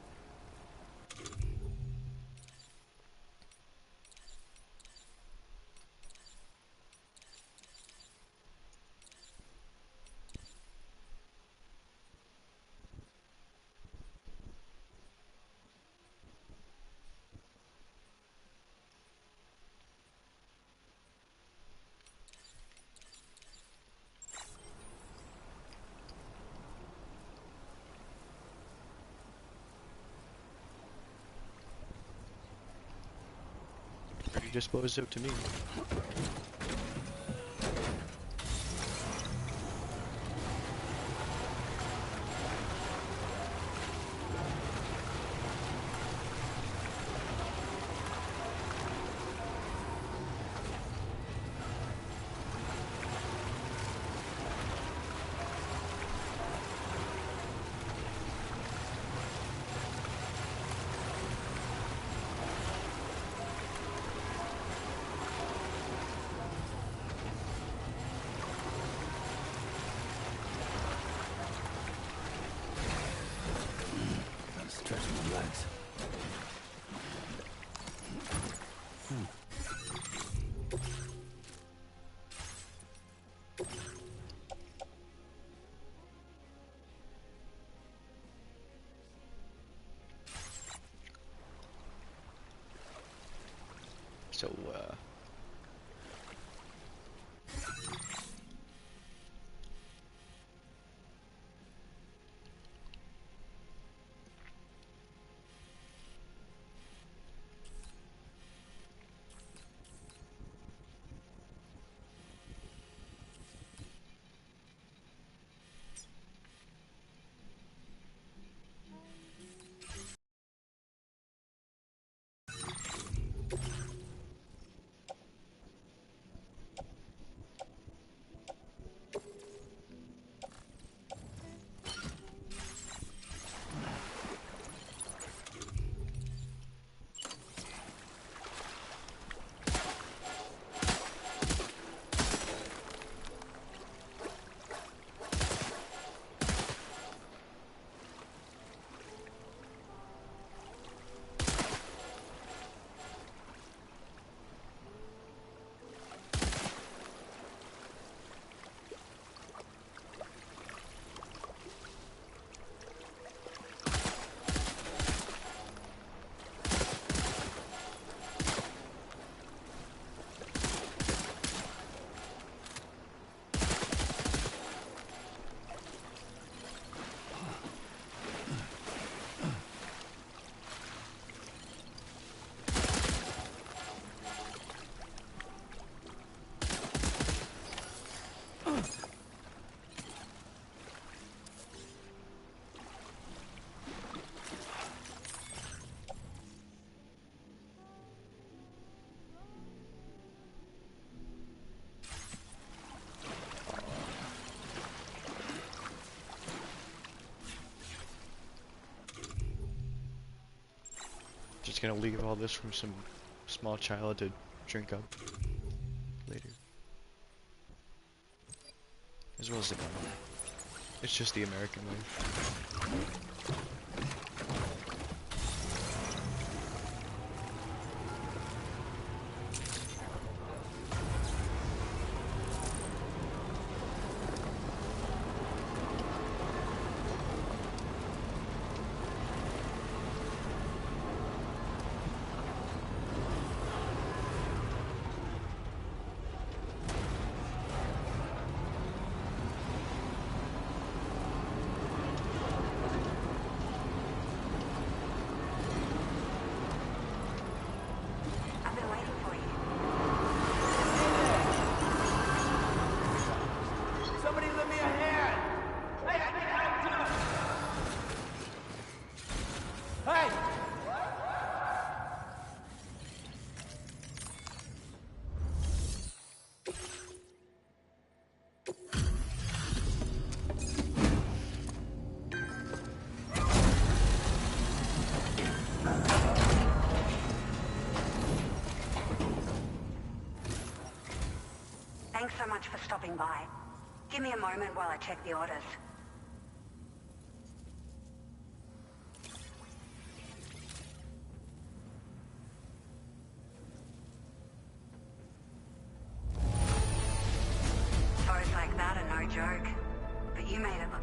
Pretty disposed of to me. Stretch my legs. So, just gonna leave all this from some small child to drink up later. As well as the gun. It's just the American way. Thanks so much for stopping by. Give me a moment while I check the orders.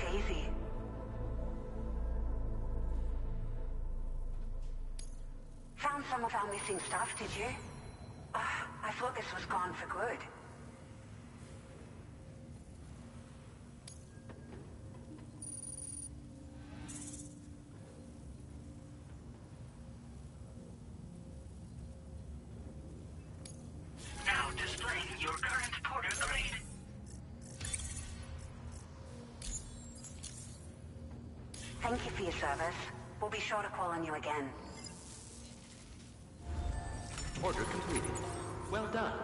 Daisy. Found some of our missing stuff, did you? I thought this was gone for good. Now displaying your current porter grade. Thank you for your service. We'll be sure to call on you again. Order completed. Well done.